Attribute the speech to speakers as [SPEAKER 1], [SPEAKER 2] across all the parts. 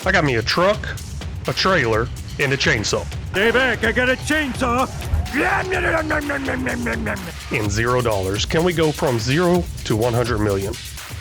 [SPEAKER 1] I got me a truck, a trailer, and a chainsaw.
[SPEAKER 2] Stay back, I got a chainsaw.
[SPEAKER 1] And $0. Can we go from 0 to 100 million?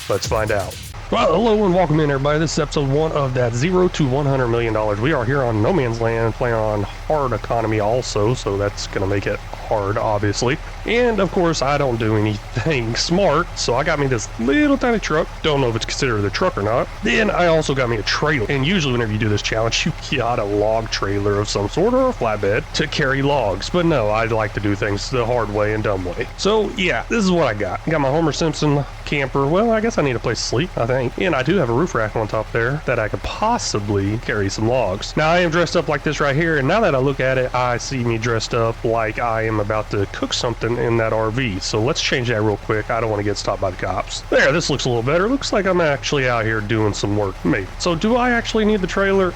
[SPEAKER 1] Let's find out. Well, hello and welcome in, everybody. This is episode 1 of that 0 to $100 million. We are here on No Man's Land playing on hard economy also, so that's going to make it hard, obviously. And, of course, I don't do anything smart, so I got me this little tiny truck. Don't know if it's considered a truck or not. Then I also got me a trailer. And usually whenever you do this challenge, you got a log trailer of some sort or a flatbed to carry logs. But no, I like to do things the hard way and dumb way. So, yeah, this is what I got. Got my Homer Simpson camper. Well, I guess I need a place to sleep, I think. And I do have a roof rack on top there that I could possibly carry some logs. Now, I am dressed up like this right here, and now that I look at it, I see me dressed up like I am about to cook something in that RV. So let's change that real quick. I don't want to get stopped by the cops. There, this looks a little better. Looks like I'm actually out here doing some work, maybe. So do I actually need the trailer?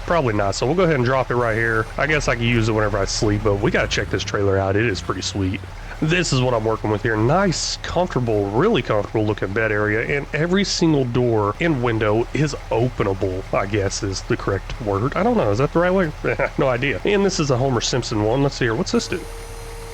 [SPEAKER 1] Probably not. So we'll go ahead and drop it right here. I guess I can use it whenever I sleep, but we got to check this trailer out. It is pretty sweet. This is what I'm working with here. Nice, comfortable, really comfortable looking bed area, and every single door and window is openable, I guess is the correct word. I don't know, is that the right way? No idea. And this is a Homer Simpson one. Let's see here, what's this do?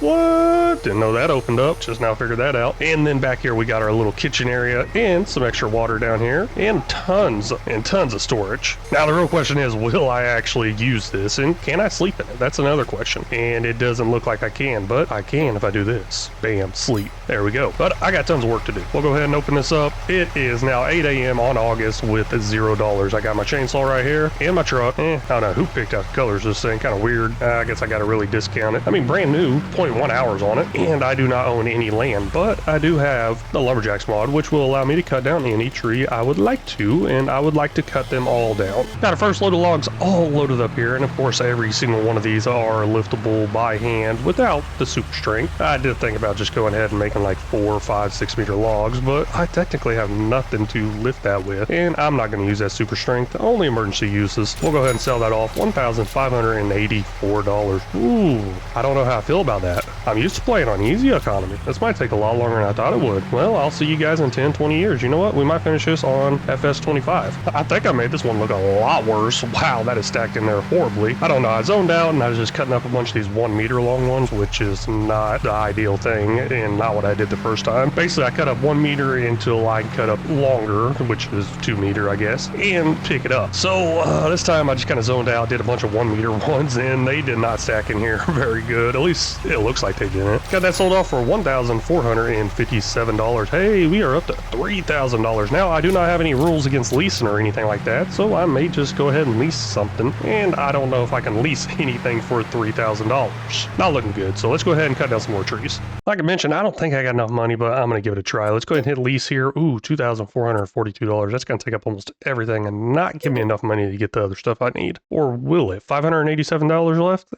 [SPEAKER 1] What? Didn't know that opened up. Just now figured that out. And then back here we got our little kitchen area and some extra water down here and tons of storage. Now the real question is, will I actually use this and can I sleep in it? That's another question. And it doesn't look like I can, but I can if I do this. Bam, sleep. There we go. But I got tons of work to do. We'll go ahead and open this up. It is now 8 a.m. on August with $0. I got my chainsaw right here and my truck. I don't know who picked out the colors of this thing. Kind of weird. I guess I got to really discount it. I mean, brand new. 0.1 hours on it, and I do not own any land, but I do have the Lumberjacks mod, which will allow me to cut down any tree I would like to, and I would like to cut them all down. Got a first load of logs all loaded up here, and of course every single one of these are liftable by hand without the super strength. I did think about just going ahead and making like 4, 5, 6 meter logs, but I technically have nothing to lift that with, and I'm not going to use that super strength, only emergency uses. We'll go ahead and sell that off. $1,584. Ooh, I don't know how I feel about that. I'm used to playing on easy economy. This might take a lot longer than I thought it would. Well, I'll see you guys in 10, 20 years. You know what? We might finish this on FS25. I think I made this one look a lot worse. Wow, that is stacked in there horribly. I don't know. I zoned out and I was just cutting up a bunch of these 1 meter long ones, which is not the ideal thing and not what I did the first time. Basically, I cut up 1 meter until I cut up longer, which is 2 meter, I guess, and pick it up. So this time I just kind of zoned out, did a bunch of 1 meter ones, and they did not stack in here very good. At least it looks like they didn't. Got that sold off for $1,457. Hey, we are up to $3,000. Now, I do not have any rules against leasing or anything like that, so I may just go ahead and lease something, and I don't know if I can lease anything for $3,000. Not looking good, so let's go ahead and cut down some more trees. Like I mentioned, I don't think I got enough money, but I'm going to give it a try. Let's go ahead and hit lease here. Ooh, $2,442. That's going to take up almost everything and not give me enough money to get the other stuff I need. Or will it? $587 left?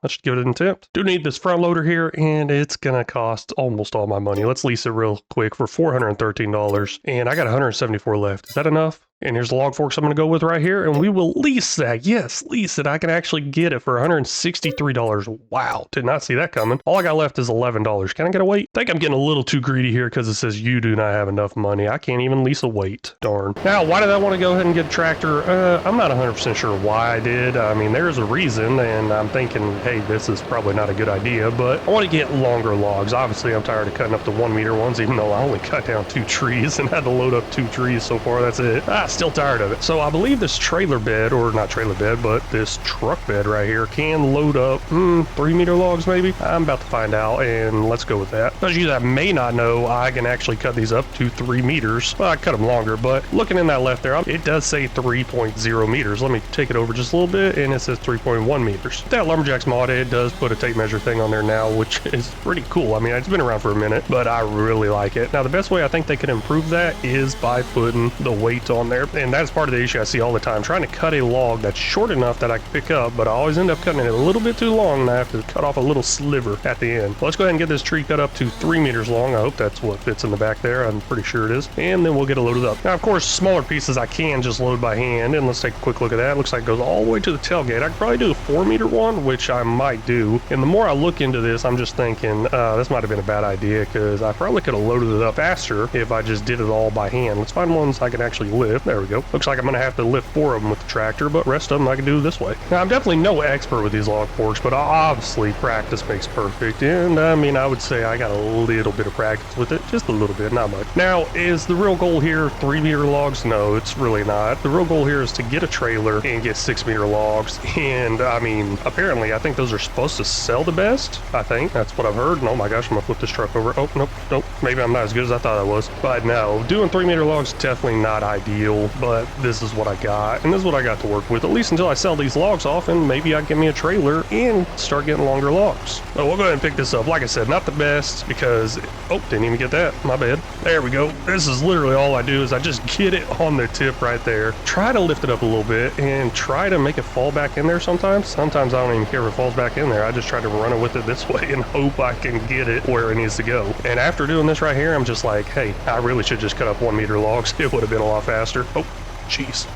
[SPEAKER 1] Let's give it an attempt. Do need this front loader here, and it's gonna cost almost all my money. Let's lease it real quick for $413, and I got 174 left. Is that enough? And here's the log forks I'm going to go with right here, and we will lease that. Yes, lease it. I can actually get it for $163. Wow, did not see that coming. All I got left is $11. Can I get a weight? I think I'm getting a little too greedy here because it says you do not have enough money. I can't even lease a weight. Darn. Now, why did I want to go ahead and get a tractor? I'm not 100% sure why I did. I mean, there's a reason, and I'm thinking, hey, this is probably not a good idea, but I want to get longer logs. Obviously, I'm tired of cutting up the 1 meter ones, even though I only cut down 2 trees and had to load up 2 trees so far. That's it. Still tired of it. So I believe this trailer bed, or not trailer bed, but this truck bed right here can load up 3 meter logs maybe. I'm about to find out, and let's go with that. As you guys may not know, I can actually cut these up to 3 meters. Well, I cut them longer, but looking in that left there, it does say 3.0 meters. Let me take it over just a little bit, and it says 3.1 meters. That Lumberjacks mod, it does put a tape measure thing on there now, which is pretty cool. I mean, it's been around for a minute, but I really like it. Now, the best way I think they could improve that is by putting the weight on there, and that's part of the issue I see all the time, trying to cut a log that's short enough that I can pick up, but I always end up cutting it a little bit too long, and I have to cut off a little sliver at the end. Let's go ahead and get this tree cut up to 3 meters long. I hope that's what fits in the back there. I'm pretty sure it is. And then we'll get it loaded up. Now, of course, smaller pieces I can just load by hand, and let's take a quick look at that. It looks like it goes all the way to the tailgate. I could probably do a 4 meter one, which I might do. And the more I look into this, I'm just thinking, this might have been a bad idea, because I probably could have loaded it up faster if I just did it all by hand. Let's find ones I can actually lift. There we go. Looks like I'm gonna have to lift 4 of them with the tractor, but rest of them I can do this way. Now, I'm definitely no expert with these log forks, but obviously practice makes perfect, and I mean, I would say I got a little bit of practice with it, just a little bit, not much. Now, is the real goal here 3-meter logs? No, it's really not. The real goal here is to get a trailer and get 6-meter logs, and I mean, apparently I think those are supposed to sell the best. I think that's what I've heard. And oh my gosh, I'm gonna flip this truck over. Oh, nope, maybe I'm not as good as I thought I was. But no, doing 3-meter logs is definitely not ideal, but this is what I got, and this is what I got to work with, at least until I sell these logs off, and maybe I get me a trailer and start getting longer logs. So we'll go ahead and pick this up. Like I said, not the best, because, oh, didn't even get that, my bad. There we go. This is literally all I do is I just get it on the tip right there, try to lift it up a little bit, and try to make it fall back in there sometimes. Sometimes I don't even care if it falls back in there. I just try to run it with it this way and hope I can get it where it needs to go. And after doing this right here, I'm just like, hey, I really should just cut up 1-meter logs. It would have been a lot faster. Oh, jeez.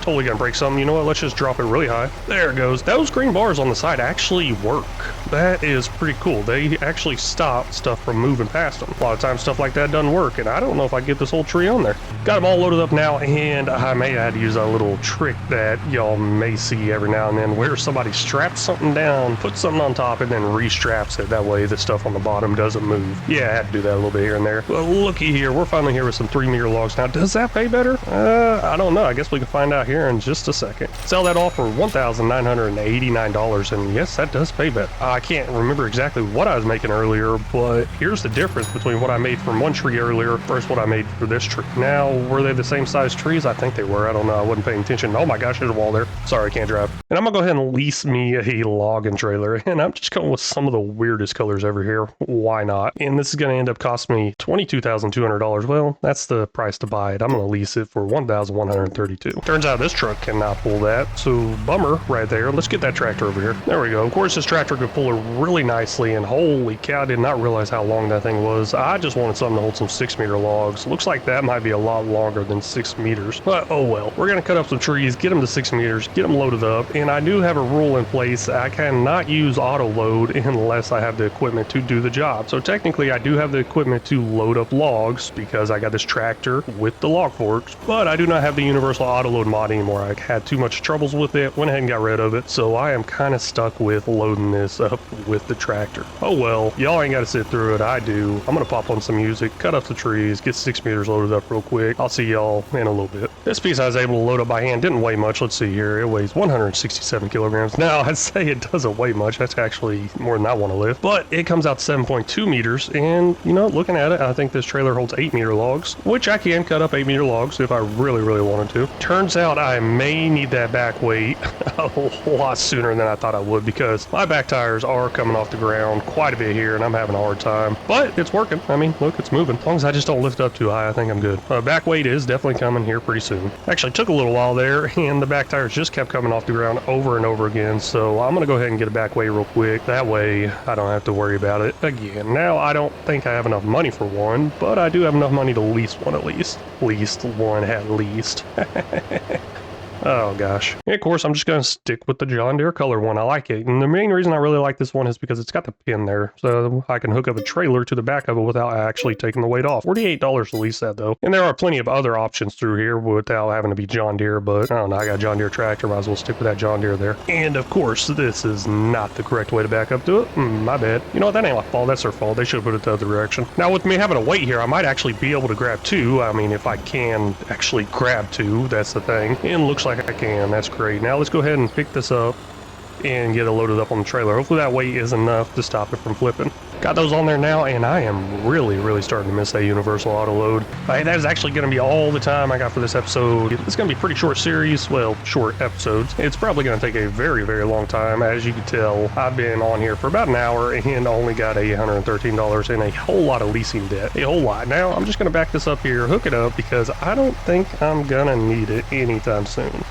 [SPEAKER 1] Totally gonna break something. You know what? Let's just drop it really high. There it goes. Those green bars on the side actually work. That is pretty cool. They actually stop stuff from moving past them. A lot of times stuff like that doesn't work, and I don't know if I can get this whole tree on there. Got them all loaded up now, and I may have had to use a little trick that y'all may see every now and then, where somebody straps something down, puts something on top, and then restraps it. That way the stuff on the bottom doesn't move. Yeah, I had to do that a little bit here and there. Well, looky here. We're finally here with some 3-meter logs now. Does that pay better? I don't know. I guess we can find out here in just a second. Sell that off for $1,989, and yes, that does pay better. I can't remember exactly what I was making earlier, but here's the difference between what I made from one tree earlier versus what I made for this tree. Now, were they the same size trees? I think they were. I don't know. I wasn't paying attention. Oh my gosh, there's a wall there. Sorry, I can't drive. And I'm gonna go ahead and lease me a logging trailer, and I'm just going with some of the weirdest colors ever here. Why not? And this is gonna end up costing me $22,200. Well, that's the price to buy it. I'm gonna lease it for $1,132. Turns out this truck cannot pull that, so bummer right there. Let's get that tractor over here. There we go. Of course, this tractor could pull it really nicely, and holy cow, I did not realize how long that thing was. I just wanted something to hold some 6-meter logs. Looks like that might be a lot longer than 6 meters, but oh well. We're gonna cut up some trees, get them to 6 meters, get them loaded up, and I do have a rule in place. I cannot use auto load unless I have the equipment to do the job. So technically, I do have the equipment to load up logs because I got this tractor with the log forks, but I do not have the universal auto load mod anymore. I had too much troubles with it, went ahead and got rid of it, so I am kind of stuck with loading this up with the tractor. Oh well, y'all ain't got to sit through it. I do. I'm gonna pop on some music, cut up the trees, get 6 meters loaded up real quick. I'll see y'all in a little bit. This piece I was able to load up by hand didn't weigh much. Let's see here. It weighs 167 kilograms. Now, I'd say it doesn't weigh much. That's actually more than I want to lift, but it comes out 7.2 meters, and you know, looking at it, I think this trailer holds 8-meter logs, which I can cut up 8-meter logs if I really wanted to. Turns out I may need that back weight a lot sooner than I thought I would, because my back tires are coming off the ground quite a bit here, and I'm having a hard time, but it's working. I mean, look, it's moving. As long as I just don't lift up too high, I think I'm good. Back weight is definitely coming here pretty soon. Actually took a little while there, and the back tires just kept coming off the ground over and over again, so I'm gonna go ahead and get a back weight real quick. That way I don't have to worry about it again. Now, I don't think I have enough money for one, but I do have enough money to lease one at least. Least one at least. Oh gosh. And of course, I'm just going to stick with the John Deere color one. I like it. And the main reason I really like this one is because it's got the pin there. So I can hook up a trailer to the back of it without actually taking the weight off. $48 to lease that though. And there are plenty of other options through here without having to be John Deere, but I don't know. I got a John Deere tractor. Might as well stick with that John Deere there. And of course, this is not the correct way to back up to it. My bad. You know what? That ain't my fault. That's their fault. They should have put it the other direction. Now with me having a weight here, I might actually be able to grab 2. I mean, if I can actually grab 2, that's the thing. And looks like I can. That's great. Now let's go ahead and pick this up and get it loaded up on the trailer. Hopefully that weight is enough to stop it from flipping. Got those on there now, and I am really starting to miss that universal auto load. Hey, that is actually going to be all the time I got for this episode. It's going to be a pretty short series, well, short episodes. It's probably going to take a very long time. As you can tell, I've been on here for about an hour and only got $113 and a whole lot of leasing debt. A whole lot. Now, I'm just going to back this up here, hook it up, because I don't think I'm going to need it anytime soon.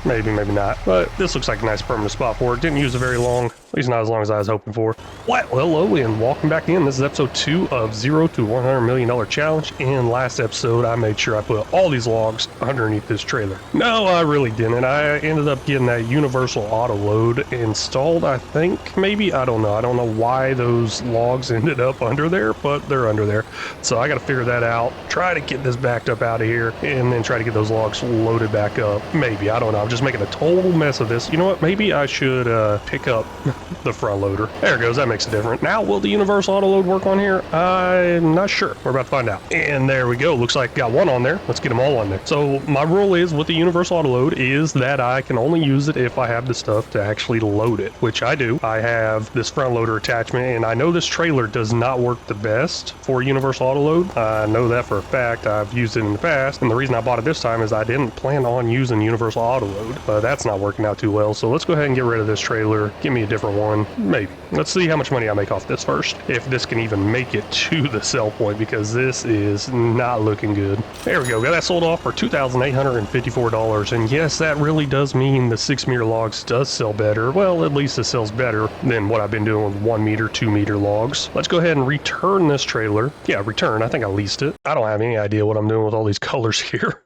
[SPEAKER 1] Maybe not. But this looks like a nice permanent spot for it. Didn't use it very long. At least not as long as I was hoping for. Well, hello and welcome back in. This is episode 2 of 0 to $100 million challenge. In last episode, I made sure I put all these logs underneath this trailer. No, I really didn't. I ended up getting that universal auto load installed, I think, maybe. I don't know. I don't know why those logs ended up under there, but they're under there. So I got to figure that out. Try to get this backed up out of here and then try to get those logs loaded back up. Maybe. I don't know. I'm just making a total mess of this. You know what? Maybe I should pick up the front loader. There it goes. That makes it different. Now, will the universal auto load work on here? I'm not sure. We're about to find out. And there we go. Looks like got one on there. Let's get them all on there. So my rule is with the universal auto load is that I can only use it if I have the stuff to actually load it, which I do. I have this front loader attachment, and I know this trailer does not work the best for universal auto load. I know that for a fact. I've used it in the past, and the reason I bought it this time is I didn't plan on using universal auto load, but that's not working out too well. So let's go ahead and get rid of this trailer. Give me a different one. Maybe. Let's see how much money I make off this first. If this can even make it to the sell point, because this is not looking good. There we go. Got that sold off for $2,854. And yes, that really does mean the 6-meter logs does sell better. Well, at least it sells better than what I've been doing with 1 meter, 2 meter logs. Let's go ahead and return this trailer. Yeah, return. I think I leased it. I don't have any idea what I'm doing with all these colors here.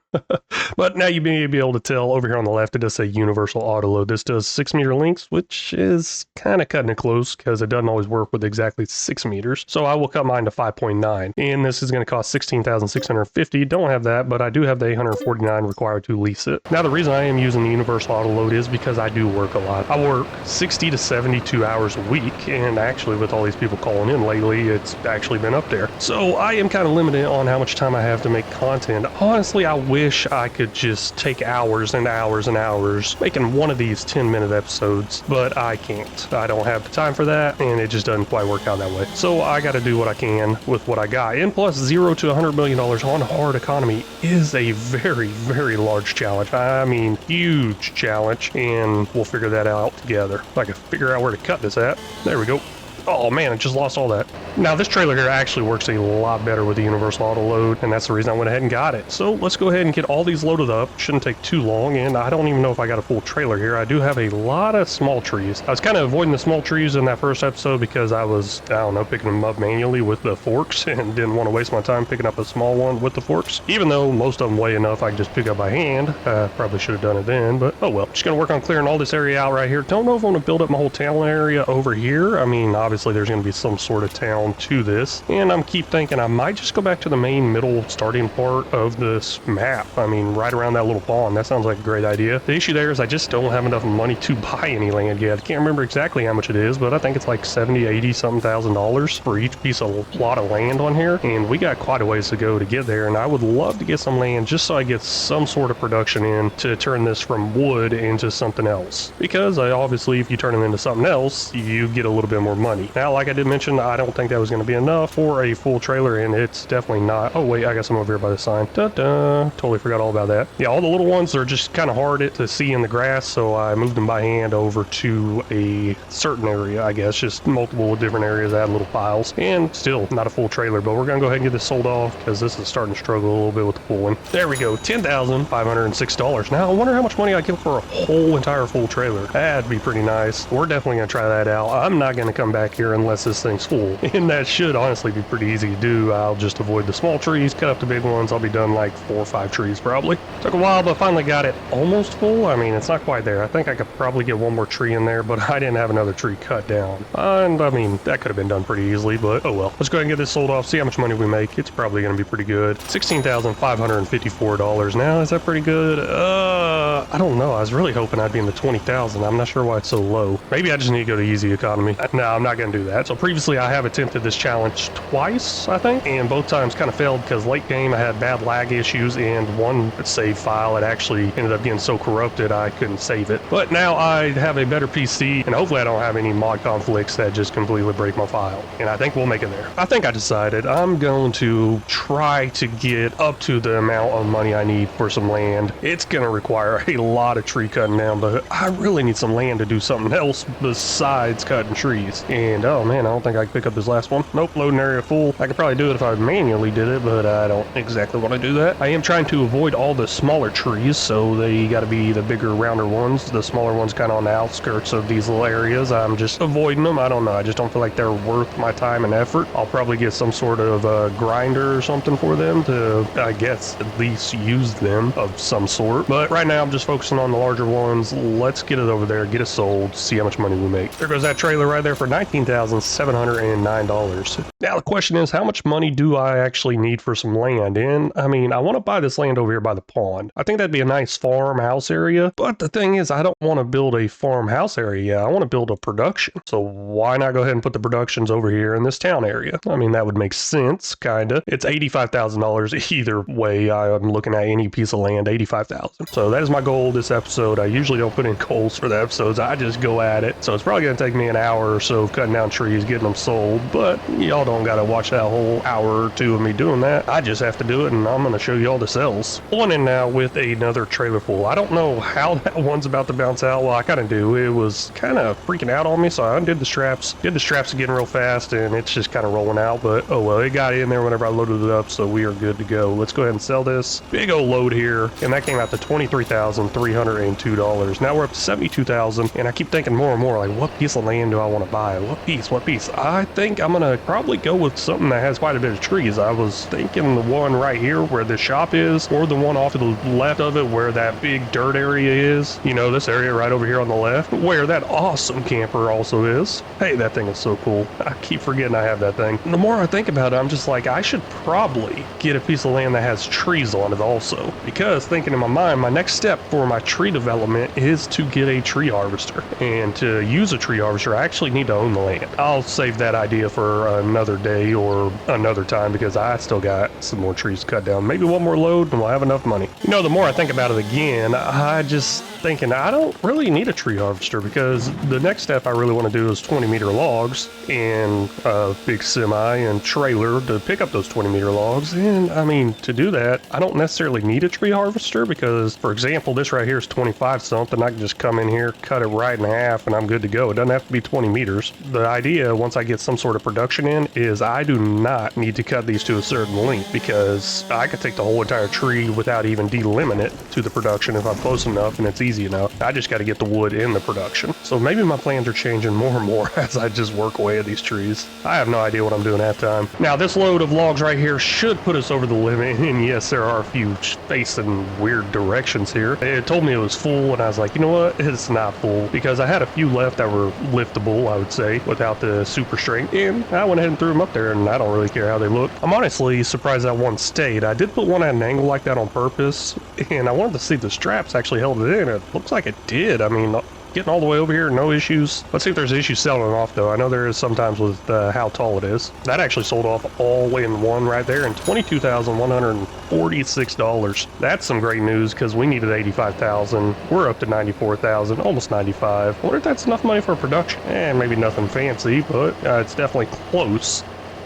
[SPEAKER 1] But now you may be able to tell over here on the left, it does say universal auto load. This does 6-meter lengths, which is kind of cutting it close because it doesn't always work with exactly 6 meters. So I will cut mine to 5.9, and this is going to cost $16,650. Don't have that, but I do have the $849 required to lease it. Now the reason I am using the universal auto load is because I do work a lot. I work 60 to 72 hours a week, and actually with all these people calling in lately, it's actually been up there. So I am kind of limited on how much time I have to make content. Honestly, I wish I could just take hours and hours and hours making one of these 10-minute episodes, but I can't. I don't have the time for that, and it just doesn't quite work out that way. So I got to do what I can with what I got. And plus, 0 to $100 million on hard economy is a very, very large challenge. I mean, huge challenge, and we'll figure that out together. If I can figure out where to cut this at. There we go. Oh man, I just lost all that. Now this trailer here actually works a lot better with the universal auto load, and that's the reason I went ahead and got it. So let's go ahead and get all these loaded up. Shouldn't take too long, and I don't even know if I got a full trailer here. I do have a lot of small trees. I was kind of avoiding the small trees in that first episode because I was, I don't know, picking them up manually with the forks and didn't want to waste my time picking up a small one with the forks. Even though most of them weigh enough I can just pick up by hand. Probably should have done it then, but oh well. Just gonna work on clearing all this area out right here. Don't know if I want to build up my whole town area over here. I mean, obviously there's going to be some sort of town to this, and I'm keep thinking I might just go back to the main middle starting part of this map. I mean, right around that little pond. That sounds like a great idea. The issue there is I just don't have enough money to buy any land yet. I can't remember exactly how much it is, but I think it's like 70, 80 something $1,000 for each piece of plot of land on here, and we got quite a ways to go to get there, and I would love to get some land just so I get some sort of production in to turn this from wood into something else, because obviously if you turn it into something else, you get a little bit more money. Now, like I did mention, I don't think that was going to be enough for a full trailer, and it's definitely not. Oh wait, I got some over here by the sign. Da-da. Totally forgot all about that. Yeah, all the little ones are just kind of hard to see in the grass, so I moved them by hand over to a certain area, I guess, just multiple different areas. I had little piles, and still not a full trailer, but we're going to go ahead and get this sold off because this is starting to struggle a little bit with the full one. There we go, $10,506. Now, I wonder how much money I get for a whole entire full trailer. That'd be pretty nice. We're definitely going to try that out. I'm not going to come back here unless this thing's full, and that should honestly be pretty easy to do. I'll just avoid the small trees, cut up the big ones. I'll be done like 4 or 5 trees probably. Took a while, but finally got it almost full. I mean, it's not quite there. I think I could probably get one more tree in there, but I didn't have another tree cut down, and I mean that could have been done pretty easily, but oh well. Let's go ahead and get this sold off, see how much money we make. It's probably going to be pretty good. $16,554 now. Is that pretty good? I don't know. I was really hoping I'd be in the 20,000. I'm not sure why it's so low. Maybe I just need to go to easy economy. No, I'm not going to do that. So previously I have attempted this challenge twice, I think, and both times kind of failed because late game I had bad lag issues, and one save file, it actually ended up getting so corrupted I couldn't save it. But now I have a better PC, and hopefully I don't have any mod conflicts that just completely break my file, and I think we'll make it there. I think I decided I'm going to try to get up to the amount of money I need for some land. It's going to require a lot of tree cutting down, but I really need some land to do something else besides cutting trees. And And oh man, I don't think I can pick up this last one. Nope, loading area full. I could probably do it if I manually did it, but I don't exactly want to do that. I am trying to avoid all the smaller trees, so they got to be the bigger, rounder ones. The smaller ones kind of on the outskirts of these little areas. I'm just avoiding them. I don't know. I just don't feel like they're worth my time and effort. I'll probably get some sort of grinder or something for them to, I guess, at least use them of some sort. But right now I'm just focusing on the larger ones. Let's get it over there, get it sold, see how much money we make. There goes that trailer right there for $19,709. Now the question is, how much money do I actually need for some land? And I mean, I want to buy this land over here by the pond. I think that'd be a nice farmhouse area, but the thing is, I don't want to build a farmhouse area. I want to build a production. So why not go ahead and put the productions over here in this town area? I mean, that would make sense, kinda. It's $85,000 either way. I'm looking at any piece of land, $85,000. So that is my goal this episode. I usually don't put in goals for the episodes. I just go at it. So it's probably going to take me an hour or so of cutting down trees, getting them sold, but y'all don't got to watch that whole hour or two of me doing that. I just have to do it, and I'm going to show you all the cells. Pulling in now with another trailer full. I don't know how that one's about to bounce out. Well, I kind of do. It was kind of freaking out on me, so I undid the straps. Did the straps again real fast, and it's just kind of rolling out, but oh well, it got in there whenever I loaded it up, so we are good to go. Let's go ahead and sell this. Big old load here, and that came out to $23,302. Now we're up to $72,000, and I keep thinking more and more, like, what piece of land do I want to buy? What piece? I think I'm gonna probably go with something that has quite a bit of trees. I was thinking the one right here where the shop is, or the one off to the left of it where that big dirt area is. You know, this area right over here on the left, where that awesome camper also is. Hey, that thing is so cool. I keep forgetting I have that thing. The more I think about it, I'm just like, I should probably get a piece of land that has trees on it also, because thinking in my mind, my next step for my tree development is to get a tree harvester. And to use a tree harvester, I actually need to own the land. I'll save that idea for another day or another time, because I still got some more trees to cut down. Maybe one more load and we'll have enough money. You know, the more I think about it again, I just thinking I don't really need a tree harvester, because the next step I really want to do is 20-meter logs and a big semi and trailer to pick up those 20-meter logs. And I mean, to do that, I don't necessarily need a tree harvester, because for example, this right here is 25 something. I can just come in here, cut it right in half, and I'm good to go. It doesn't have to be 20 meters. The idea, once I get some sort of production in, is I do not need to cut these to a certain length, because I could take the whole entire tree without even delimiting it to the production if I'm close enough and it's easy enough. I just got to get the wood in the production. So maybe my plans are changing more and more as I just work away at these trees. I have no idea what I'm doing at time. Now this load of logs right here should put us over the limit, and yes, there are a few facing weird directions here. It told me it was full, and I was like, you know what, it's not full, because I had a few left that were liftable, I would say, without the super strength, and I went ahead and threw them up there, and I don't really care how they look. I'm honestly surprised that one stayed. I did put one at an angle like that on purpose, and I wanted to see if the straps actually held it in. It looks like it did. I mean, getting all the way over here, no issues. Let's see if there's issues selling it off, though. I know there is sometimes with how tall it is. That actually sold off all in one right there, and $22,146. That's some great news, because we needed $85,000. We're up to $94,000, almost $95,000. I wonder if that's enough money for production. Maybe nothing fancy, but it's definitely close.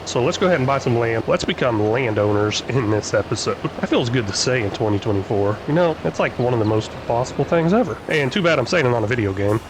[SPEAKER 1] So let's go ahead and buy some land. Let's become landowners in this episode. That feels good to say in 2024. You know, it's like one of the most impossible things ever. And too bad I'm saying it on a video game.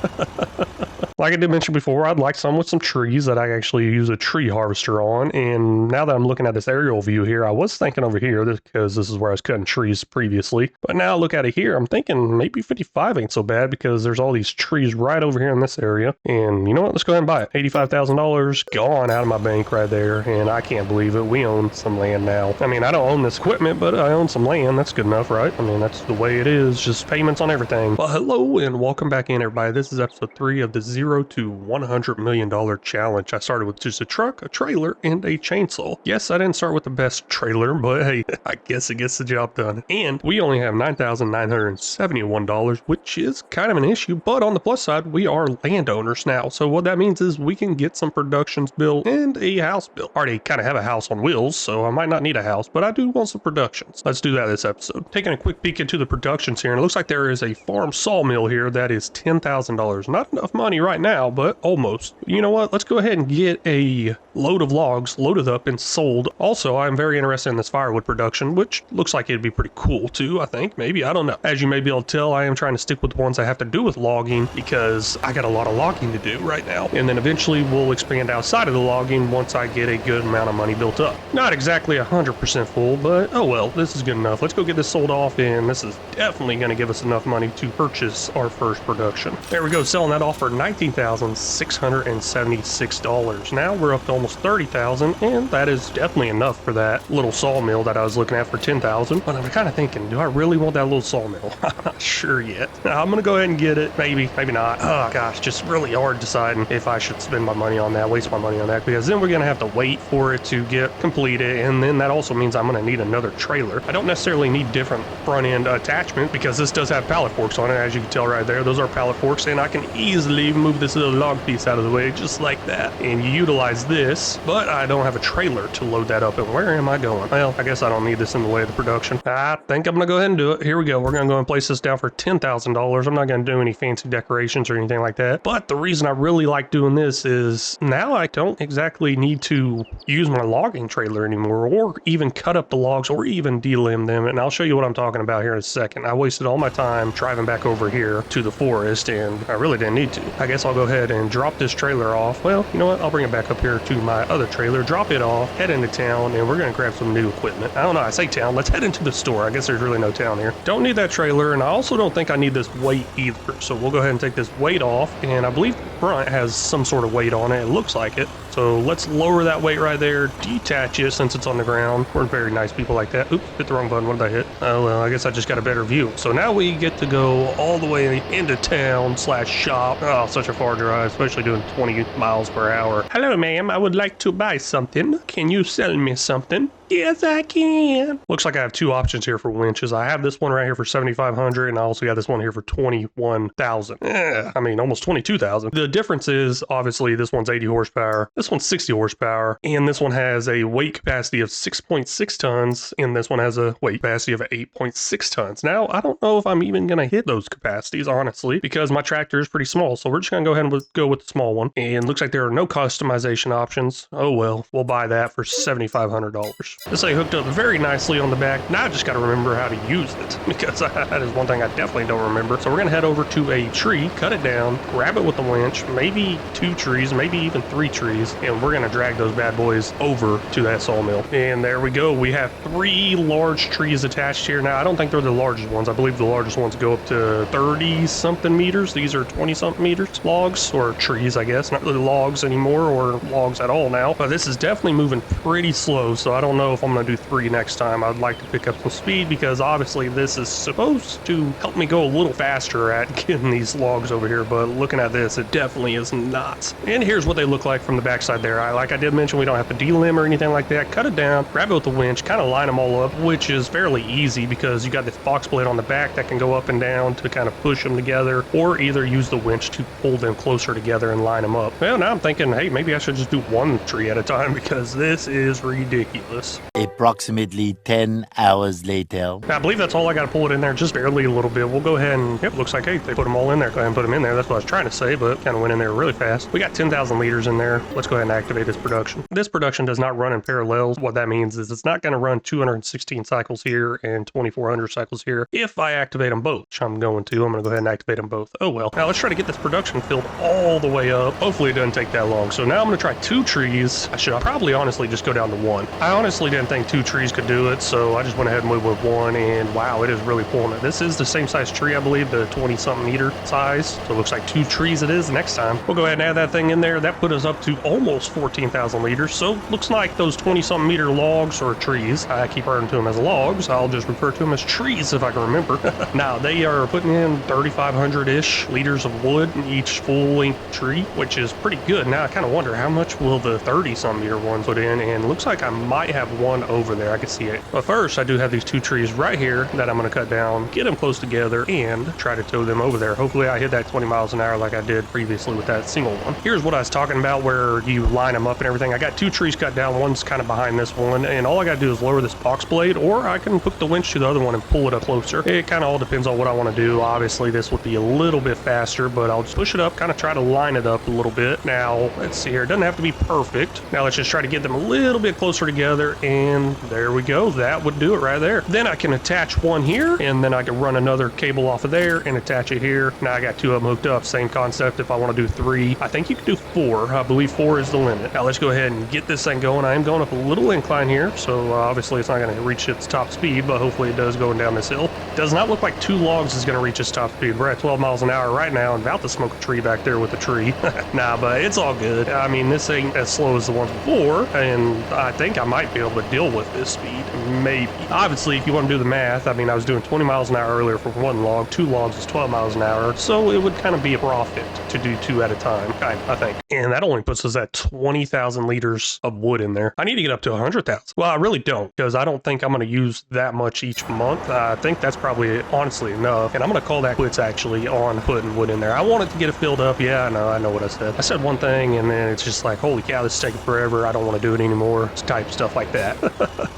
[SPEAKER 1] Like I did mention before, I'd like some with some trees that I actually use a tree harvester on. And now that I'm looking at this aerial view here, I was thinking over here, because this is where I was cutting trees previously. But now I look at it here, I'm thinking maybe 55 ain't so bad, because there's all these trees right over here in this area. And you know what? Let's go ahead and buy it. $85,000 gone out of my bank right there. And I can't believe it. We own some land now. I mean, I don't own this equipment, but I own some land. That's good enough, right? I mean, that's the way it is. Just payments on everything. Well, hello and welcome back in, everybody. This is episode 3 of the $0 to $100 million challenge. I started with just a truck, a trailer, and a chainsaw. Yes, I didn't start with the best trailer, but hey, I guess it gets the job done. And we only have $9,971, which is kind of an issue, but on the plus side, we are landowners now. So what that means is we can get some productions built and a house built. Already kind of have a house on wheels, so I might not need a house, but I do want some productions. Let's do that this episode. Taking a quick peek into the productions here, and it looks like there is a farm sawmill here that is $10,000. Not enough money right right now, but almost. You know what? Let's go ahead and get a load of logs loaded up and sold. Also, I'm very interested in this firewood production, which looks like it'd be pretty cool too, I think. Maybe, I don't know. As you may be able to tell, I am trying to stick with the ones I have to do with logging because I got a lot of logging to do right now. And then eventually we'll expand outside of the logging once I get a good amount of money built up. Not exactly 100% full, but oh well, this is good enough. Let's go get this sold off, and this is definitely going to give us enough money to purchase our first production. There we go, selling that off for $19,676. Now we're up to almost $30,000, and that is definitely enough for that little sawmill that I was looking at for $10,000. But I'm kind of thinking, do I really want that little sawmill? I'm not sure yet. I'm going to go ahead and get it. Maybe not. Oh gosh, just really hard deciding if I should spend my money on that, waste my money on that, because then we're going to have to wait for it to get completed, and then that also means I'm going to need another trailer. I don't necessarily need different front end attachment because this does have pallet forks on it, as you can tell right there. Those are pallet forks, and I can easily move this little log piece out of the way just like that and utilize this, but I don't have a trailer to load that up. And where am I going? Well, I guess I don't need this in the way of the production. I think I'm going to go ahead and do it. Here we go. We're going to go and place this down for $10,000. I'm not going to do any fancy decorations or anything like that, but the reason I really like doing this is now I don't exactly need to use my logging trailer anymore, or even cut up the logs, or even delimb them. And I'll show you what I'm talking about here in a second. I wasted all my time driving back over here to the forest, and I really didn't need to. I guess I'll go ahead and drop this trailer off. Well, you know what? I'll bring it back up here to my other trailer, drop it off, head into town, and we're going to grab some new equipment. I don't know, I say town, let's head into the store. I guess there's really no town here. Don't need that trailer, and I also don't think I need this weight either. So we'll go ahead and take this weight off, and I believe the front has some sort of weight on it. It looks like it. So let's lower that weight right there, detach it since it's on the ground. We're very nice people like that. Oops, hit the wrong button. What did I hit? Oh, well, I guess I just got a better view. So now we get to go all the way into town / shop. Oh, such a far drive, especially doing 20 miles per hour. Hello, ma'am. I would like to buy something. Can you sell me something? Yes, I can. Looks like I have two options here for winches. I have this one right here for $7,500, and I also got this one here for $21,000. I mean, almost $22,000. The difference is, obviously, this one's 80 horsepower, this one's 60 horsepower, and this one has a weight capacity of 6.6 tons, and this one has a weight capacity of 8.6 tons. Now, I don't know if I'm even going to hit those capacities, honestly, because my tractor is pretty small, so we're just going to go ahead and go with the small one. And looks like there are no customization options. Oh well, we'll buy that for $7,500. This ain't hooked up very nicely on the back. Now I just got to remember how to use it, because that is one thing I definitely don't remember. So we're going to head over to a tree, cut it down, grab it with the winch, maybe 2 trees, maybe even 3 trees, and we're going to drag those bad boys over to that sawmill. And there we go. We have 3 large trees attached here. Now, I don't think they're the largest ones. I believe the largest ones go up to 30-something meters. These are 20-something meters. Logs, or trees, I guess. Not really logs anymore, or logs at all now. But this is definitely moving pretty slow, so I don't know if I'm going to do 3 next time. I'd like to pick up some speed, because obviously this is supposed to help me go a little faster at getting these logs over here, but looking at this, it definitely is not. And here's what they look like from the backside there. Like I did mention, we don't have to delimb or anything like that. Cut it down, grab it with the winch, kind of line them all up, which is fairly easy because you got this box plate on the back that can go up and down to kind of push them together, or either use the winch to pull them closer together and line them up. Well, now I'm thinking, hey, maybe I should just do 1 tree at a time, because this is ridiculous.
[SPEAKER 3] Approximately 10 hours later.
[SPEAKER 1] Now, I believe that's all I got to pull it in there, just barely a little bit. We'll go ahead and, yep, looks like, hey, they put them all in there. Go ahead and put them in there. That's what I was trying to say, but kind of went in there really fast. We got 10,000 liters in there. Let's go ahead and activate this production. This production does not run in parallels. What that means is it's not going to run 216 cycles here and 2,400 cycles here if I activate them both, which I'm going to. I'm going to go ahead and activate them both. Oh, well. Now, let's try to get this production filled all the way up. Hopefully, it doesn't take that long. So now I'm going to try 2 trees. I should probably honestly just go down to 1. I honestly didn't think 2 trees could do it, so I just went ahead and moved with 1, and wow, it is really pulling it. This is the same size tree, I believe, the 20-something meter size, so it looks like 2 trees it is. Next time, we'll go ahead and add that thing in there. That put us up to almost 14,000 liters, so looks like those 20-something meter logs, or trees, I keep referring to them as logs, I'll just refer to them as trees if I can remember. Now, they are putting in 3,500-ish liters of wood in each full-length tree, which is pretty good. Now, I kind of wonder how much will the 30-something meter one put in, and looks like I might have have one over there. I can see it. But first, I do have these 2 trees right here that I'm going to cut down, get them close together, and try to tow them over there. Hopefully, I hit that 20 miles an hour like I did previously with that single one. Here's what I was talking about where you line them up and everything. I got 2 trees cut down. One's kind of behind this one, and all I got to do is lower this box blade, or I can hook the winch to the other one and pull it up closer. It kind of all depends on what I want to do. Obviously, this would be a little bit faster, but I'll just push it up, kind of try to line it up a little bit. Now, let's see here. It doesn't have to be perfect. Now, let's just try to get them a little bit closer together, and there we go. That would do it right there. Then I can attach one here, and then I can run another cable off of there and attach it here. Now, I got 2 of them hooked up. Same concept if I want to do 3. I think you can do 4. I believe 4 is the limit. Now, let's go ahead and get this thing going. I am going up a little incline here, so obviously it's not going to reach its top speed, but hopefully it does going down this hill. Does not look like 2 logs is going to reach its top speed. We're at 12 miles an hour right now and about to smoke a tree back there with a tree. Nah, but it's all good. I mean, this ain't as slow as the ones before, and I think I might be able to deal with this speed. Maybe. Obviously, if you want to do the math, I mean, I was doing 20 miles an hour earlier for 1 log. 2 logs is 12 miles an hour, so it would kind of be a profit to do 2 at a time, I think. And that only puts us at 20,000 liters of wood in there. I need to get up to 100,000. Well, I really don't, because I don't think I'm going to use that much each month. I think that's probably honestly enough, and I'm going to call that quits actually on putting wood in there. I wanted to get it filled up. Yeah, I know what I said. I said one thing, and then it's just like, holy cow, this is taking forever. I don't want to do it anymore. It's type stuff like that.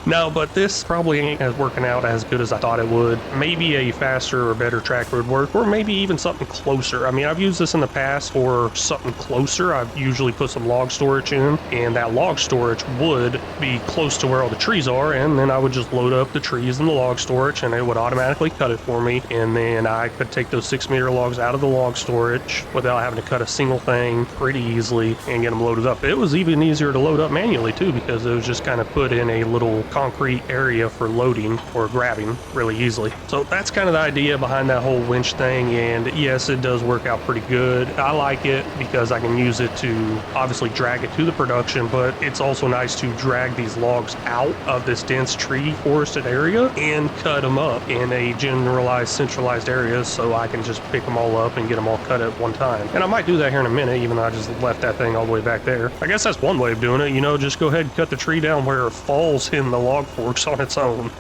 [SPEAKER 1] No, but this probably ain't as working out as good as I thought it would. Maybe a faster or better tractor would work, or maybe even something closer. I mean, I've used this in the past for something closer. I've usually put some log storage in, and that log storage would be close to where all the trees are, and then I would just load up the trees in the log storage, and it would automatically cut it for me, and then I could take those 6-meter logs out of the log storage without having to cut a single thing pretty easily and get them loaded up. It was even easier to load up manually too, because it was just kind of put in a little concrete area for loading or grabbing really easily. So that's kind of the idea behind that whole winch thing, and yes, it does work out pretty good. I like it because I can use it to obviously drag it to the production, but it's also nice to drag these logs out of this dense tree forested area and cut them up in a generalized centralized area, so I can just pick them all up and get them all cut at one time. And I might do that here in a minute, even though I just left that thing all the way back there. I guess that's one way of doing it, you know, just go ahead and cut the tree down where it falls in the log forks on its own.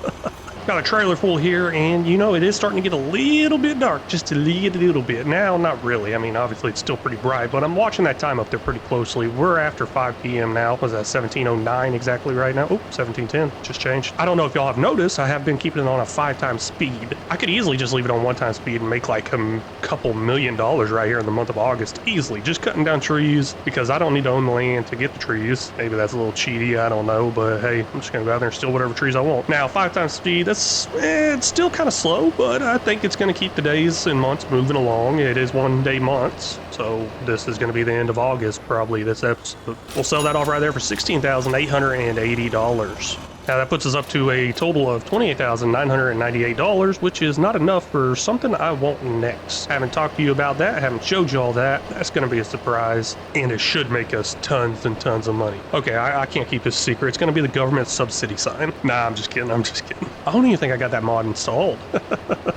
[SPEAKER 1] Got a trailer full here, and you know, it is starting to get a little bit dark, just a little bit. Now, not really. I mean, obviously it's still pretty bright, but I'm watching that time up there pretty closely. We're after 5 p.m. now. Was that 17:09 exactly right now? Oh, 17:10, just changed. I don't know if y'all have noticed, I have been keeping it on a 5-time speed. I could easily just leave it on 1-time speed and make like a couple $1 million right here in the month of August. Easily, just cutting down trees, because I don't need to own the land to get the trees. Maybe that's a little cheaty, I don't know, but hey, I'm just gonna go out there and steal whatever trees I want. Now, 5-time speed, it's still kind of slow, but I think it's going to keep the days and months moving along. It is 1-day months, so this is going to be the end of August, probably, this episode. We'll sell that off right there for $16,880. Now that puts us up to a total of $28,998, which is not enough for something I want next. Haven't talked to you about that, haven't showed you all that. That's going to be a surprise, and it should make us tons and tons of money. Okay, I can't keep this secret. It's going to be the government subsidy sign. Nah, I'm just kidding. I don't even think I got that mod installed.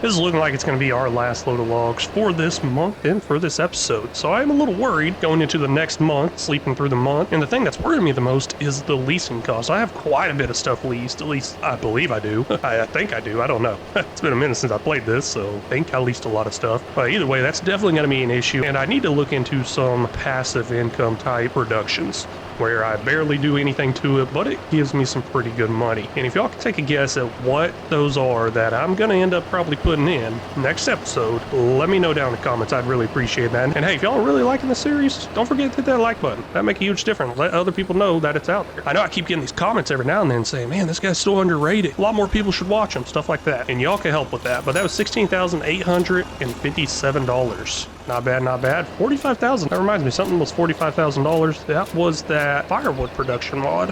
[SPEAKER 1] This is looking like it's going to be our last load of logs for this month and for this episode. So I'm a little worried going into the next month, sleeping through the month. And the thing that's worrying me the most is the leasing cost. I have quite a bit of stuff leased, at least I believe I do. I think I do, I don't know. It's been a minute since I played this, so I think I leased a lot of stuff. But either way, that's definitely going to be an issue, and I need to look into some passive income type productions where I barely do anything to it, but it gives me some pretty good money. And if y'all can take a guess at what those are that I'm going to end up probably putting in next episode, let me know down in the comments. I'd really appreciate that. And hey, if y'all are really liking the series, don't forget to hit that like button. That'd make a huge difference. Let other people know that it's out there. I know I keep getting these comments every now and then saying, man, this guy's so underrated. A lot more people should watch him, stuff like that. And y'all can help with that. But that was $16,857. Not bad, not bad. $45,000. That reminds me, something was $45,000. That was that firewood production mod.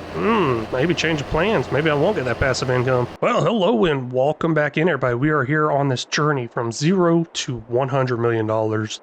[SPEAKER 1] Maybe change of plans. Maybe I won't get that passive income. Well, hello and welcome back in, everybody. We are here on this journey from 0 to $100 million,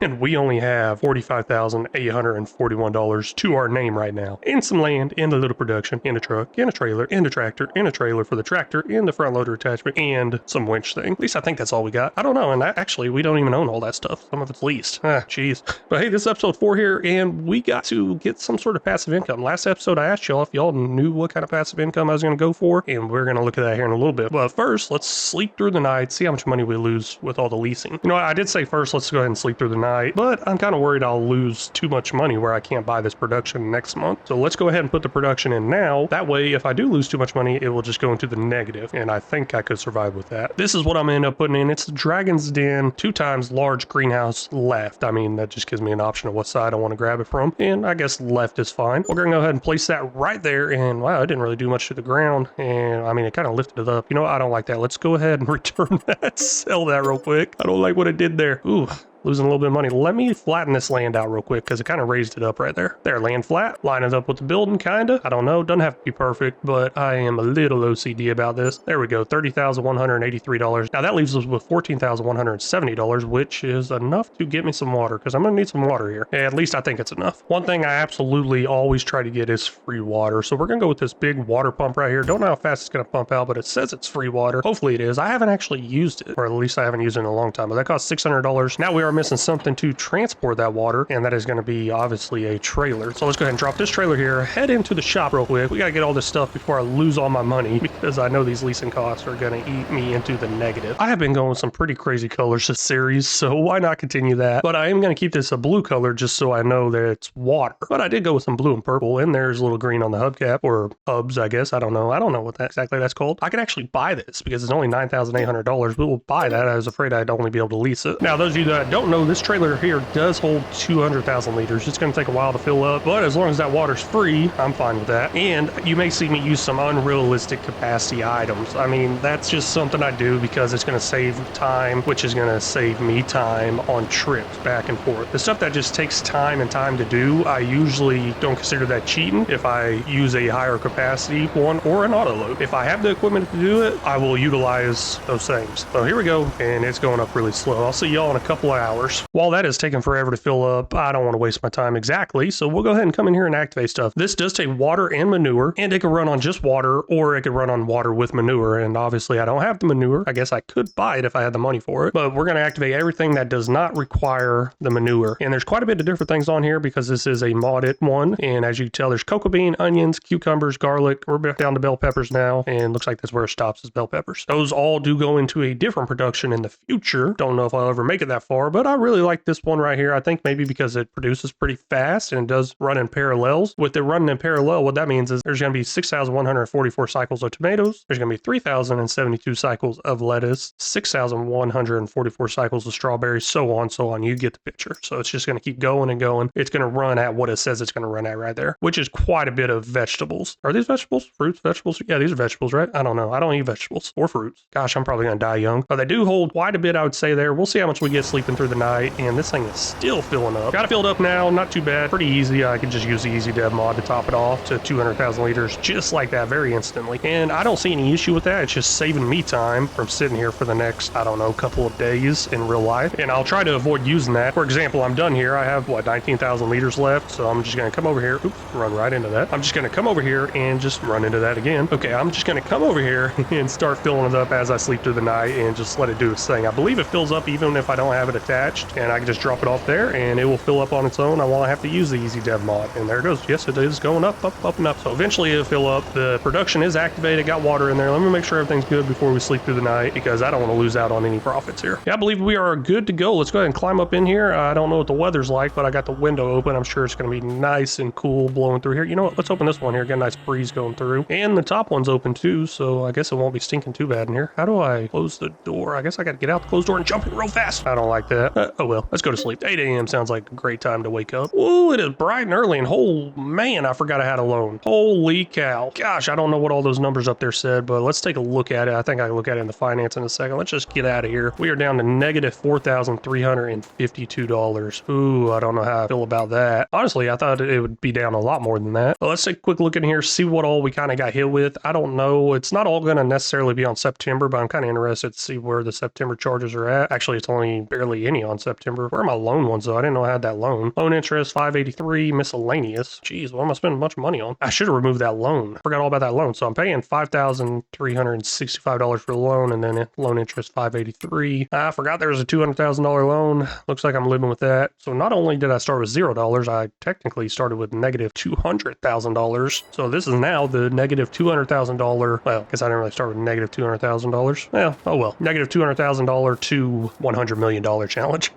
[SPEAKER 1] and we only have $45,841 to our name right now. And some land, and a little production, and a truck, and a trailer, and a tractor, and a trailer for the tractor, and the front loader attachment, and some winch thing. At least I think that's all we got. I don't know, and actually, we don't even own all that stuff. Some of it's leased. Jeez. But hey, this is episode 4 here, and we got to get some sort of passive income. Last episode, I asked y'all if y'all knew what kind of passive income I was going to go for, and we're going to look at that here in a little bit. But first, let's sleep through the night, see how much money we lose with all the leasing. You know, I did say first, let's go ahead and sleep through the night, but I'm kind of worried I'll lose too much money where I can't buy this production next month. So let's go ahead and put the production in now. That way, if I do lose too much money, it will just go into the negative, and I think I could survive with that. This is what I'm going to end up putting in. It's the Dragon's Den 2 times large greenhouse left. I mean, that just gives me an option of what side I want to grab it from, and I guess left is fine. We're gonna go ahead and place that right there, and wow, it didn't really do much to the ground, and I mean, it kind of lifted it up. You know what? I don't like that. Let's go ahead and return that, sell that real quick. I don't like what it did there. Ooh. Losing a little bit of money. Let me flatten this land out real quick because it kind of raised it up right there. There, land flat. Line it up with the building, kind of. I don't know. Doesn't have to be perfect, but I am a little OCD about this. There we go. $30,183. Now that leaves us with $14,170, which is enough to get me some water because I'm going to need some water here. At least I think it's enough. One thing I absolutely always try to get is free water. So we're going to go with this big water pump right here. Don't know how fast it's going to pump out, but it says it's free water. Hopefully it is. I haven't actually used it, or at least I haven't used it in a long time, but that costs $600. Now we are missing something to transport that water, and that is going to be obviously a trailer. So let's go ahead and drop this trailer here, head into the shop real quick. We got to get all this stuff before I lose all my money because I know these leasing costs are going to eat me into the negative. I have been going with some pretty crazy colors this series, so why not continue that? But I am going to keep this a blue color just so I know that it's water. But I did go with some blue and purple, and there's a little green on the hubcap, or hubs, I guess. I don't know what that exactly that's called. I could actually buy this because it's only $9,800, but we'll buy that. I was afraid I'd only be able to lease it. Now, those of you that don't know, this trailer here does hold 200,000 liters. It's going to take a while to fill up, but as long as that water's free, I'm fine with that. And you may see me use some unrealistic capacity items. I mean, that's just something I do because it's going to save time, which is going to save me time on trips back and forth. The stuff that just takes time and time to do, I usually don't consider that cheating if I use a higher capacity one or an auto load. If I have the equipment to do it, I will utilize those things. So here we go, and it's going up really slow. I'll see y'all in a couple of hours. While that is taking forever to fill up, I don't want to waste my time exactly, so we'll go ahead and come in here and activate stuff. This does take water and manure, and it can run on just water, or it can run on water with manure, and obviously I don't have the manure. I guess I could buy it if I had the money for it, but we're going to activate everything that does not require the manure. And there's quite a bit of different things on here because this is a modded one, and as you can tell, there's cocoa bean, onions, cucumbers, garlic. We're back down to bell peppers now, and looks like that's where it stops, is bell peppers. Those all do go into a different production in the future. Don't know if I'll ever make it that far, but I really like this one right here. I think maybe because it produces pretty fast and it does run in parallels. With it running in parallel, what that means is there's going to be 6,144 cycles of tomatoes. There's going to be 3,072 cycles of lettuce, 6,144 cycles of strawberries, so on, so on. You get the picture. So it's just going to keep going and going. It's going to run at what it says it's going to run at right there, which is quite a bit of vegetables. Are these vegetables? Fruits? Vegetables? Yeah, these are vegetables, right? I don't know. I don't eat vegetables or fruits. Gosh, I'm probably going to die young. But they do hold quite a bit, I would say there. We'll see how much we get sleeping through the night, and this thing is still filling up. Got it filled up now, not too bad, pretty easy. I can just use the Easy Dev mod to top it off to 200,000 liters just like that, very instantly. And I don't see any issue with that. It's just saving me time from sitting here for the next, I don't know, couple of days in real life. And I'll try to avoid using that. For example, I'm done here. I have, 19,000 liters left. So I'm just going to come over here. Oops, run right into that. I'm just going to come over here and just run into that again. Okay, I'm just going to come over here and start filling it up as I sleep through the night and just let it do its thing. I believe it fills up even if I don't have it attached, and I can just drop it off there and it will fill up on its own. I won't have to use the Easy Dev mod, and there it goes. Yes, it is going up, and up. So eventually it'll fill up. The production is activated, got water in there. Let me make sure everything's good before we sleep through the night because I don't want to lose out on any profits here. Yeah, I believe we are good to go. Let's go ahead and climb up in here. I don't know what the weather's like, but I got the window open. I'm sure it's going to be nice and cool blowing through here. You know what? Let's open this one here. Get a nice breeze going through. And the top one's open too, so I guess it won't be stinking too bad in here. How do I close the door? I guess I got to get out the closed door and jump in real fast. I don't like that. Oh well, let's go to sleep. 8 a.m. sounds like a great time to wake up. Ooh, it is bright and early, and oh man, I forgot I had a loan. Holy cow. Gosh, I don't know what all those numbers up there said, but let's take a look at it. I think I can look at it in the finance in a second. Let's just get out of here. We are down to negative $4,352. Ooh, I don't know how I feel about that. Honestly, I thought it would be down a lot more than that. But let's take a quick look in here, see what all we kind of got hit with. I don't know. It's not all going to necessarily be on September, but I'm kind of interested to see where the September charges are at. Actually, it's only barely any on September. Where are my loan ones though? I didn't know I had that loan. Loan interest, 583, miscellaneous. Jeez, what am I spending a bunch of money on? I should have removed that loan. Forgot all about that loan. So I'm paying $5,365 for the loan, and then loan interest 583. I forgot there was a $200,000 loan. Looks like I'm living with that. So not only did I start with $0, I technically started with negative $200,000. So this is now the negative $200,000. Well, I guess I didn't really start with negative $200,000. Yeah, oh well. Negative $200,000 to $100 million challenge.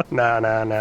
[SPEAKER 1] Nah,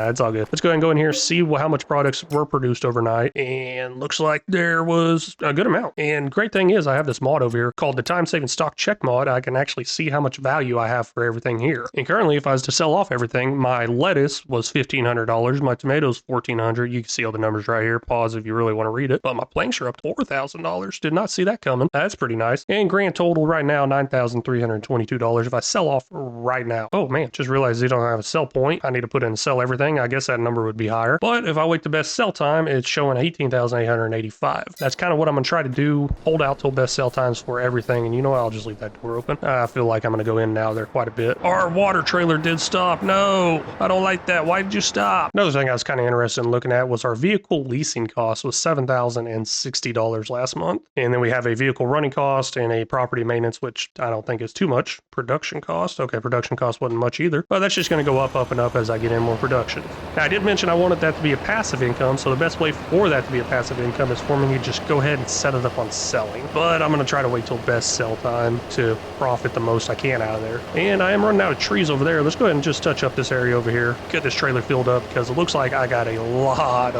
[SPEAKER 1] it's all good. Let's go ahead and go in here, see how much products were produced overnight. And looks like there was a good amount. And great thing is I have this mod over here called the time saving stock check mod. I can actually see how much value I have for everything here. And currently, if I was to sell off everything, my lettuce was $1,500, my tomatoes $1,400. You can see all the numbers right here. Pause if you really want to read it. But my planks are up to $4,000. Did not see that coming. That's pretty nice. And grand total right now, $9,322 if I sell off right now. Oh man, just realized you don't have a sell point. I need to put in sell everything. I guess that number would be higher. But if I wait to best sell time, it's showing 18,885. That's kind of what I'm going to try to do. Hold out till best sell times for everything. And you know what? I'll just leave that door open. I feel like I'm going to go in now there quite a bit. Our water trailer did stop. No, I don't like that. Why did you stop? Another thing I was kind of interested in looking at was our vehicle leasing cost was $7,060 last month. And then we have a vehicle running cost and a property maintenance, which I don't think is too much. Production cost. Okay, production cost wasn't much either. But that's just going to go up and up as I get in more production. Now, I did mention I wanted that to be a passive income. So the best way for that to be a passive income is for me to just go ahead and set it up on selling. But I'm going to try to wait till best sell time to profit the most I can out of there. And I am running out of trees over there. Let's go ahead and just touch up this area over here. Get this trailer filled up because it looks like I got a lot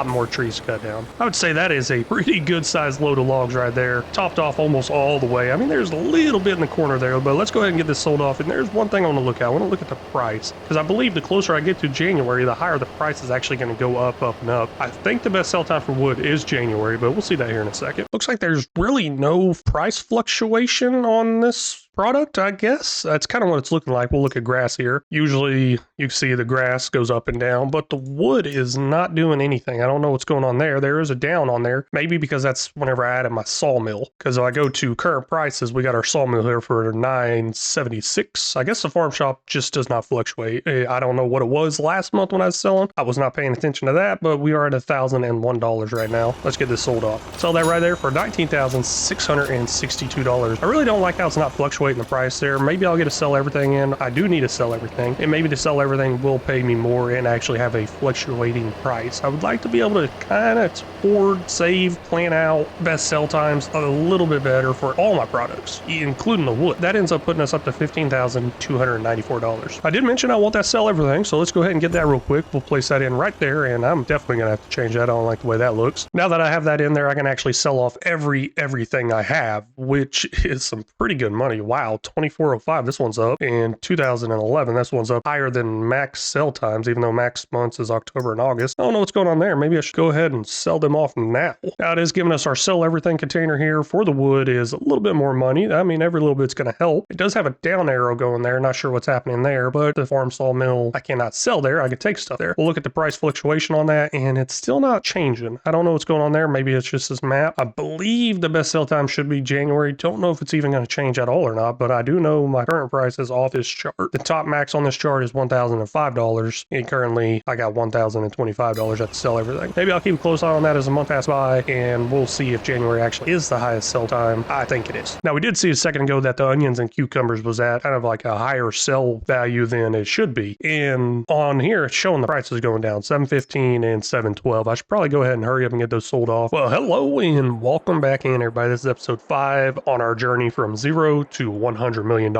[SPEAKER 1] more trees to cut down. I would say that is a pretty good sized load of logs right there. Topped off almost all the way. I mean, there's a little bit in the corner there, but let's go ahead and get this sold off. And there's one thing I want to look at. I want to look at the price because I believe the closer I get to January, the higher the price is actually going to go up and up. I think the best sell time for wood is January, but we'll see that here in a second. Looks like there's really no price fluctuation on this product, I guess. That's kind of what it's looking like. We'll look at grass here. Usually you can see the grass goes up and down, but the wood is not doing anything. I don't know what's going on there. There is a down on there. Maybe because that's whenever I added my sawmill. Because if I go to current prices, we got our sawmill here for $976. I guess the farm shop just does not fluctuate. I don't know what it was last month when I was selling. I was not paying attention to that, but we are at $1,001 right now. Let's get this sold off. Sell that right there for $19,662. I really don't like how it's not fluctuating the price there. Maybe I'll get to sell everything in. I do need to sell everything, and maybe to sell everything will pay me more and actually have a fluctuating price. I would like to be able to kind of hoard, save, plan out best sell times a little bit better for all my products, including the wood. That ends up putting us up to $15,294. I did mention I want that sell everything, so let's go ahead and get that real quick. We'll place that in right there, and I'm definitely gonna have to change that. I don't like the way that looks. Now that I have that in there, I can actually sell off everything I have, which is some pretty good money. Wow, 2405, this one's up. In 2011, this one's up higher than max sell times, even though max months is October and August. I don't know what's going on there. Maybe I should go ahead and sell them off now. Now it is giving us our sell everything container here. For the wood is a little bit more money. I mean, every little bit's going to help. It does have a down arrow going there. Not sure what's happening there, but the farm sawmill, I cannot sell there. I could take stuff there. We'll look at the price fluctuation on that, and it's still not changing. I don't know what's going on there. Maybe it's just this map. I believe the best sell time should be January. Don't know if it's even going to change at all or not, but I do know my current price is off this chart. The top max on this chart is $1,005, and currently I got $1,025. I have to sell everything. Maybe I'll keep a close eye on that as a month passes by, and we'll see if January actually is the highest sell time. I think it is. Now, we did see a second ago that the onions and cucumbers was at kind of like a higher sell value than it should be, and on here it's showing the prices going down, $7.15 and $7.12. I should probably go ahead and hurry up and get those sold off. Well, hello and welcome back in, everybody. This is episode 5 on our journey from 0 to $100 million.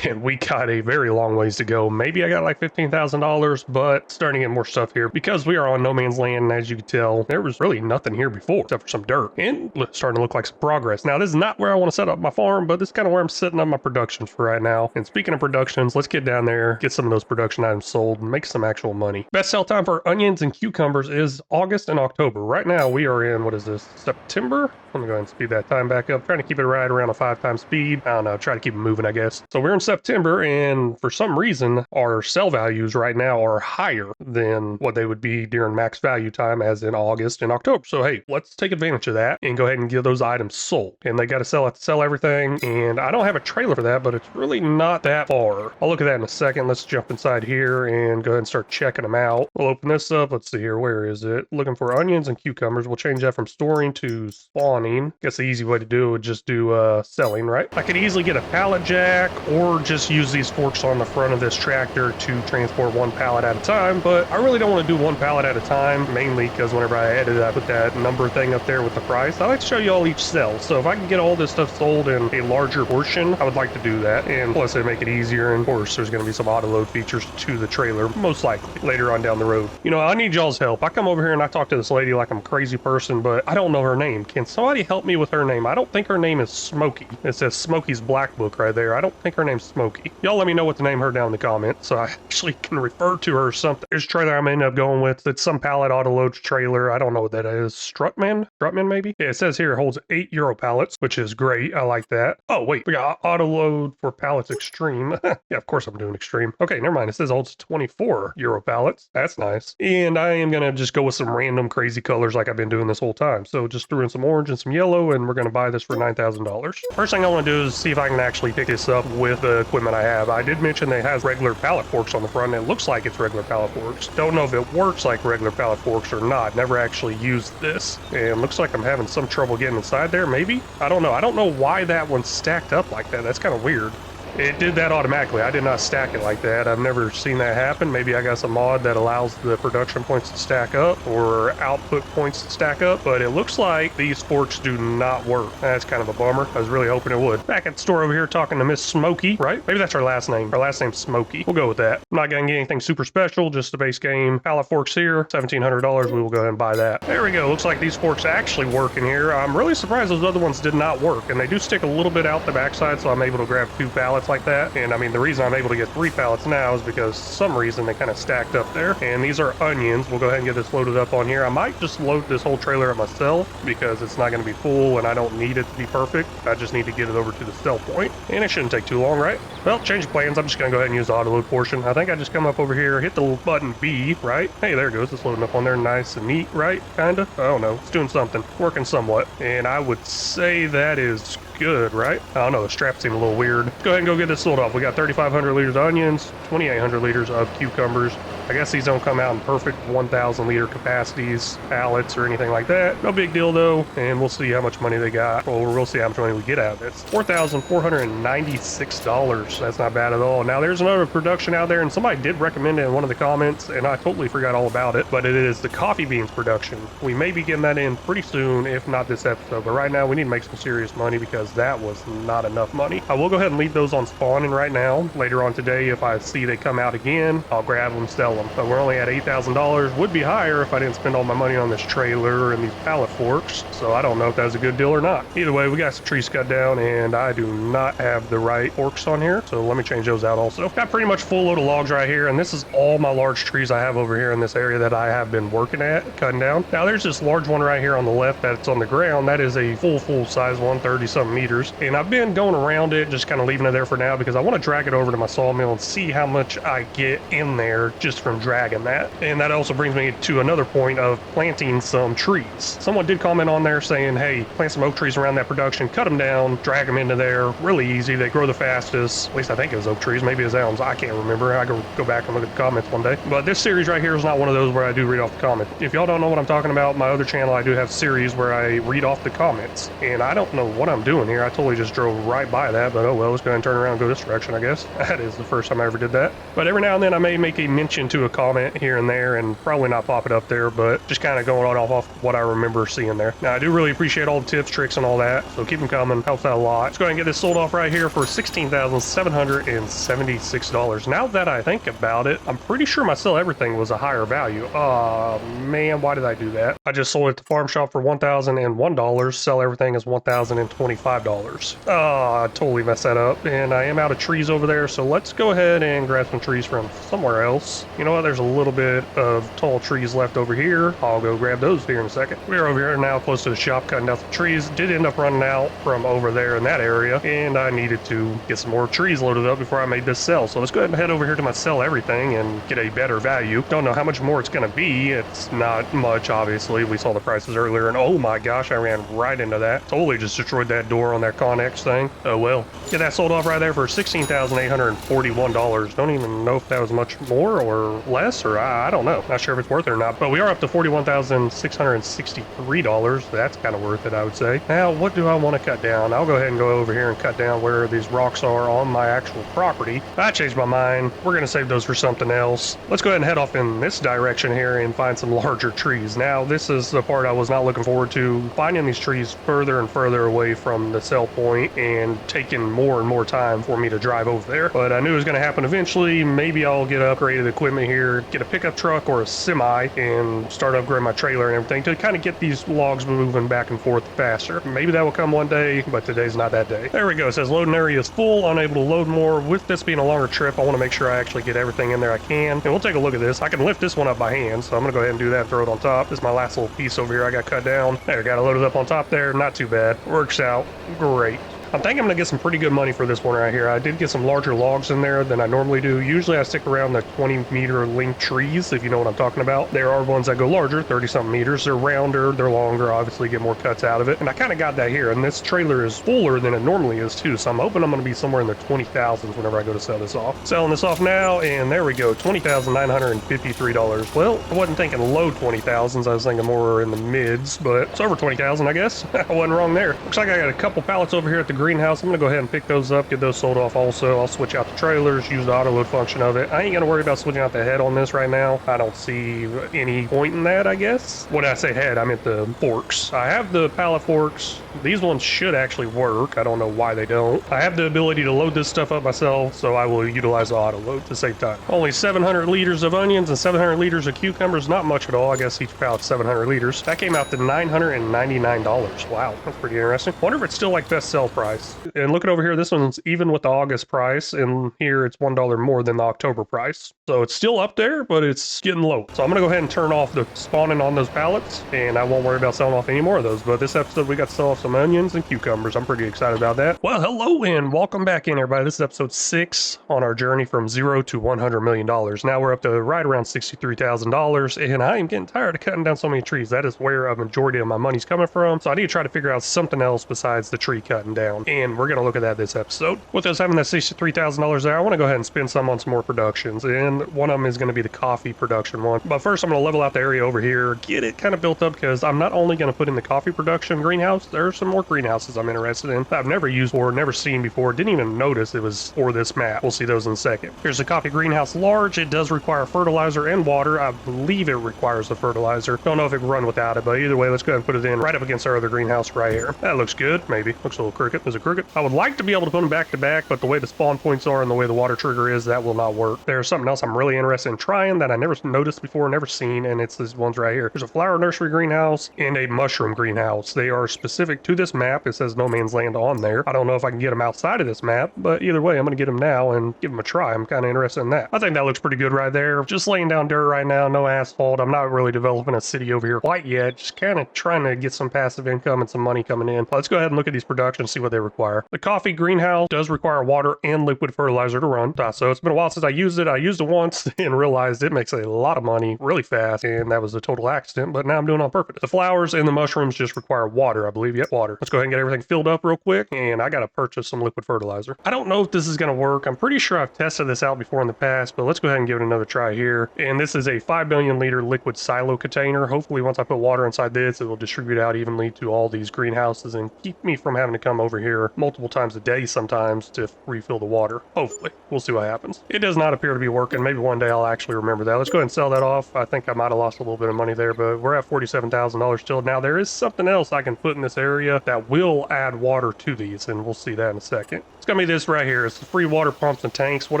[SPEAKER 1] And we got a very long ways to go. Maybe I got like $15,000, but starting to get more stuff here because we are on no man's land. And as you can tell, there was really nothing here before except for some dirt, and starting to look like some progress. Now, this is not where I want to set up my farm, but this is kind of where I'm setting up my productions for right now. And speaking of productions, let's get down there, get some of those production items sold, and make some actual money. Best sell time for onions and cucumbers is August and October. Right now, we are in, what is this, September? Let me go ahead and speed that time back up. Trying to keep it right around a 5 times speed. I don't know. try to keep it moving, I guess. So we're in September, and for some reason, our sell values right now are higher than what they would be during max value time, as in August and October. So hey, let's take advantage of that and go ahead and get those items sold. And they got to sell everything, and I don't have a trailer for that, but it's really not that far. I'll look at that in a second. Let's jump inside here and go ahead and start checking them out. We'll open this up. Let's see here. Where is it? Looking for onions and cucumbers. We'll change that from storing to spawning. Guess the easy way to do it would just do selling, right? I could easily get a pallet jack or just use these forks on the front of this tractor to transport one pallet at a time, but I really don't want to do one pallet at a time, mainly because whenever I edit, I put that number thing up there with the price. I like to show you all each sell, so if I can get all this stuff sold in a larger portion, I would like to do that, and plus it'd make it easier, and of course there's going to be some auto load features to the trailer, most likely, later on down the road. You know, I need y'all's help. I come over here and I talk to this lady like I'm a crazy person, but I don't know her name. Can somebody help me with her name? I don't think her name is Smokey. It says Smokey's Black Book right there. I don't think her name's Smokey. Y'all let me know what to name her down in the comments so I actually can refer to her or something. There's a trailer I'm ending up going with. It's some pallet auto loads trailer. I don't know what that is. Strutman maybe? Yeah, it says here it holds 8 Euro pallets, which is great. I like that. Oh, wait. We got auto load for pallets extreme. Yeah, of course I'm doing extreme. Okay, never mind. It says it holds 24 Euro pallets. That's nice. And I am going to just go with some random crazy colors like I've been doing this whole time. So just threw in some orange and some yellow, and we're going to buy this for $9,000. First thing I want to do is see if I can actually pick this up with the equipment I have. I did mention it has regular pallet forks on the front, and it looks like it's regular pallet forks. Don't know if it works like regular pallet forks or not. Never actually used this, and looks like I'm having some trouble getting inside there, maybe? I don't know. I don't know why that one's stacked up like that. That's kind of weird. It did that automatically. I did not stack it like that. I've never seen that happen. Maybe I got some mod that allows the production points to stack up or output points to stack up, but it looks like these forks do not work. That's kind of a bummer. I was really hoping it would. Back at the store over here talking to Miss Smokey, right? Maybe that's her last name. Her last name's Smokey. We'll go with that. I'm not gonna get anything super special, just the base game. Pallet forks here, $1,700. We will go ahead and buy that. There we go. Looks like these forks actually work in here. I'm really surprised those other ones did not work, and they do stick a little bit out the backside, so I'm able to grab 2 pallets like that. And I mean, the reason I'm able to get 3 pallets now is because some reason they kind of stacked up there. And these are onions. We'll go ahead and get this loaded up on here. I might just load this whole trailer up myself because it's not going to be full and I don't need it to be perfect. I just need to get it over to the sell point. And it shouldn't take too long, right? Well, change of plans. I'm just going to go ahead and use the auto load portion. I think I just come up over here, hit the little button B, right? Hey, there it goes. It's loading up on there nice and neat, right? Kinda. I don't know. It's doing something. Working somewhat. And I would say that is good, right? I don't know, the strap seemed a little weird. Go ahead and go get this sold off. We got 3,500 liters of onions, 2,800 liters of cucumbers. I guess these don't come out in perfect 1,000 liter capacities, pallets, or anything like that. No big deal though, and we'll see how much money they got. Well, we'll see how much money we get out of this. $4,496. That's not bad at all. Now there's another production out there, and somebody did recommend it in one of the comments, and I totally forgot all about it, but it is the coffee beans production. We may be getting that in pretty soon, if not this episode, but right now we need to make some serious money because that was not enough money. I will go ahead and leave those on spawning right now. Later on today, if I see they come out again, I'll grab them, sell them. But we're only at $8,000. Would be higher if I didn't spend all my money on this trailer and these pallet forks, so I don't know if that's a good deal or not. Either way, we got some trees cut down, and I do not have the right forks on here, so let me change those out also. Got pretty much full load of logs right here, and this is all my large trees I have over here in this area that I have been working at, cutting down. Now there's this large one right here on the left that's on the ground. That is a full size one, 30-something meters, and I've been going around it, just kind of leaving it there for now because I want to drag it over to my sawmill and see how much I get in there just from dragging that. And that also brings me to another point of planting some trees. Someone did comment on there saying, hey, plant some oak trees around that production, cut them down, drag them into there, really easy. They grow the fastest. At least I think it was oak trees, maybe it's elms. I can't remember. I can go back and look at the comments one day. But this series right here is not one of those where I do read off the comment. If y'all don't know what I'm talking about, my other channel, I do have series where I read off the comments. And I don't know what I'm doing here. I totally just drove right by that, but oh well, let's go ahead and turn around and go this direction, I guess. That is the first time I ever did that. But every now and then I may make a mention to a comment here and there and probably not pop it up there, but just kind of going on off what I remember seeing there. Now I do really appreciate all the tips, tricks, and all that, so keep them coming. Helps out a lot. Let's go ahead and get this sold off right here for $16,776. Now that I think about it, I'm pretty sure my sell everything was a higher value. Oh man, why did I do that? I just sold it to Farm Shop for $1,001. Sell everything is $1,025. Oh, I totally messed that up, and I am out of trees over there, so let's go ahead and grab some trees from somewhere else. You know what? There's a little bit of tall trees left over here. I'll go grab those here in a second. We're over here now close to the shop cutting down some trees. Did end up running out from over there in that area, and I needed to get some more trees loaded up before I made this sell. So let's go ahead and head over here to my sell everything and get a better value. Don't know how much more it's going to be. It's not much, obviously. We saw the prices earlier, and oh my gosh, I ran right into that. Totally just destroyed that door on that Connex thing. Oh well. Get that sold off right there for $16,841. Don't even know if that was much more or less, or I don't know. Not sure if it's worth it or not, but we are up to $41,663. That's kind of worth it, I would say. Now, what do I want to cut down? I'll go ahead and go over here and cut down where these rocks are on my actual property. I changed my mind. We're going to save those for something else. Let's go ahead and head off in this direction here and find some larger trees. Now, this is the part I was not looking forward to, finding these trees further and further away from the sell point and taking more and more time for me to drive over there. But I knew it was going to happen eventually. Maybe I'll get upgraded equipment here, get a pickup truck or a semi, and start upgrading my trailer and everything to kind of get these logs moving back and forth faster. Maybe that will come one day, but today's not that day. There we go. It says loading area is full, unable to load more. With this being a longer trip, I want to make sure I actually get everything in there I can. And we'll take a look at this. I can lift this one up by hand, so I'm going to go ahead and do that and throw it on top. This is my last little piece over here I got cut down. There, got it loaded up on top there. Not too bad. Works out great. I think I'm going to get some pretty good money for this one right here. I did get some larger logs in there than I normally do. Usually I stick around the 20-meter length trees, if you know what I'm talking about. There are ones that go larger, 30-something meters. They're rounder, they're longer, obviously get more cuts out of it. And I kind of got that here, and this trailer is fuller than it normally is too, so I'm hoping I'm going to be somewhere in the 20,000s whenever I go to sell this off. Selling this off now, and there we go, $20,953. Well, I wasn't thinking low 20,000s, I was thinking more in the mids, but it's over 20,000, I guess. I wasn't wrong there. Looks like I got a couple pallets over here at the greenhouse. I'm gonna go ahead and pick those up, get those sold off also. I'll switch out the trailers, use the auto load function of it. I ain't gonna worry about switching out the head on this right now. I don't see any point in that, I guess. When I say head, I meant the forks. I have the pallet forks. These ones should actually work. I don't know why they don't. I have the ability to load this stuff up myself, so I will utilize the auto load to save time. Only 700 liters of onions and 700 liters of cucumbers. Not much at all. I guess each pallet's 700 liters. That came out to $999. Wow, that's pretty interesting. Wonder if it's still like best sell price. And looking over here, this one's even with the August price, and here it's $1 more than the October price. So it's still up there, but it's getting low. So I'm gonna go ahead and turn off the spawning on those pallets, and I won't worry about selling off any more of those. But this episode, we got to sell off some onions and cucumbers. I'm pretty excited about that. Well, hello and welcome back in, everybody. This is episode 6 on our journey from $0 to $100 million. Now we're up to right around $63,000, and I am getting tired of cutting down so many trees. That is where a majority of my money's coming from. So I need to try to figure out something else besides the tree cutting down. And we're going to look at that this episode. With us having that $63,000 there, I want to go ahead and spend some on some more productions, and one of them is going to be the coffee production one. But first, I'm going to level out the area over here, get it kind of built up, because I'm not only going to put in the coffee production greenhouse, there are some more greenhouses I'm interested in that I've never used or never seen before, didn't even notice it was for this map. We'll see those in a second. Here's the coffee greenhouse large. It does require fertilizer and water. I believe it requires the fertilizer. Don't know if it can run without it, but either way, let's go ahead and put it in right up against our other greenhouse right here. That looks good, maybe. Looks a little crooked. Is it crooked? I would like to be able to put them back to back, but the way the spawn points are and the way the water trigger is, that will not work. There's something else I'm really interested in trying that I never noticed before, never seen, and it's these ones right here. There's a flower nursery greenhouse and a mushroom greenhouse. They are specific to this map. It says no man's land on there. I don't know if I can get them outside of this map, but either way, I'm going to get them now and give them a try. I'm kind of interested in that. I think that looks pretty good right there. Just laying down dirt right now, no asphalt. I'm not really developing a city over here quite yet. Just kind of trying to get some passive income and some money coming in. Let's go ahead and look at these productions, see what they require. The coffee greenhouse does require water and liquid fertilizer to run. So it's been a while since I used it. I used it once and realized it makes a lot of money really fast, and that was a total accident, but now I'm doing it on purpose. The flowers and the mushrooms just require water, I believe. Yep, water. Let's go ahead and get everything filled up real quick, and I gotta purchase some liquid fertilizer. I don't know if this is gonna work. I'm pretty sure I've tested this out before in the past, but let's go ahead and give it another try here. And this is a 5 billion liter liquid silo container. Hopefully once I put water inside this, it will distribute out evenly to all these greenhouses and keep me from having to come over here multiple times a day sometimes to refill the water. Hopefully. We'll see what happens. It does not appear to be working. Maybe one day I'll actually remember that. Let's go ahead and sell that off. I think I might have lost a little bit of money there, but we're at $47,000 still. Now there is something else I can put in this area that will add water to these, and we'll see that in a second. It's gonna be this right here. It's the free water pumps and tanks. What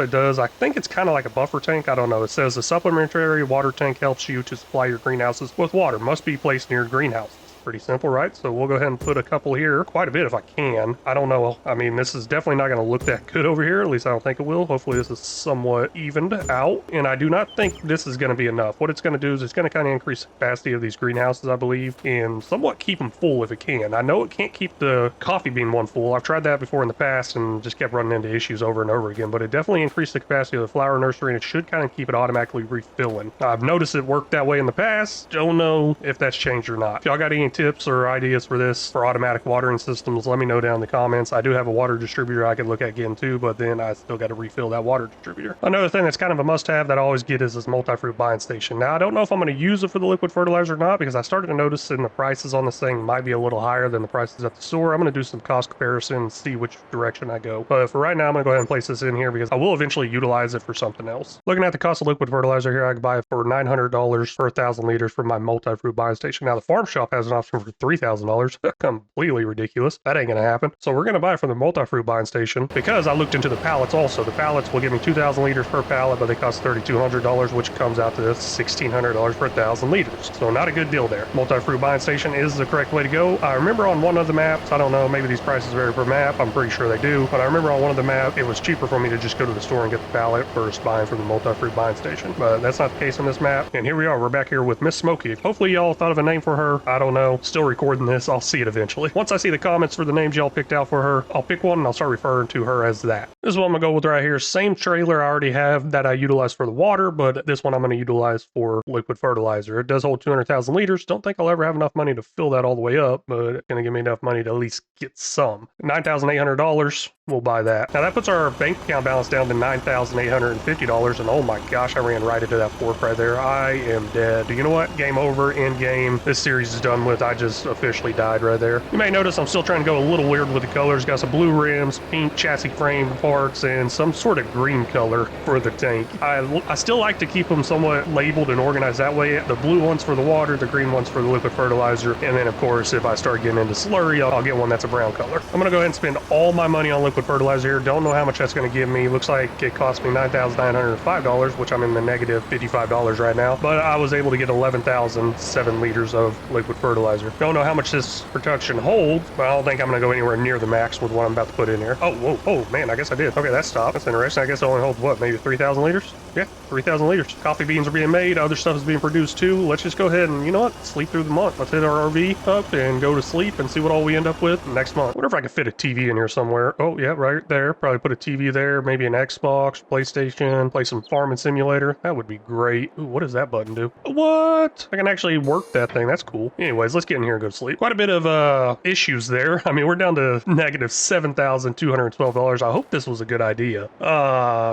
[SPEAKER 1] it does, I think it's kind of like a buffer tank. I don't know. It says the supplementary water tank helps you to supply your greenhouses with water. Must be placed near greenhouses. Pretty simple, right? So we'll go ahead and put a couple here, quite a bit if I can. I don't know. I mean, this is definitely not going to look that good over here. At least I don't think it will. Hopefully this is somewhat evened out. And I do not think this is going to be enough. What it's going to do is it's going to kind of increase the capacity of these greenhouses, I believe, and somewhat keep them full if it can. I know it can't keep the coffee bean one full. I've tried that before in the past and just kept running into issues over and over again, but it definitely increased the capacity of the flower nursery, and it should kind of keep it automatically refilling. I've noticed it worked that way in the past. Don't know if that's changed or not. If y'all got any tips or ideas for this for automatic watering systems, let me know down in the comments. I do have a water distributor I could look at getting too, but then I still got to refill that water distributor. Another thing that's kind of a must-have that I always get is this multi-fruit buying station. Now, I don't know if I'm going to use it for the liquid fertilizer or not, because I started to notice in the prices on this thing might be a little higher than the prices at the store. I'm going to do some cost comparison and see which direction I go. But for right now, I'm going to go ahead and place this in here because I will eventually utilize it for something else. Looking at the cost of liquid fertilizer here, I can buy it for $900 per 1,000 liters from my multi-fruit buying station. Now, the farm shop has an option for $3,000. Completely ridiculous. That ain't going to happen. So we're going to buy it from the multi-fruit buying station because I looked into the pallets also. The pallets will give me 2,000 liters per pallet, but they cost $3,200, which comes out to $1,600 per 1,000 liters. So not a good deal there. Multi-fruit buying station is the correct way to go. I remember on one of the maps, I don't know, maybe these prices vary per map. I'm pretty sure they do, but I remember on one of the maps, it was cheaper for me to just go to the store and get the pallet versus buying from the multi-fruit buying station. But that's not the case on this map. And here we are. We're back here with Miss Smokey. Hopefully y'all thought of a name for her. I don't know. Still recording this. I'll see it eventually. Once I see the comments for the names y'all picked out for her, I'll pick one and I'll start referring to her as that. This is what I'm gonna go with right here. Same trailer I already have that I utilize for the water, but this one I'm gonna utilize for liquid fertilizer. It does hold 200,000 liters. Don't think I'll ever have enough money to fill that all the way up, but it's gonna give me enough money to at least get some. $9,800. We'll buy that. Now that puts our bank account balance down to $9,850, and oh my gosh, I ran right into that fork right there. I am dead. You know what? Game over, end game. This series is done with. I just officially died right there. You may notice I'm still trying to go a little weird with the colors. Got some blue rims, pink chassis frame parts, and some sort of green color for the tank. I still like to keep them somewhat labeled and organized that way. The blue ones for the water, the green ones for the liquid fertilizer, and then of course if I start getting into slurry, I'll get one that's a brown color. I'm gonna go ahead and spend all my money on liquid fertilizer here. Don't know how much that's going to give me. Looks like it cost me $9,905, which I'm in the negative $55 right now, but I was able to get 11,007 liters of liquid fertilizer. Don't know how much this production holds, but I don't think I'm going to go anywhere near the max with what I'm about to put in here. Oh, whoa, oh man, I guess I did. Okay, that stopped. That's interesting. I guess it only holds what, maybe 3,000 liters? Yeah, 3,000 liters. Coffee beans are being made. Other stuff is being produced too. Let's just go ahead and, you know what, sleep through the month. Let's hit our RV up and go to sleep and see what all we end up with next month. I wonder if I could fit a TV in here somewhere. Oh yeah, right there. Probably put a TV there, maybe an Xbox, PlayStation, play some farming simulator. That would be great. Ooh, what does that button do? What? I can actually work that thing. That's cool. Anyways, let's get in here and go to sleep. Quite a bit of issues there. I mean, we're down to negative $7,212. I hope this was a good idea.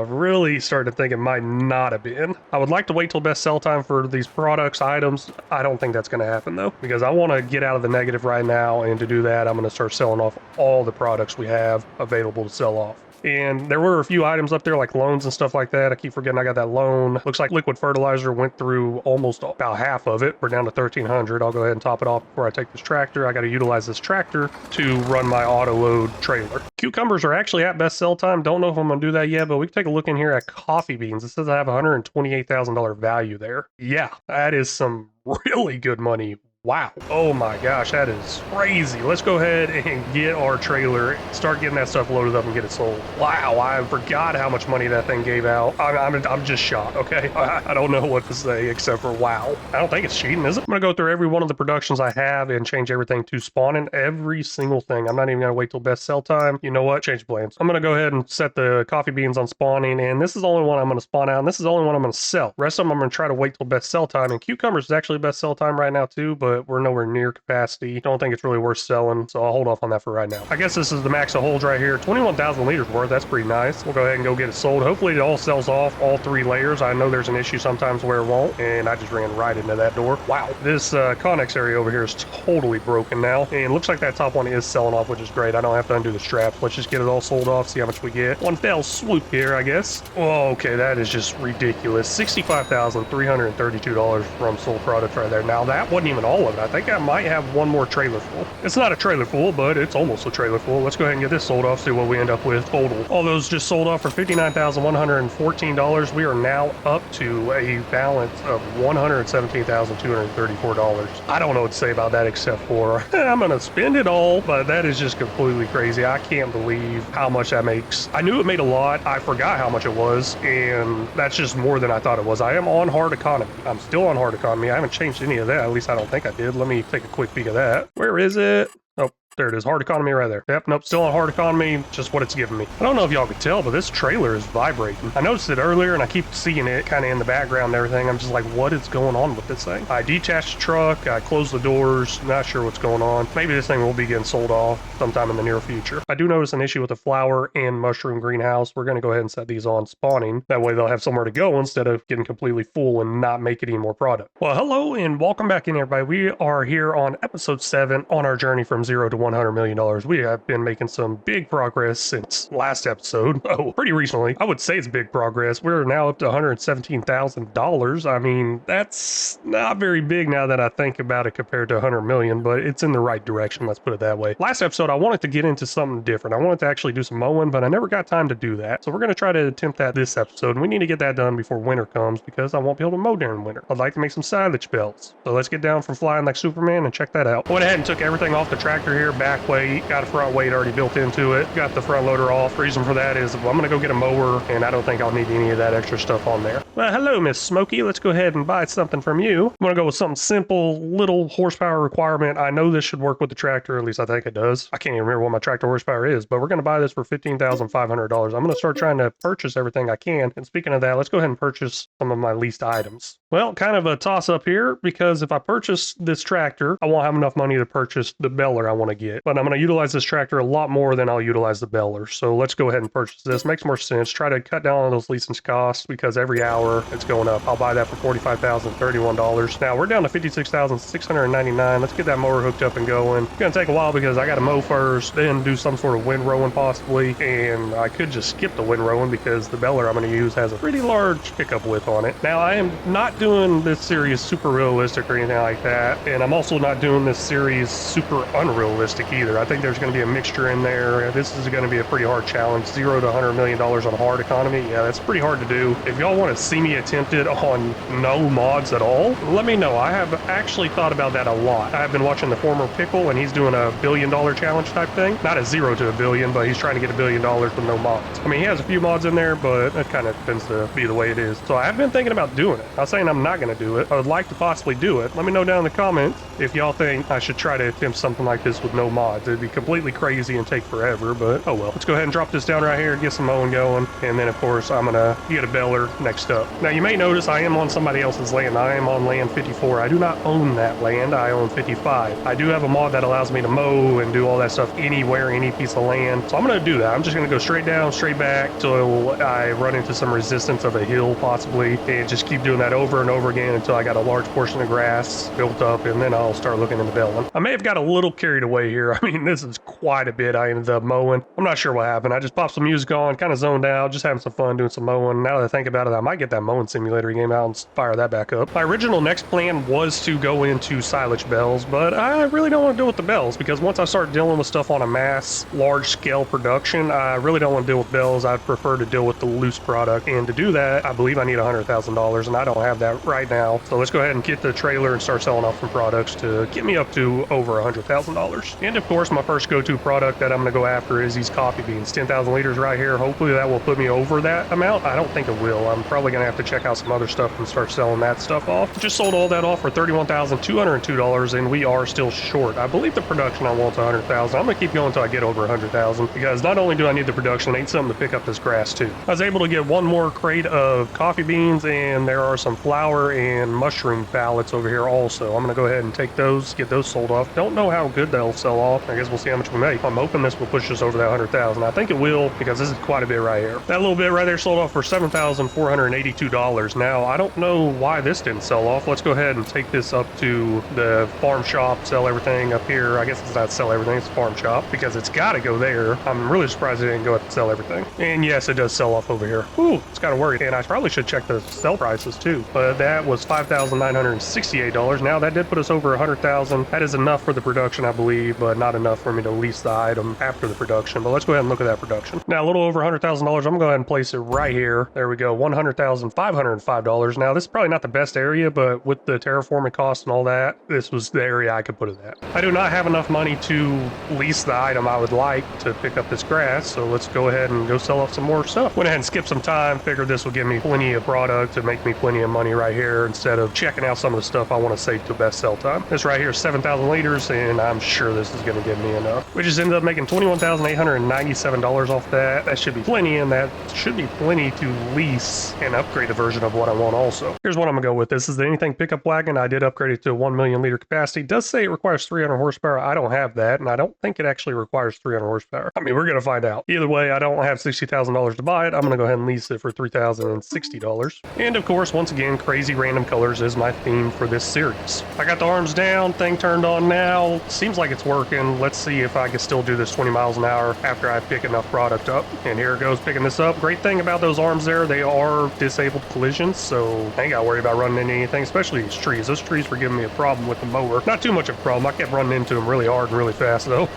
[SPEAKER 1] Really started to think it might not have been. I would like to wait till best sell time for these products, items. I don't think that's going to happen though, because I want to get out of the negative right now, and to do that, I'm going to start selling off all the products we have available to sell off. And there were a few items up there like loans and stuff like that. I keep forgetting I got that loan. Looks like liquid fertilizer went through almost about half of it. We're down to 1,300. I'll go ahead and top it off before I take this tractor. I got to utilize this tractor to run my auto load trailer. Cucumbers are actually at best sell time. Don't know if I'm going to do that yet, but we can take a look in here at coffee beans. It says I have $128,000 value there. Yeah, that is some really good money. Wow. Oh my gosh, that is crazy. Let's go ahead and get our trailer, start getting that stuff loaded up and get it sold. Wow, I forgot how much money that thing gave out. I'm just shocked, okay? I don't know what to say except for wow. I don't think it's cheating, is it? I'm gonna go through every one of the productions I have and change everything to spawning, every single thing. I'm not even gonna wait till best sell time. You know what? Change plans. I'm gonna go ahead and set the coffee beans on spawning, and this is the only one I'm gonna spawn out, and this is the only one I'm gonna sell. Rest of them I'm gonna try to wait till best sell time, and cucumbers is actually best sell time right now too, but we're nowhere near capacity. Don't think it's really worth selling, so I'll hold off on that for right now. I guess this is the max of holds right here. 21,000 liters worth. That's pretty nice. We'll go ahead and go get it sold. Hopefully it all sells off, all 3 layers. I know there's an issue sometimes where it won't, and I just ran right into that door. Wow. This Connex area over here is totally broken now, and it looks like that top one is selling off, which is great. I don't have to undo the straps. Let's just get it all sold off, see how much we get. One fell swoop here, I guess. Oh, okay, that is just ridiculous. $65,332 from sold products right there. Now, that wasn't even all all of it. I think I might have one more trailer full. It's not a trailer full, but it's almost a trailer full. Let's go ahead and get this sold off, see what we end up with total. All those just sold off for $59,114. We are now up to a balance of $117,234. I don't know what to say about that except for I'm gonna spend it all, but that is just completely crazy. I can't believe how much that makes. I knew it made a lot. I forgot how much it was, and that's just more than I thought it was. I am on hard economy. I'm still on hard economy. I haven't changed any of that. At least I don't think I did. Let me take a quick peek of that. Where is it? Oh, there it is. Hard economy right there. Yep, nope, still on hard economy, just what it's giving me. I don't know if y'all could tell, but this trailer is vibrating. I noticed it earlier, and I keep seeing it kind of in the background and everything. I'm just like, what is going on with this thing? I detached the truck, I closed the doors, not sure what's going on. Maybe this thing will be getting sold off sometime in the near future. I do notice an issue with the flower and mushroom greenhouse. We're going to go ahead and set these on spawning. That way they'll have somewhere to go instead of getting completely full and not making any more product. Well, hello, and welcome back in, everybody. We are here on episode 7 on our journey from $0 to $100 million. We have been making some big progress since last episode. Oh, pretty recently. I would say it's big progress. We're now up to $117,000. I mean, that's not very big now that I think about it compared to 100 million, but it's in the right direction. Let's put it that way. Last episode, I wanted to get into something different. I wanted to actually do some mowing, but I never got time to do that. So we're going to try to attempt that this episode. And we need to get that done before winter comes because I won't be able to mow during winter. I'd like to make some silage bells. So let's get down from flying like Superman and check that out. I went ahead and took everything off the tractor here, back weight, got a front weight already built into it, got the front loader off. Reason for that is I'm going to go get a mower, and I don't think I'll need any of that extra stuff on there. Well, hello, Miss Smokey. Let's go ahead and buy something from you. I'm going to go with something simple, little horsepower requirement. I know this should work with the tractor, at least I think it does. I can't even remember what my tractor horsepower is, but we're going to buy this for $15,500. I'm going to start trying to purchase everything I can. And speaking of that, let's go ahead and purchase some of my leased items. Well, kind of a toss up here, because if I purchase this tractor, I won't have enough money to purchase the beller I want to get, but I'm going to utilize this tractor a lot more than I'll utilize the beller. So let's go ahead and purchase this. Makes more sense. Try to cut down on those leasing costs because every hour it's going up. I'll buy that for $45,031. Now we're down to $56,699. Let's get that mower hooked up and going. It's going to take a while because I got to mow first, then do some sort of windrowing possibly, and I could just skip the windrowing because the beller I'm going to use has a pretty large pickup width on it. Now I am not doing this series super realistic or anything like that, and I'm also not doing this series super unrealistic either. I think there's going to be a mixture in there. This is going to be a pretty hard challenge. $0 to $100 million on hard economy. Yeah, that's pretty hard to do. If y'all want to see me attempt it on no mods at all, let me know. I have actually thought about that a lot. I've been watching the former Pickle, and he's doing a $1 billion challenge type thing. Not a 0 to $1 billion, but he's trying to get $1 billion with no mods. I mean, he has a few mods in there, but that kind of tends to be the way it is. So I've been thinking about doing it. Not saying I'm not going to do it. I would like to possibly do it. Let me know down in the comments if y'all think I should try to attempt something like this with no mods. It'd be completely crazy and take forever, but oh well. Let's go ahead and drop this down right here, get some mowing going, and then of course I'm gonna get a beller next up. Now you may notice I am on somebody else's land. I am on land 54. I do not own that land. I own 55. I do have a mod that allows me to mow and do all that stuff anywhere, any piece of land. So I'm gonna do that. I'm just gonna go straight down, straight back till I run into some resistance of a hill possibly, and just keep doing that over and over again until I got a large portion of grass built up, and then I'll start looking into belling. I may have got a little carried away here. I mean, this is quite a bit I ended up mowing. I'm not sure what happened. I just popped some music on, kind of zoned out, just having some fun doing some mowing. Now that I think about it, I might get that mowing simulator game out and fire that back up. My original next plan was to go into silage bells, but I really don't want to deal with the bells because once I start dealing with stuff on a mass, large scale production, I really don't want to deal with bells. I'd prefer to deal with the loose product, and to do that, I believe I need $100,000, and I don't have that right now. So let's go ahead and get the trailer and start selling off some products to get me up to over $100,000. And of course, my first go-to product that I'm going to go after is these coffee beans. 10,000 liters right here. Hopefully that will put me over that amount. I don't think it will. I'm probably going to have to check out some other stuff and start selling that stuff off. Just sold all that off for $31,202, and we are still short. I believe the production I want's $100,000. I'm going to keep going until I get over $100,000 because not only do I need the production, I need something to pick up this grass too. I was able to get one more crate of coffee beans, and there are some flower and mushroom pallets over here also. I'm going to go ahead and take those, get those sold off. Don't know how good they'll sell off. I guess we'll see how much we make. I'm hoping this will push us over that 100,000. I think it will because this is quite a bit right here. That little bit right there sold off for $7,482. Now, I don't know why this didn't sell off. Let's go ahead and take this up to the farm shop, sell everything up here. I guess it's not sell everything, it's farm shop because it's got to go there. I'm really surprised it didn't go up to sell everything. And yes, it does sell off over here. Ooh, it's got to worry. And I probably should check the sell prices too. But that was $5,968. Now that did put us over 100,000. That is enough for the production, I believe, but not enough for me to lease the item after the production. But let's go ahead and look at that production. Now a little over $100,000. I'm gonna go ahead and place it right here. There we go. $100,505. Now this is probably not the best area, but with the terraforming cost and all that, this was the area I could put it at. I do not have enough money to lease the item I would like to pick up this grass, so let's go ahead and go sell off some more stuff. Went ahead and skipped some time. Figured this would give me plenty of product to make me plenty of money right here instead of checking out some of the stuff I want to save to best sell time. This right here is 7,000 liters, and I'm sure this is going to give me enough. We just ended up making $21,897 off that. That should be plenty, and that should be plenty to lease and upgrade the version of what I want also. Here's what I'm going to go with. This is the Anything pickup wagon. I did upgrade it to 1 million liter capacity. It does say it requires 300 horsepower. I don't have that, and I don't think it actually requires 300 horsepower. I mean, we're going to find out. Either way, I don't have $60,000 to buy it. I'm going to go ahead and lease it for $3,060. And of course, once again, crazy random colors is my theme for this series. I got the arms down, thing turned on now. Seems like it's working. Let's see if I can still do this 20 miles an hour after I pick enough product up. And here it goes, picking this up. Great thing about those arms there, they are disabled collisions, so I ain't got to worry about running into anything, especially these trees. Those trees were giving me a problem with the mower. Not too much of a problem. I kept running into them really hard and really fast though.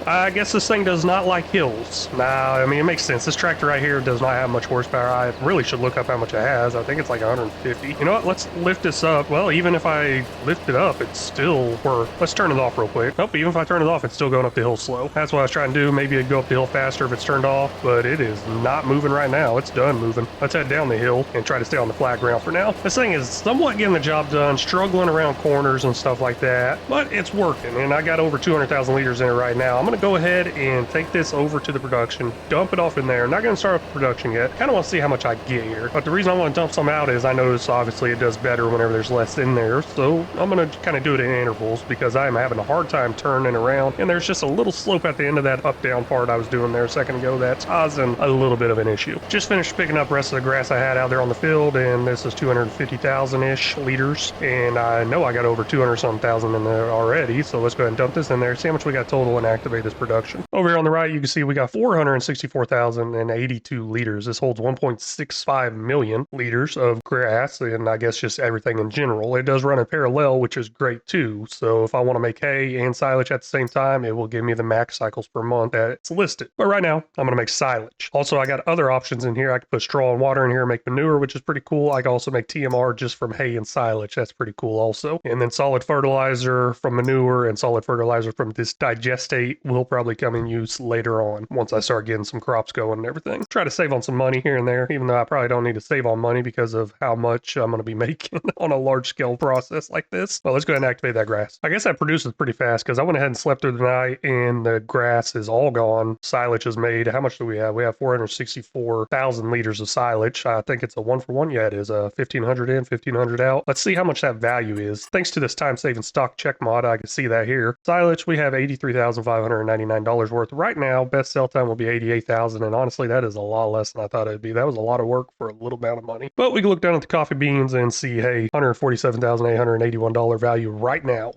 [SPEAKER 1] I guess this thing does not like hills. Nah, I mean, it makes sense. This tractor right here does not have much horsepower. I really should look up how much it has. I think it's like 150. You know what? Let's lift this up. Well, even if I lift it up, it's still, let's turn it off real quick. Nope, even if I turn it off, it's still going up the hill slow. That's what I was trying to do. Maybe it'd go up the hill faster if it's turned off, but it is not moving right now. It's done moving. Let's head down the hill and try to stay on the flat ground for now. This thing is somewhat getting the job done, struggling around corners and stuff like that, but it's working, and I got over 200,000 liters in it right now. I'm going to go ahead and take this over to the production, dump it off in there. Not going to start up the production yet. Kind of want to see how much I get here. But the reason I want to dump some out is I notice obviously it does better whenever there's less in there. So I'm going to kind of do it in intervals because I am having a hard time turning around. And there's just a little slope at the end of that up-down part I was doing there a second ago that's causing a little bit of an issue. Just finished picking up the rest of the grass I had out there on the field, and this is 250,000-ish liters. And I know I got over 200-something thousand in there already. So let's go ahead and dump this in there, see how much we got total, and activate this production. Over here on the right, you can see we got 464,082 liters. This holds 1.65 million liters of grass, and I guess just everything in general. It does run in parallel, which is great too. So if I want to make hay and silage at the same time, it will give me the max cycles per month that's listed. But right now, I'm going to make silage. Also, I got other options in here. I can put straw and water in here and make manure, which is pretty cool. I can also make TMR just from hay and silage. That's pretty cool also. And then solid fertilizer from manure and solid fertilizer from this digestate will probably come in use later on once I start getting some crops going and everything. Try to save on some money here and there, even though I probably don't need to save on money because of how much I'm going to be making on a large scale process like this. Well, let's go ahead and activate that grass. I guess that produces pretty fast because I went ahead and slept through the night and the grass is all gone. Silage is made. How much do we have? We have 464,000 liters of silage. I think it's a 1-for-1. Yeah, it is a 1,500 in, 1,500 out. Let's see how much that value is. Thanks to this time-saving stock check mod, I can see that here. Silage, we have $83,599 worth. Right now, best sell time will be 88,000, and honestly, that is a lot less than I thought it'd be. That was a lot of work for a little amount of money. But we can look down at the coffee beans and see, hey, $147,881 value right now.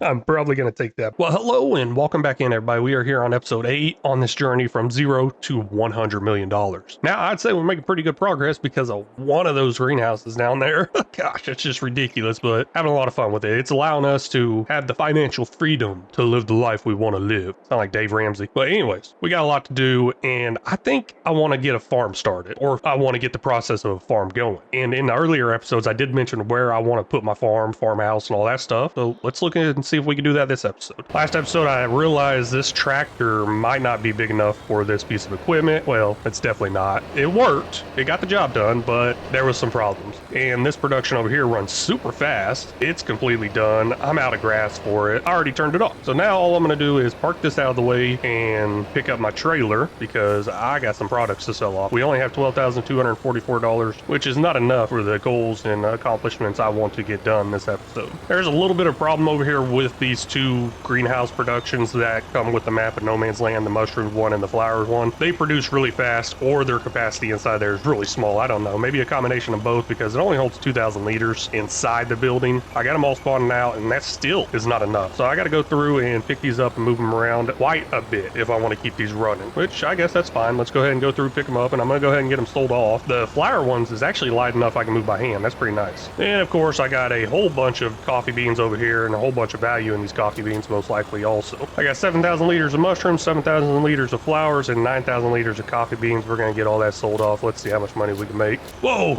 [SPEAKER 1] I'm probably going to take that. Well, hello and welcome back in, everybody. We are here on episode 8 on this journey from 0 to $100 million. Now, I'd say we're making pretty good progress because of one of those greenhouses down there. Gosh, it's just ridiculous, but having a lot of fun with it. It's allowing us to have the financial freedom to live the life we want to live. Sound like Dave Ramsey. But anyways, we got a lot to do, and I think I want to get a farm started, or I want to get the process of a farm going. And in the earlier episodes, I did mention where I want to put my farmhouse, and all that stuff. So let's look at it and see if we can do that this episode. Last episode, I realized this tractor might not be big enough for this piece of equipment. Well, it's definitely not. It worked. It got the job done, but there was some problems. And this production over here runs super fast. It's completely done. I'm out of grass for it. I already turned it off. So now all I'm going to do is park this this out of the way and pick up my trailer because I got some products to sell off. We only have $12,244, which is not enough for the goals and accomplishments I want to get done this episode. There's a little bit of problem over here with these two greenhouse productions that come with the map of No Man's Land, the mushrooms one and the flowers one. They produce really fast, or their capacity inside there is really small. I don't know. Maybe a combination of both because it only holds 2,000 liters inside the building. I got them all spawning out, and that still is not enough. So I got to go through and pick these up and move them around quite a bit if I want to keep these running, which I guess that's fine. Let's go ahead and go through, pick them up, and I'm going to go ahead and get them sold off. The flower ones is actually light enough I can move by hand. That's pretty nice. And of course, I got a whole bunch of coffee beans over here and a whole bunch of value in these coffee beans, most likely also. I got 7,000 liters of mushrooms, 7,000 liters of flowers, and 9,000 liters of coffee beans. We're going to get all that sold off. Let's see how much money we can make. Whoa,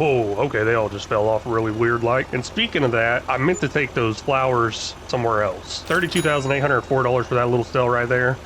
[SPEAKER 1] okay, they all just fell off really weird like. And speaking of that, I meant to take those flowers somewhere else. $32,804 for that little cell right there.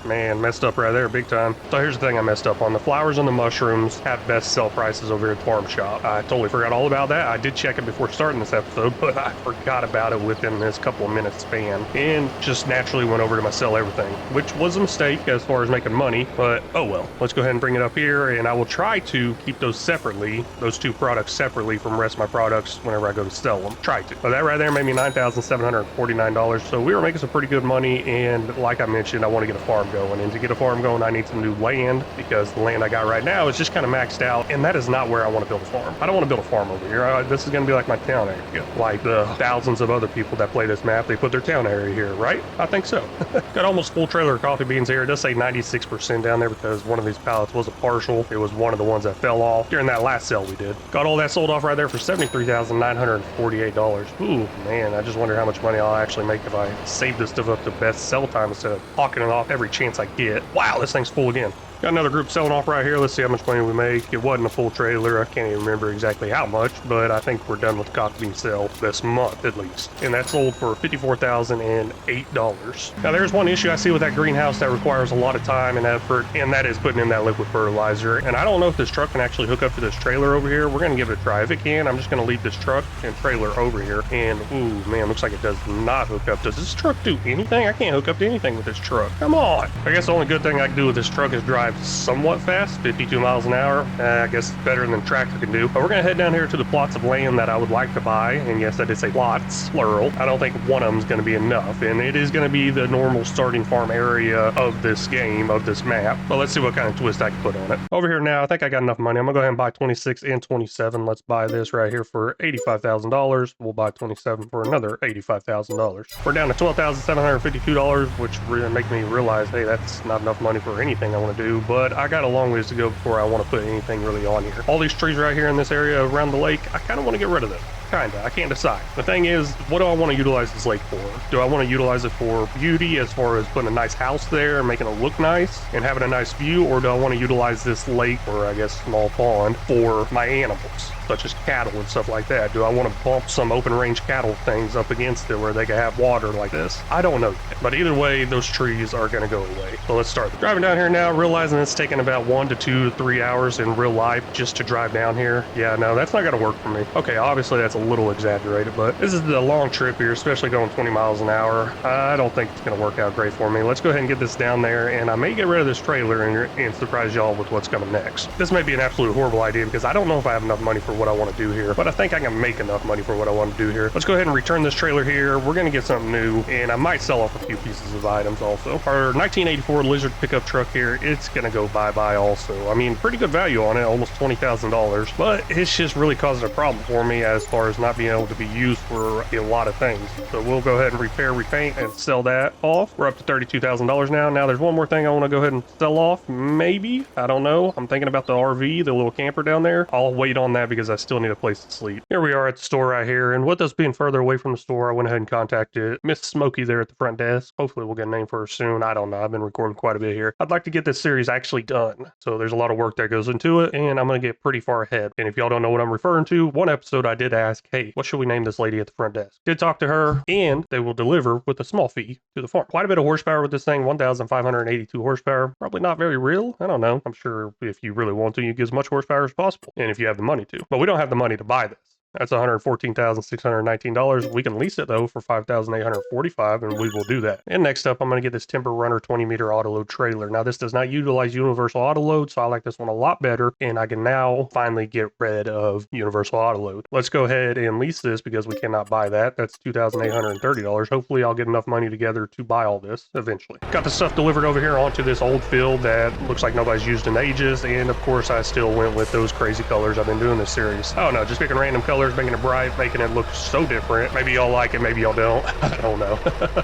[SPEAKER 1] Man, messed up right there big time. So here's the thing I messed up on. The flowers and the mushrooms have best sell prices over here at the farm shop. I totally forgot all about that. I did check it before starting this episode, but I forgot about it within this couple of minutes span and just naturally went over to my sell everything, which was a mistake as far as making money, but oh well. Let's go ahead and bring it up here, and I will try to keep those separately, those two products separately from the rest of my products whenever I go to sell them. Try to. But that right there made me $9,749, so we were making some pretty good money, and like I mentioned, I want to get a farm going, and to get a farm going, I need some new land because the land I got right now is just kind of maxed out, and that is not where I want to build a farm. I don't want to build a farm over here. This is going to be like my town area. Like the thousands of other people that play this map, they put their town area here, right? I think so. Got almost full trailer of coffee beans here. It does say 96% down there because one of these pallets was a partial. It was one of the ones that fell off during that last sale we did. Got all that sold off right there for $73,948. Ooh, man, I just wonder how much money I'll actually make if I save this stuff up to best sell time instead of pocketing it off every chance I get. Wow, this thing's full again. Got another group selling off right here. Let's see how much money we make. It wasn't a full trailer. I can't even remember exactly how much, but I think we're done with the coffee bean sale this month at least. And that sold for $54,008. Now there's one issue I see with that greenhouse that requires a lot of time and effort, and that is putting in that liquid fertilizer. And I don't know if this truck can actually hook up to this trailer over here. We're going to give it a try. If it can, I'm just going to leave this truck and trailer over here. And ooh, man, looks like it does not hook up. Does this truck do anything? I can't hook up to anything with this truck. Come on. I guess the only good thing I can do with this truck is drive somewhat fast, 52 miles an hour. I guess better than tractor can do. But we're gonna head down here to the plots of land that I would like to buy, and yes, I did say plots, plural. I don't think one of them is gonna be enough, and it is gonna be the normal starting farm area of this game, of this map. But let's see what kind of twist I can put on it. Over here now, I think I got enough money. I'm gonna go ahead and buy 26 and 27. Let's buy this right here for $85,000. We'll buy 27 for another $85,000. We're down to $12,752, which really make me realize, hey, that's not enough money for anything I want to do, but I got a long ways to go before I want to put anything really on here. All these trees right here in this area around the lake, I kind of want to get rid of them. Kinda. I can't decide. The thing is, what do I want to utilize this lake for? Do I want to utilize it for beauty as far as putting a nice house there and making it look nice and having a nice view, or do I want to utilize this lake, or I guess small pond, for my animals, such as cattle and stuff like that? Do I want to bump some open range cattle things up against it where they can have water like this? I don't know yet. But either way, those trees are going to go away. So let's start. Driving down here now, realizing it's taking about 1 to 2 to 3 hours in real life just to drive down here. Yeah, no, that's not going to work for me. Okay, obviously that's a little exaggerated, but this is the long trip here, especially going 20 miles an hour. I don't think it's going to work out great for me. Let's go ahead and get this down there, and I may get rid of this trailer and surprise y'all with what's coming next. This may be an absolute horrible idea because I don't know if I have enough money for what I want to do here, but I think I can make enough money for what I want to do here. Let's go ahead and return this trailer here. We're going to get something new, and I might sell off a few pieces of items also. Our 1984 Lizard pickup truck here, it's going to go bye-bye also. I mean, pretty good value on it, almost $20,000, but it's just really causing a problem for me as far as not being able to be used for a lot of things. So we'll go ahead and repair, repaint, and sell that off. We're up to $32,000 now. Now there's one more thing I want to go ahead and sell off, maybe. I don't know. I'm thinking about the RV, the little camper down there. I'll wait on that because I still need a place to sleep. Here we are at the store right here, and with us being further away from the store, I went ahead and contacted Miss Smokey there at the front desk. Hopefully we'll get a name for her soon. I don't know. I've been recording quite a bit here. I'd like to get this series actually done. So there's a lot of work that goes into it, and I'm going to get pretty far ahead. And if y'all don't know what I'm referring to, one episode I did ask, hey, what should we name this lady at the front desk? Did talk to her, and they will deliver with a small fee to the farm. Quite a bit of horsepower with this thing, 1,582 horsepower. Probably not very real. I don't know. I'm sure if you really want to, you get as much horsepower as possible, and if you have the money to. But we don't have the money to buy this. That's $114,619. We can lease it though for $5,845, and we will do that. And next up, I'm going to get this Timber Runner 20-meter autoload trailer. Now, this does not utilize universal autoload, so I like this one a lot better, and I can now finally get rid of universal autoload. Let's go ahead and lease this because we cannot buy that. That's $2,830. Hopefully, I'll get enough money together to buy all this eventually. Got the stuff delivered over here onto this old field that looks like nobody's used in ages, and of course, I still went with those crazy colors I've been doing this series. Oh no, just picking random colors, making it bright, making it look so different. Maybe y'all like it, maybe y'all don't. I don't know.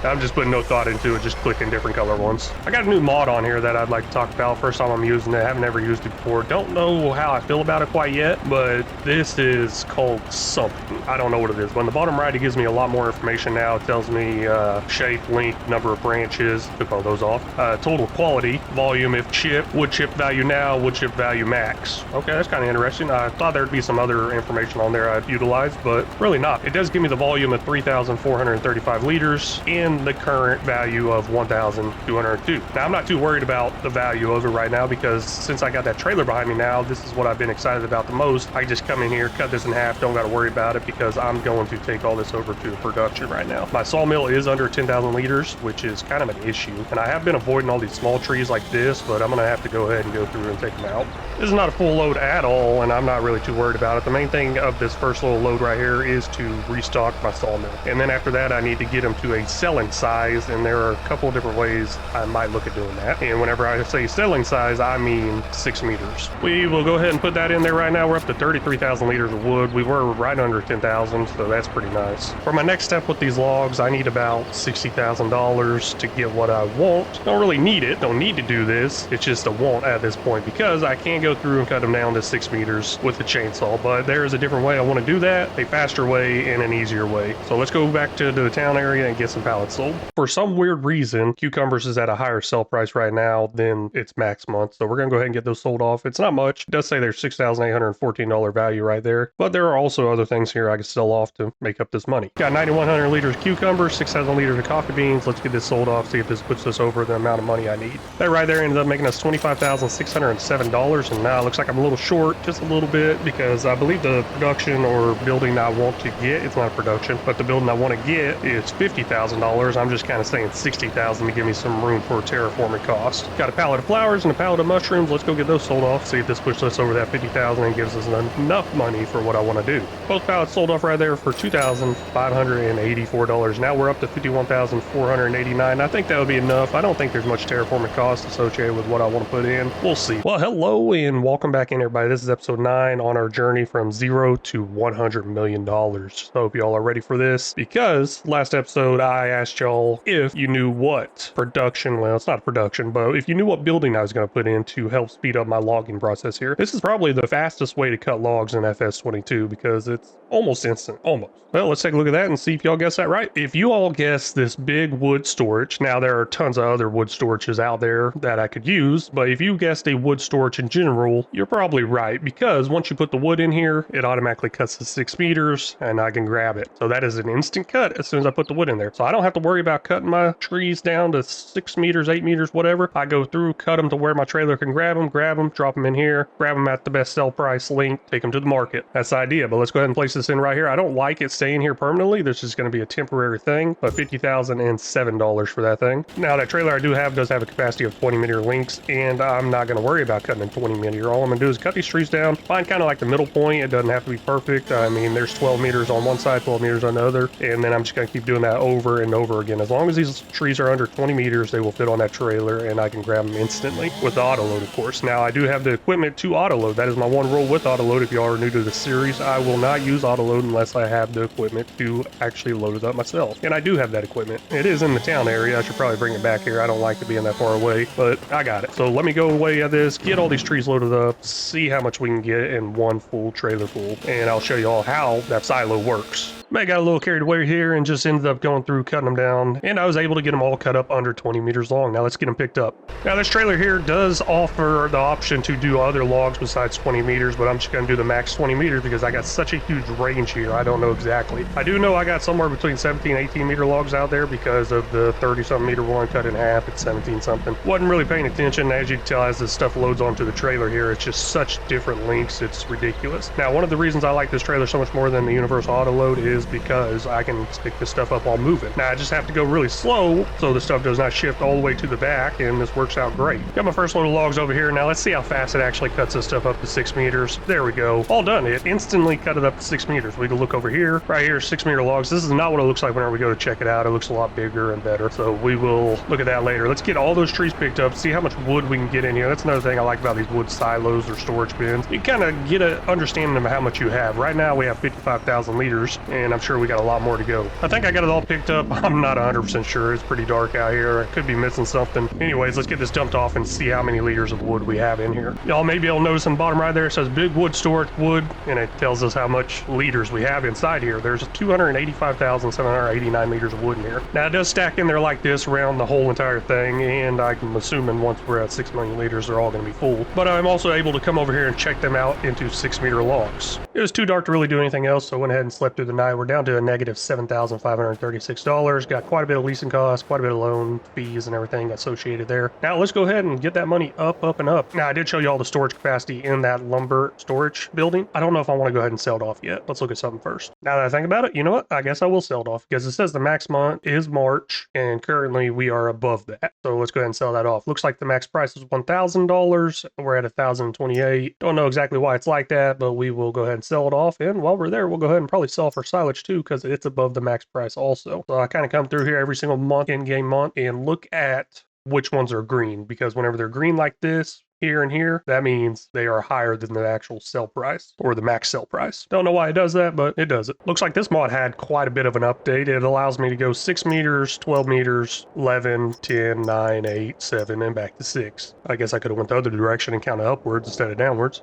[SPEAKER 1] I'm just putting no thought into it, just clicking different color ones. I got a new mod on here that I'd like to talk about. First time I'm using it, haven't ever used it before. Don't know how I feel about it quite yet, but this is called something. I don't know what it is. But on the bottom right, it gives me a lot more information now. It tells me shape, length, number of branches, took all those off. Total quality, volume if chip, wood chip value now, wood chip value max. Okay, that's kind of interesting. I thought there'd be some other information on there I'd utilize, but really not. It does give me the volume of 3,435 liters and the current value of 1,202. Now, I'm not too worried about the value of it right now because since I got that trailer behind me now, this is what I've been excited about the most. I just come in here, cut this in half, don't got to worry about it because I'm going to take all this over to production right now. My sawmill is under 10,000 liters, which is kind of an issue, and I have been avoiding all these small trees like this, but I'm going to have to go ahead and go through and take them out. This is not a full load at all, and I'm not really too worried about it. The main thing of this first little load right here is to restock my sawmill, and then after that I need to get them to a selling size, and there are a couple of different ways I might look at doing that. And whenever I say selling size, I mean 6 meters. We will go ahead and put that in there right now. We're up to 33,000 liters of wood. We were right under 10,000, so that's pretty nice. For my next step with these logs, I need about $60,000 to get what I want. Don't really need it, don't need to do this. It's just a want at this point because I can go through and cut them down to 6 meters with the chainsaw, but there is a different way I want to do that, a faster way and an easier way. So let's go back to the town area and get some pallets sold. For some weird reason, cucumbers is at a higher sell price right now than its max month, so we're gonna go ahead and get those sold off. It's not much. It does say there's $6,814 value right there, but there are also other things here I can sell off to make up this money. Got 9,100 liters of cucumbers, 6,000 liters of coffee beans. Let's get this sold off, see if this puts us over the amount of money I need. That right there ended up making us $25,607, and now it looks like I'm a little short, just a little bit, because I believe the production or building I want to get, it's not production, but the building I want to get is $50,000. I'm just kind of saying $60,000 to give me some room for terraforming cost. Got a pallet of flowers and a pallet of mushrooms. Let's go get those sold off, see if this pushes us over that $50,000 and gives us enough money for what I want to do. Both pallets sold off right there for $2,584. Now we're up to $51,489. I think that would be enough. I don't think there's much terraforming cost associated with what I want to put in. We'll see. Well, hello and welcome back in, everybody. This is episode 9 on our journey from 0 to $100 million. So I hope y'all are ready for this, because last episode I asked y'all if you knew what production, well, it's not production, but if you knew what building I was going to put in to help speed up my logging process here. This is probably the fastest way to cut logs in FS22 because it's almost instant, almost. Well, let's take a look at that and see if y'all guess that right. If you all guess this big wood storage, now there are tons of other wood storages out there that I could use, but if you guessed a wood storage in general, you're probably right, because once you put the wood in here, it automatically cuts to 6 meters and I can grab it. So that is an instant cut as soon as I put the wood in there. So I don't have to worry about cutting my trees down to 6 meters, 8 meters, whatever. I go through, cut them to where my trailer can grab them, drop them in here, grab them at the best sell price link, take them to the market. That's the idea, but let's go ahead and place this in right here. I don't like it staying here permanently. This is going to be a temporary thing, but $50,007 for that thing. Now that trailer I do have does have a capacity of 20 meter links, and I'm not going to worry about cutting in 20 meter. All I'm going to do is cut these trees down, find kind of like the middle point. It doesn't have to be perfect. I mean, there's 12 meters on one side, 12 meters on the other, and then I'm just going to keep doing that over and over again. As long as these trees are under 20 meters, they will fit on that trailer, and I can grab them instantly with the auto load, of course. Now, I do have the equipment to auto load. That is my one rule with auto load. If y'all are new to the series, I will not use auto load unless I have the equipment to actually load it up myself. And I do have that equipment. It is in the town area. I should probably bring it back here. I don't like it being that far away, but I got it. So let me go away at this, get all these trees loaded up, see how much we can get in one full trailer full, and I'll show you all how that silo works. I got a little carried away here and just ended up going through cutting them down, and I was able to get them all cut up under 20 meters long. Now let's get them picked up. Now this trailer here does offer the option to do other logs besides 20 meters, but I'm just going to do the max 20 meters because I got such a huge range here. I don't know exactly. I do know I got somewhere between 17 and 18 meter logs out there because of the 30 something meter one cut in half at 17 something. Wasn't really paying attention. As you can tell, as this stuff loads onto the trailer here, it's just such different lengths. It's ridiculous. Now one of the reasons I like this trailer so much more than the universal auto load is because I can pick this stuff up while moving. Now I just have to go really slow so the stuff does not shift all the way to the back, and this works out great. Got my first load of logs over here. Now let's see how fast it actually cuts this stuff up to 6 meters. There we go. All done. It instantly cut it up to 6 meters. We can look over here. Right here, 6 meter logs. This is not what it looks like whenever we go to check it out. It looks a lot bigger and better. So we will look at that later. Let's get all those trees picked up, see how much wood we can get in here. That's another thing I like about these wood silos or storage bins. You kind of get an understanding of how much you have. Right now we have 55,000 liters, and I'm sure we got a lot more to go. I think I got it all picked up. I'm not 100% sure. It's pretty dark out here. I could be missing something. Anyways, let's get this dumped off and see how many liters of wood we have in here. Y'all may be able to notice on the bottom right there, it says big wood storage wood, and it tells us how much liters we have inside here. There's 285,789 liters of wood in here. Now it does stack in there like this around the whole entire thing, and I'm assuming once we're at 6 million liters, they're all going to be full. But I'm also able to come over here and check them out into 6 meter logs. It was too dark to really do anything else, so I went ahead and slept through the night. We're down to a negative $7,536. Got quite a bit of leasing costs, quite a bit of loan fees and everything associated there. Now let's go ahead and get that money up, and up. Now I did show you all the storage capacity in that lumber storage building. I don't know if I want to go ahead and sell it off yet. Let's look at something first. Now that I think about it, you know what? I guess I will sell it off because it says the max month is March, and currently we are above that. So let's go ahead and sell that off. Looks like the max price is $1,000. We're at $1,028. Don't know exactly why it's like that, but we will go ahead and sell it off. And while we're there, we'll go ahead and probably sell for silage too because it's above the max price also. So I kind of come through here every single month, in-game month, and look at which ones are green, because whenever they're green like this, here and here, that means they are higher than the actual sell price or the max sell price. Don't know why it does that, but it does it. Looks like this mod had quite a bit of an update. It allows me to go 6 meters, 12 meters, 11, 10, 9, 8, 7, and back to 6. I guess I could have went the other direction and counted upwards instead of downwards.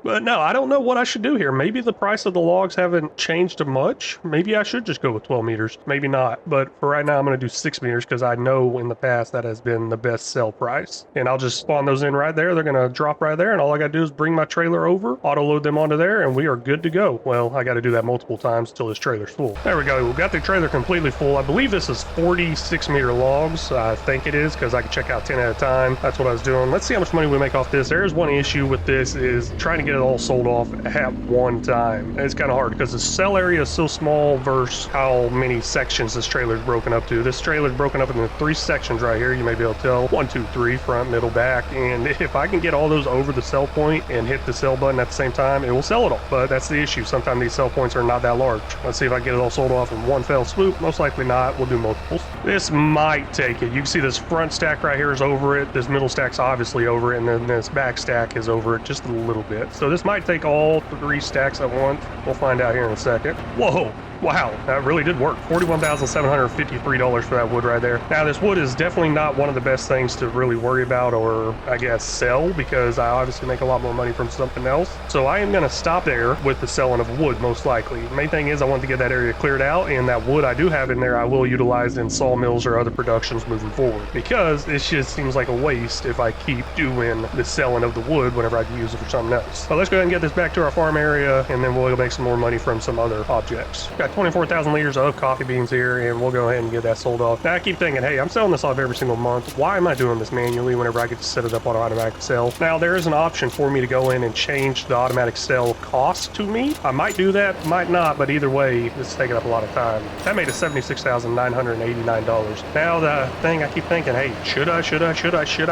[SPEAKER 1] But no, I don't know what I should do here. Maybe the price of the logs haven't changed much. Maybe I should just go with 12 meters. Maybe not. But for right now, I'm going to do 6 meters because I know in the past that has been the best sell price. And I'll just spawn those in right there. They're going to drop right there, and all I got to do is bring my trailer over, auto load them onto there, and we are good to go. Well, I got to do that multiple times until this trailer's full. There we go. We got the trailer completely full. I believe this is 46 meter logs. I think it is because I can check out 10 at a time. That's what I was doing. Let's see how much money we make off this. There's one issue with this is trying to get it all sold off at one time. It's kind of hard because the sell area is so small versus how many sections this trailer is broken up to. This trailer is broken up into 3 sections right here. You may be able to tell 1, 2, 3, front, middle, back. And if I can get all those over the sell point and hit the sell button at the same time, it will sell it all. But that's the issue. Sometimes these sell points are not that large. Let's see if I get it all sold off in one fell swoop. Most likely not. We'll do multiples. This might take it. You can see this front stack right here is over it. This middle stack's obviously over it. And then this back stack is over it just a little bit. So this might take all 3 stacks at once. We'll find out here in a second. Whoa. Wow, that really did work. $41,753 for that wood right there. Now, this wood is definitely not one of the best things to really worry about or, I guess, sell, because I obviously make a lot more money from something else. So I am going to stop there with the selling of wood, most likely. The main thing is I want to get that area cleared out, and that wood I do have in there I will utilize in sawmills or other productions moving forward, because it just seems like a waste if I keep doing the selling of the wood whenever I can use it for something else. So let's go ahead and get this back to our farm area, and then we'll make some more money from some other objects. Got 24,000 liters of coffee beans here, and we'll go ahead and get that sold off. Now I keep thinking, hey, I'm selling this off every single month. Why am I doing this manually whenever I get to set it up on automatic sell? Now there is an option for me to go in and change the automatic sell cost to me. I might do that, might not, but either way, this is taking up a lot of time. That made it $76,989. Now the thing I keep thinking, hey, should I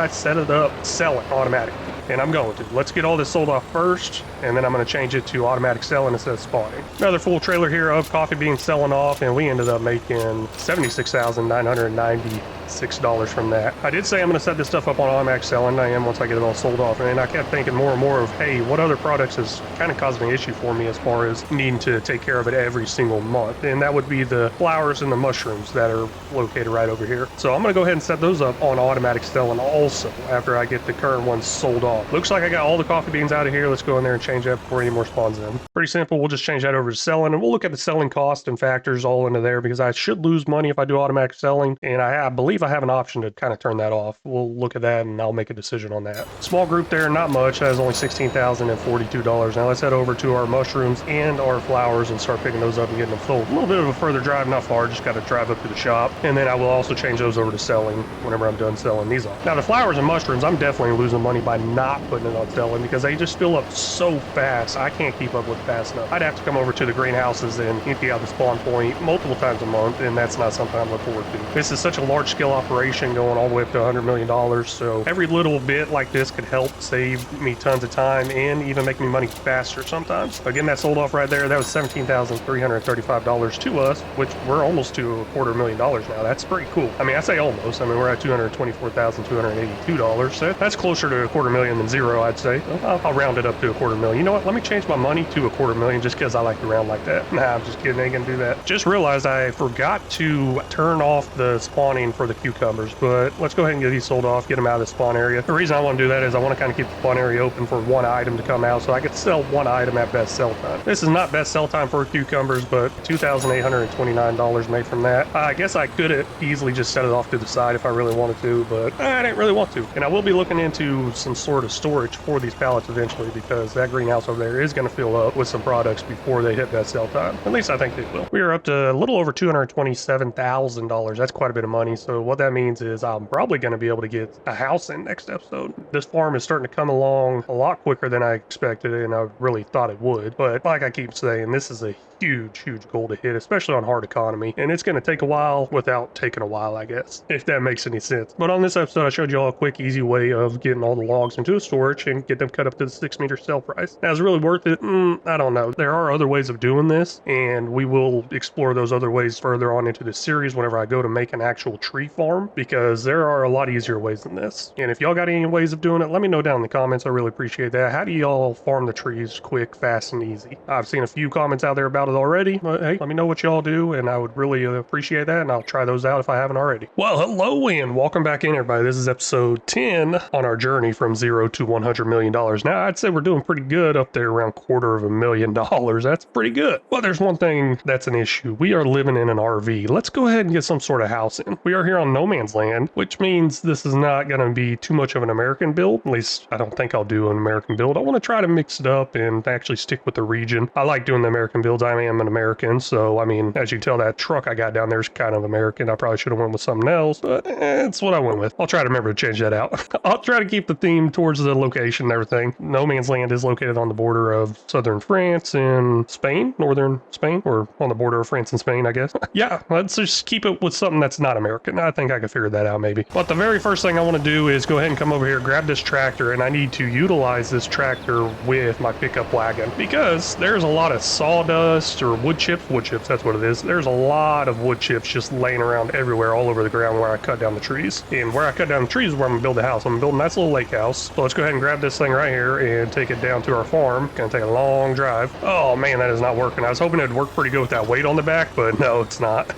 [SPEAKER 1] set it up, sell it automatic? And I'm going to. Let's get all this sold off first, and then I'm going to change it to automatic selling instead of spawning. Another full trailer here of coffee beans selling off, and we ended up making $76,996 from that. I did say I'm going to set this stuff up on automatic selling. I am once I get it all sold off, and I kept thinking more and more of, hey, what other products is kind of causing an issue for me as far as needing to take care of it every single month, and that would be the flowers and the mushrooms that are located right over here. So I'm going to go ahead and set those up on automatic selling also after I get the current ones sold off on. Looks like I got all the coffee beans out of here. Let's go in there and change that before any more spawns in. Pretty simple. We'll just change that over to selling, and we'll look at the selling cost and factors all into there because I should lose money if I do automatic selling, and I believe I have an option to kind of turn that off. We'll look at that and I'll make a decision on that. Small group there, not much. That has only $16,042. Now let's head over to our mushrooms and our flowers and start picking those up and getting them sold. A little bit of a further drive, not far, just got to drive up to the shop, and then I will also change those over to selling whenever I'm done selling these off. Now the flowers and mushrooms, I'm definitely losing money by not putting it on selling because they just fill up so fast. I can't keep up with it fast enough. I'd have to come over to the greenhouses and empty out the spawn point multiple times a month, and that's not something I'm looking forward to. This is such a large scale operation going all the way up to $100 million, so every little bit like this could help save me tons of time and even make me money faster sometimes. Again, that sold off right there. That was $17,335 to us, which we're almost to $250,000 now. That's pretty cool. I mean, I say almost. I mean, we're at $224,282. So that's closer to $250,000 than zero, I'd say. I'll round it up to $250,000. You know what? Let me change my money to $250,000 just because I like to round like that. Nah, I'm just kidding. I ain't gonna do that. Just realized I forgot to turn off the spawning for the cucumbers, but let's go ahead and get these sold off, get them out of the spawn area. The reason I want to do that is I want to kind of keep the spawn area open for one item to come out so I could sell one item at best sell time. This is not best sell time for cucumbers, but $2,829 made from that. I guess I could have easily just set it off to the side if I really wanted to, but I didn't really want to. And I will be looking into some sort of storage for these pallets eventually because that greenhouse over there is going to fill up with some products before they hit that sell time. At least I think they will. We are up to a little over $227,000. That's quite a bit of money. So what that means is I'm probably going to be able to get a house in next episode. This farm is starting to come along a lot quicker than I expected and I really thought it would. But like I keep saying, this is a huge goal to hit, especially on hard economy, and it's going to take a while without taking a while, I guess, if that makes any sense. But on this episode I showed you all a quick easy way of getting all the logs into a storage and get them cut up to the 6-meter sell price. Now, is it really worth it? I don't know. There are other ways of doing this, and we will explore those other ways further on into the series whenever I go to make an actual tree farm, because there are a lot easier ways than this. And if y'all got any ways of doing it, let me know down in the comments. I really appreciate that. How do y'all farm the trees quick, fast, and easy? I've seen a few comments out there about it already, but hey, let me know what y'all do, and I would really appreciate that, and I'll try those out if I haven't already. Well, hello and welcome back in, everybody. This is episode 10 on our journey from $0 to $100 million. Now, I'd say we're doing pretty good up there around $250,000. That's pretty good. But there's one thing that's an issue. We are living in an RV. Let's go ahead and get some sort of house in. We are here on no man's land, which means this is not going to be too much of an American build. At least I don't think I'll do an American build. I want to try to mix it up and actually stick with the region. I like doing the American builds. I am an American, so I mean, as you can tell, that truck I got down there is kind of American. I probably should have went with something else, but it's what I went with. I'll try to remember to change that out. I'll try to keep the theme towards the location and everything. No man's land is located on the border of southern France and Spain, northern Spain, or on the border of France and Spain, I guess. Yeah, let's just keep it with something that's not American. I think I can figure that out maybe. But the very first thing I want to do is go ahead and come over here, grab this tractor, and I need to utilize this tractor with my pickup wagon because there's a lot of sawdust or wood chips, that's what it is. There's a lot of wood chips just laying around everywhere all over the ground where I cut down the trees. And where I cut down the trees is where I'm gonna build a house. I'm gonna build a nice little lake house. So let's go ahead and grab this thing right here and take it down to our farm. Gonna take a long drive. Oh man, that is not working. I was hoping it'd work pretty good with that weight on the back, but no, it's not.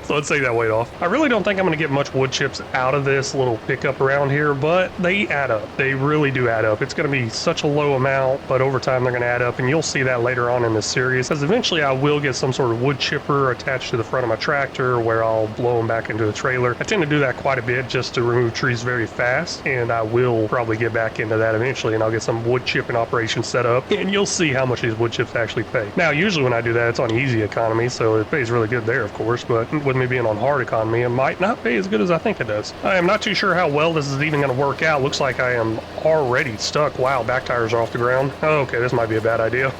[SPEAKER 1] So let's take that weight off. I really don't think I'm gonna get much wood chips out of this little pickup around here, but they add up. They really do add up. It's gonna be such a low amount, but over time they're gonna add up, and you'll see that later on in this series, because eventually I will get some sort of wood chipper attached to the front of my tractor where I'll blow them back into the trailer. I tend to do that quite a bit just to remove trees very fast, and I will probably get back into that eventually, and I'll get some wood chipping operation set up, and you'll see how much these wood chips actually pay. Now, usually when I do that, it's on easy economy, so it pays really good there, of course, but with me being on hard economy, it might not pay as good as I think it does. I am not too sure how well this is even going to work out. Looks like I am already stuck. Wow, back tires are off the ground. Oh, okay, this might be a bad idea.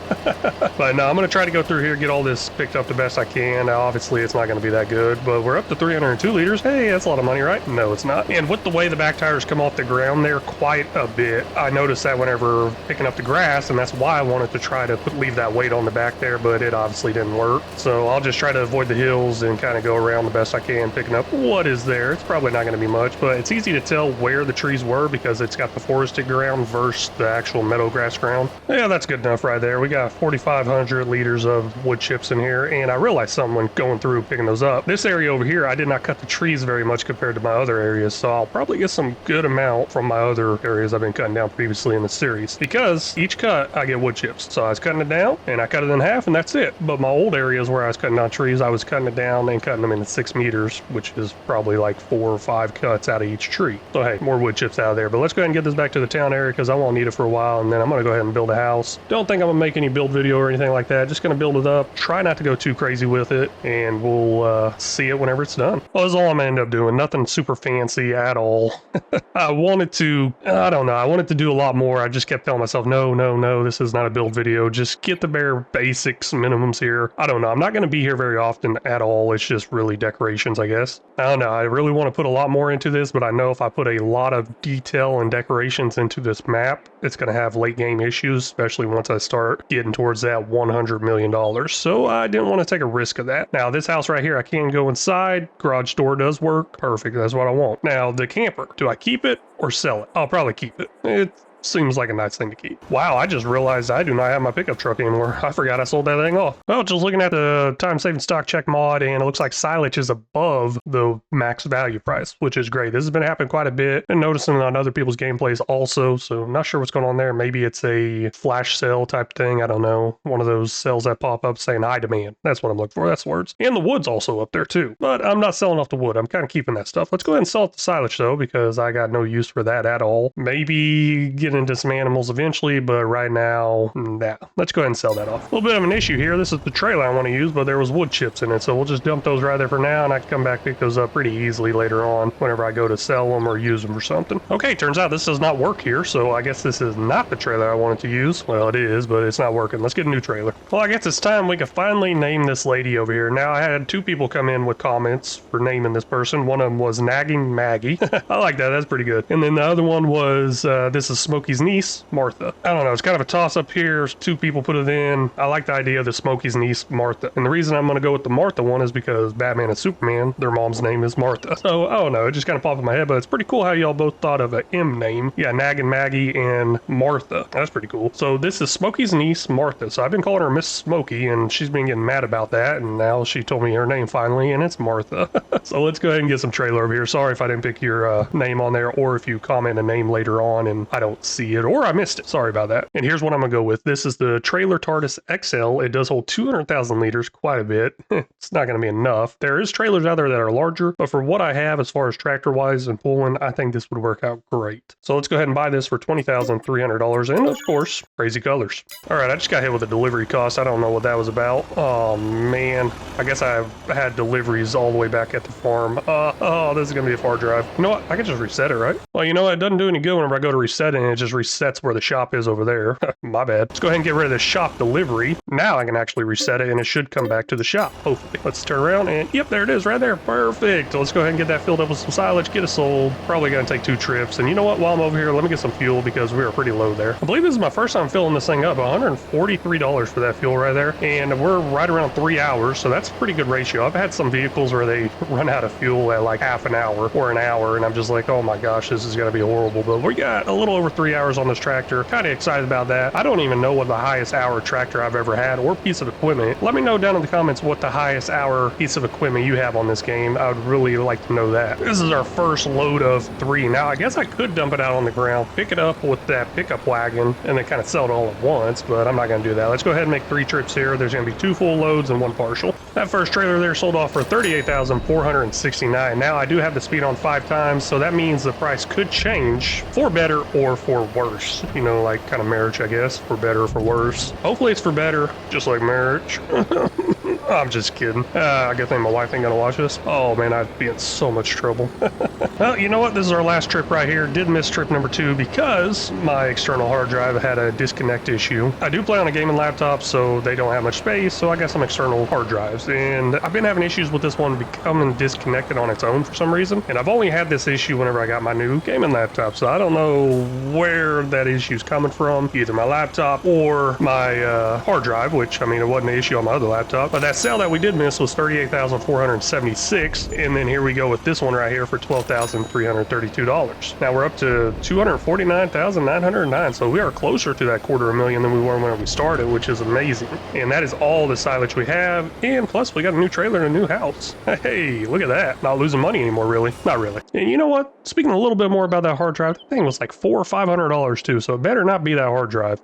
[SPEAKER 1] But no, I'm going to try to go through here, get all this picked up the best I can. Now, obviously, it's not going to be that good, but we're up to 302 liters. Hey, that's a lot of money, right? No, it's not. And with the way the back tires come off the ground there quite a bit, I noticed that whenever picking up the grass, and that's why I wanted to try to leave that weight on the back there, but it obviously didn't work. So I'll just try to avoid the hills and kind of go around the best I can, picking up what is there. It's probably not going to be much, but it's easy to tell where the trees were because it's got the forested ground versus the actual meadow grass ground. Yeah, that's good enough right there. We got 4,500 liters of wood chips in here, and I realized something when going through picking those up. This area over here, I did not cut the trees very much compared to my other areas, so I'll probably get some good amount from my other areas I've been cutting down previously in the series, because each cut I get wood chips. So I was cutting it down and I cut it in half and that's it. But my old areas where I was cutting down trees, I was cutting it down and cutting them into 6 meters, which is probably like 4 or 5 cuts out of each tree. So hey, more wood chips out of there. But let's go ahead and get this back to the town area because I won't need it for a while, and then I'm gonna go ahead and build a house. Don't think I'm gonna make any build video or anything like that. Just gonna build it up, try not to go too crazy with it, and we'll see it whenever it's done. Well, that's all I'm gonna end up doing. Nothing super fancy at all. I wanted to, I don't know, I wanted to do a lot more. I just kept telling myself, no, this is not a build video. Just get the bare basics, minimums here. I don't know. I'm not going to be here very often at all. It's just really decorations, I guess. I don't know. I really want to put a lot more into this, but I know if I put a lot of detail and decorations into this map, it's going to have late game issues, especially once I start getting towards that $100 million. So I didn't want to take a risk of that. Now, this house right here, I can go inside. Garage door does work. Perfect. That's what I want. Now, the camper, do I keep it or sell it? I'll probably keep it. It seems like a nice thing to keep. Wow, I just realized I do not have my pickup truck anymore. I forgot I sold that thing off. Well, just looking at the time-saving stock check mod, and it looks like silage is above the max value price, which is great. This has been happening quite a bit. Been noticing on other people's gameplays also, so I'm not sure what's going on there. Maybe it's a flash sale type thing. I don't know. One of those sales that pop up saying high demand. That's what I'm looking for. That's the words. And the wood's also up there too. But I'm not selling off the wood. I'm kind of keeping that stuff. Let's go ahead and sell the silage though, because I got no use for that at all. Maybe get into some animals eventually, but right now, nah. Let's go ahead and sell that off. A little bit of an issue here. This is the trailer I want to use, but there was wood chips in it, so we'll just dump those right there for now, and I can come back pick those up pretty easily later on whenever I go to sell them or use them for something. Okay, turns out this does not work here, so I guess this is not the trailer I wanted to use. Well, it is, but it's not working. Let's get a new trailer. Well, I guess it's time we can finally name this lady over here. Now, I had 2 people come in with comments for naming this person. One of them was Nagging Maggie. I like that. That's pretty good. And then the other one was, this is Smokey's niece, Martha. I don't know. It's kind of a toss-up here. 2 people put it in. I like the idea of the Smokey's niece, Martha. And the reason I'm going to go with the Martha one is because Batman and Superman, their mom's name is Martha. So, I don't know. It just kind of popped in my head, but it's pretty cool how y'all both thought of an M name. Yeah, Nagging Maggie and Martha. That's pretty cool. So, this is Smokey's niece, Martha. So, I've been calling her Miss Smokey, and she's been getting mad about that, and now she told me her name finally, and it's Martha. So, let's go ahead and get some trailer over here. Sorry if I didn't pick your name on there, or if you comment a name later on and I don't see it, or I missed it. Sorry about that. And here's what I'm gonna go with. This is the Trailer TARDIS XL. It does hold 200,000 liters, quite a bit. It's not gonna be enough. There is trailers out there that are larger, but for what I have as far as tractor wise and pulling, I think this would work out great. So let's go ahead and buy this for $20,300, and of course, crazy colors. All right, I just got hit with a delivery cost. I don't know what that was about. Oh man, I guess I've had deliveries all the way back at the farm. Oh, this is gonna be a far drive. You know what? I can just reset it, right? Well, you know what? It doesn't do any good whenever I go to reset it, and it just resets where the shop is over there. My bad. Let's go ahead and get rid of the shop delivery. Now I can actually reset it, and it should come back to the shop, hopefully. Let's turn around, and yep, there it is right there. Perfect. So let's go ahead and get that filled up with some silage, get it sold. Probably gonna take 2 trips. And you know what? While I'm over here, let me get some fuel because we are pretty low there. I believe this is my first time filling this thing up. $143 for that fuel right there. And we're right around 3 hours, so that's a pretty good ratio. I've had some vehicles where they run out of fuel at like half an hour or an hour, and I'm just like, oh my gosh, this is gonna be horrible. But we got a little over 3 hours on this tractor. Kind of excited about that. I don't even know what the highest hour tractor I've ever had or piece of equipment. Let me know down in the comments what the highest hour piece of equipment you have on this game. I would really like to know that. This is our first load of 3. Now, I guess I could dump it out on the ground, pick it up with that pickup wagon, and then kind of sell it all at once, but I'm not going to do that. Let's go ahead and make 3 trips here. There's going to be 2 full loads and 1 partial. That first trailer there sold off for $38,469. Now, I do have the speed on 5 times, so that means the price could change for better or for worse. You know, like kind of marriage, I guess, for better or for worse. Hopefully it's for better, just like marriage. I'm just kidding. I guess my wife ain't gonna watch this. Oh man, I'd be in so much trouble. Well, you know what? This is our last trip right here. Did miss trip number 2 because my external hard drive had a disconnect issue. I do play on a gaming laptop, so they don't have much space, so I got some external hard drives. And I've been having issues with this one becoming disconnected on its own for some reason. And I've only had this issue whenever I got my new gaming laptop, so I don't know where that issue's coming from, either my laptop or my hard drive, which, I mean, it wasn't an issue on my other laptop, but that's sale that we did miss was $38,476, and then here we go with this one right here for $12,332. Now we're up to $249,909, so we are closer to that $250,000 than we were when we started, which is amazing. And that is all the silage we have, and plus we got a new trailer and a new house. Hey, look at that. Not losing money anymore, really. Not really. And you know what? Speaking a little bit more about that hard drive, that thing was like $400 or $500 too, so it better not be that hard drive.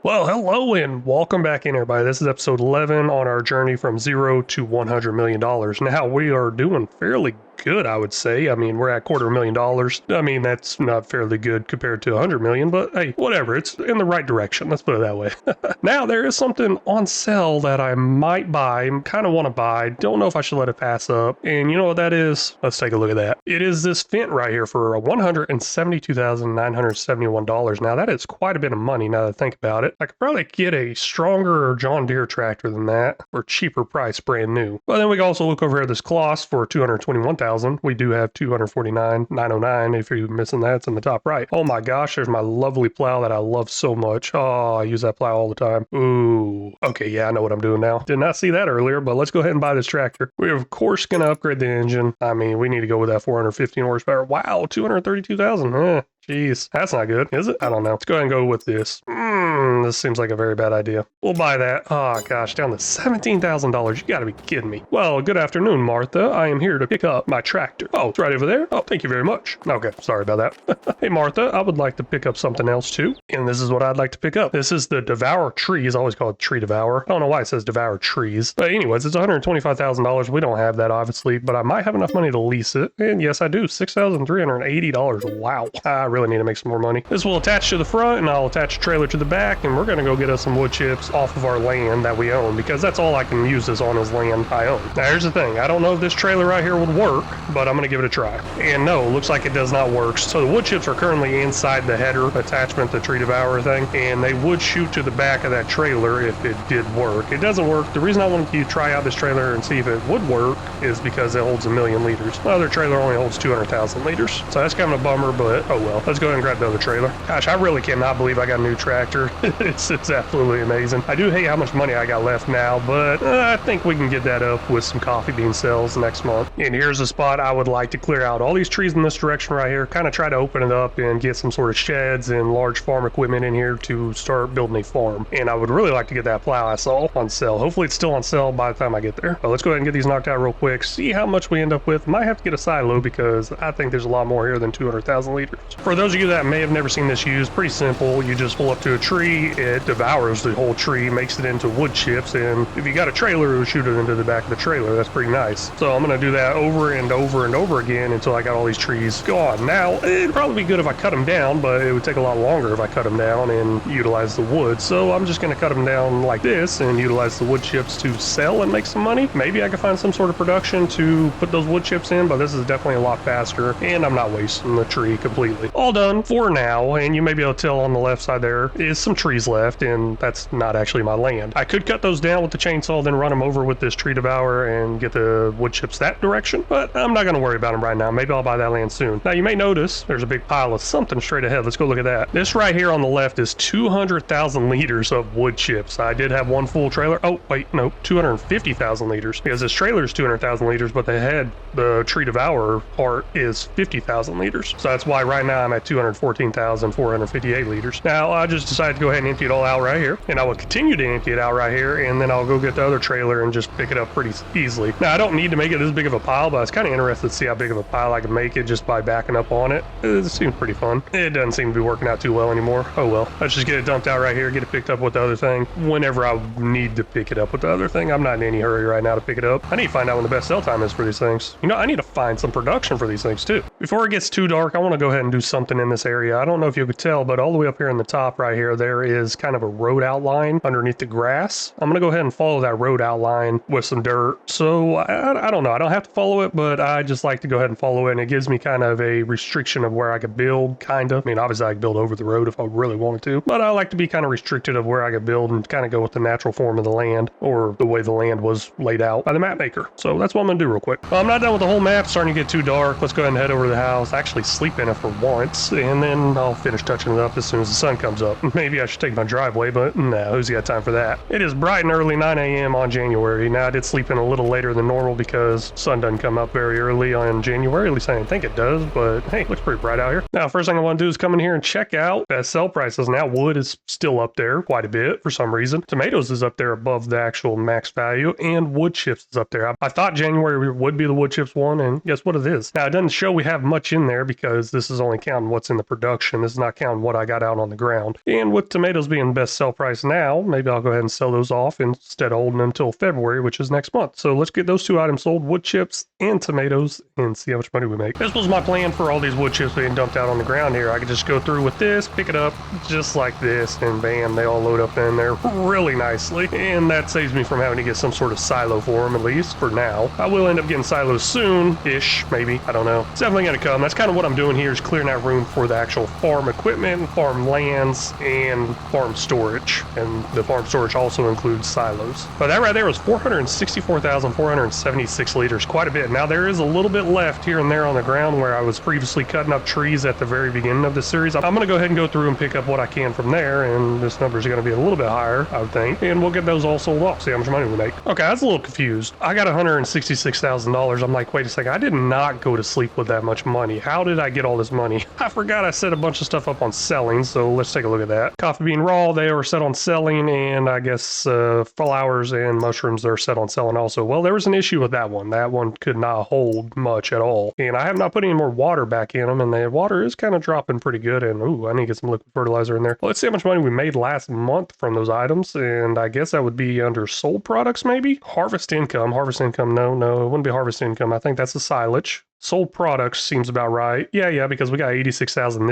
[SPEAKER 1] Well, hello and welcome back in, everybody. This is episode 11 on our journey from $0 to $100 million. Now we are doing fairly good, I would say. I mean, we're at $250,000. I mean, that's not fairly good compared to 100 million, but hey, whatever. It's in the right direction. Let's put it that way. Now, there is something on sale that I might buy, kind of want to buy. Don't know if I should let it pass up. And you know what that is? Let's take a look at that. It is this Fent right here for $172,971. Now, that is quite a bit of money now that I think about it. I could probably get a stronger John Deere tractor than that for a cheaper price, brand new. But then we can also look over here at this Kloss for $221,000. We do have $249,909. If you're missing that, it's in the top right. Oh my gosh, there's my lovely plow that I love so much. Oh, I use that plow all the time. Ooh. Okay, yeah, I know what I'm doing now. Did not see that earlier, but let's go ahead and buy this tractor. We're of course going to upgrade the engine. I mean, we need to go with that 415 horsepower. Wow, 232,000. Jeez, that's not good, is it? I don't know. Let's go ahead and go with this. This seems like a very bad idea. We'll buy that. Oh gosh, down to $17,000. You gotta be kidding me. Well, good afternoon, Martha. I am here to pick up my tractor. Oh, it's right over there. Oh, thank you very much. Okay, sorry about that. Hey, Martha, I would like to pick up something else too. And this is what I'd like to pick up. This is the Devour Trees. I always call it Tree Devour. I don't know why it says Devour Trees. But anyways, it's $125,000. We don't have that, obviously, but I might have enough money to lease it. And yes, I do. $6,380. Wow. I really need to make some more money. This will attach to the front, and I'll attach a trailer to the back, and we're going to go get us some wood chips off of our land that we own, because that's all I can use this on is land I own. Now here's the thing, I don't know if this trailer right here would work, but I'm going to give it a try. And no, looks like it does not work. So the wood chips are currently inside the header attachment, the Tree Devourer thing, and they would shoot to the back of that trailer if it did work. It doesn't work. The reason I wanted you to try out this trailer and see if it would work is because it holds 1,000,000 liters. The other trailer only holds 200,000 liters. So that's kind of a bummer, but oh well. Let's go ahead and grab the other trailer. Gosh, I really cannot believe I got a new tractor. It's absolutely amazing. I do hate how much money I got left now, but I think we can get that up with some coffee bean sales next month. And here's a spot I would like to clear out all these trees in this direction right here, kind of try to open it up and get some sort of sheds and large farm equipment in here to start building a farm. And I would really like to get that plow I saw on sale. Hopefully it's still on sale by the time I get there. But let's go ahead and get these knocked out real quick, see how much we end up with. Might have to get a silo because I think there's a lot more here than 200,000 liters. For those of you that may have never seen this used, pretty simple. You just pull up to a tree, it devours the whole tree, makes it into wood chips, and if you got a trailer, it'll shoot it into the back of the trailer. That's pretty nice. So I'm going to do that over and over and over again until I got all these trees gone. Now, it'd probably be good if I cut them down, but it would take a lot longer if I cut them down and utilize the wood. So I'm just going to cut them down like this and utilize the wood chips to sell and make some money. Maybe I could find some sort of production to put those wood chips in, but this is definitely a lot faster, and I'm not wasting the tree completely. All done for now, and you may be able to tell on the left side there is some trees left, and that's not actually my land. I could cut those down with the chainsaw, then run them over with this Tree Devourer and get the wood chips that direction, but I'm not going to worry about them right now. Maybe I'll buy that land soon. Now you may notice there's a big pile of something straight ahead. Let's go look at that. This right here on the left is 200,000 liters of wood chips. I did have one full trailer. Oh wait, no, 250,000 liters, because this trailer is 200,000 liters, but the Tree Devourer part is 50,000 liters. So that's why right now I'm at 214,458 liters. Now I just decided to go ahead and empty it all out right here, and I will continue to empty it out right here, and then I'll go get the other trailer and just pick it up pretty easily. Now I don't need to make it this big of a pile, but I was kind of interested to see how big of a pile I can make it just by backing up on it. It seems pretty fun. It doesn't seem to be working out too well anymore. Oh well. Let's just get it dumped out right here, get it picked up with the other thing whenever I need to pick it up with the other thing. I'm not in any hurry right now to pick it up. I need to find out when the best sell time is for these things. You know, I need to find some production for these things too. Before it gets too dark, I want to go ahead and do something in this area. I don't know if you could tell, but all the way up here in the top right here, there is kind of a road outline underneath the grass. I'm going to go ahead and follow that road outline with some dirt. So I don't know. I don't have to follow it, but I just like to go ahead and follow it, and it gives me kind of a restriction of where I could build, kind of. I mean, obviously I could build over the road if I really wanted to, but I like to be kind of restricted of where I could build and kind of go with the natural form of the land, or the way the land was laid out by the map maker. So that's what I'm going to do real quick. Well, I'm not done with the whole map. It's starting to get too dark. Let's go ahead and head over to the house. Actually sleep in it for once. fence, and then I'll finish touching it up as soon as the sun comes up. Maybe I should take my driveway, but no, who's got time for that? It is bright and early 9 a.m. on January. Now, I did sleep in a little later than normal because sun doesn't come up very early on January. At least I didn't think it does, but hey, looks pretty bright out here. Now, first thing I want to do is come in here and check out best sell prices. Now, wood is still up there quite a bit for some reason. Tomatoes is up there above the actual max value, and wood chips is up there. I thought January would be the wood chips one, and guess what it is? Now, it doesn't show we have much in there because this is only counting what's in the production. This is not counting what I got out on the ground. And with tomatoes being best sell price now, maybe I'll go ahead and sell those off instead of holding them until February, which is next month. So let's get those two items sold, wood chips and tomatoes, and see how much money we make. This was my plan for all these wood chips being dumped out on the ground here. I could just go through with this, pick it up just like this, and bam, they all load up in there really nicely. And that saves me from having to get some sort of silo for them, at least for now. I will end up getting silos soon-ish, maybe. I don't know. It's definitely going to come. That's kind of what I'm doing here, is clearing out room for the actual farm equipment, farm lands, and farm storage. And the farm storage also includes silos. But that right there was 464,476 liters, quite a bit. Now there is a little bit left here and there on the ground where I was previously cutting up trees at the very beginning of the series. I'm going to go ahead and go through and pick up what I can from there, and this number is going to be a little bit higher, I would think, and we'll get those all sold off, see how much money we make. Okay, I was a little confused. I got $166,000. I'm like, wait a second, I did not go to sleep with that much money. How did I get all this money? I forgot I set a bunch of stuff up on selling, so let's take a look at that. Coffee bean raw, they were set on selling, and I guess flowers and mushrooms are set on selling also. Well, there was an issue with that one. That one could not hold much at all, and I have not put any more water back in them, and the water is kind of dropping pretty good, and ooh, I need to get some liquid fertilizer in there. Well, let's see how much money we made last month from those items, and I guess that would be under sold products maybe? Harvest income, no, it wouldn't be harvest income. I think that's the silage. Sold products seems about right. Yeah, because we got 86,000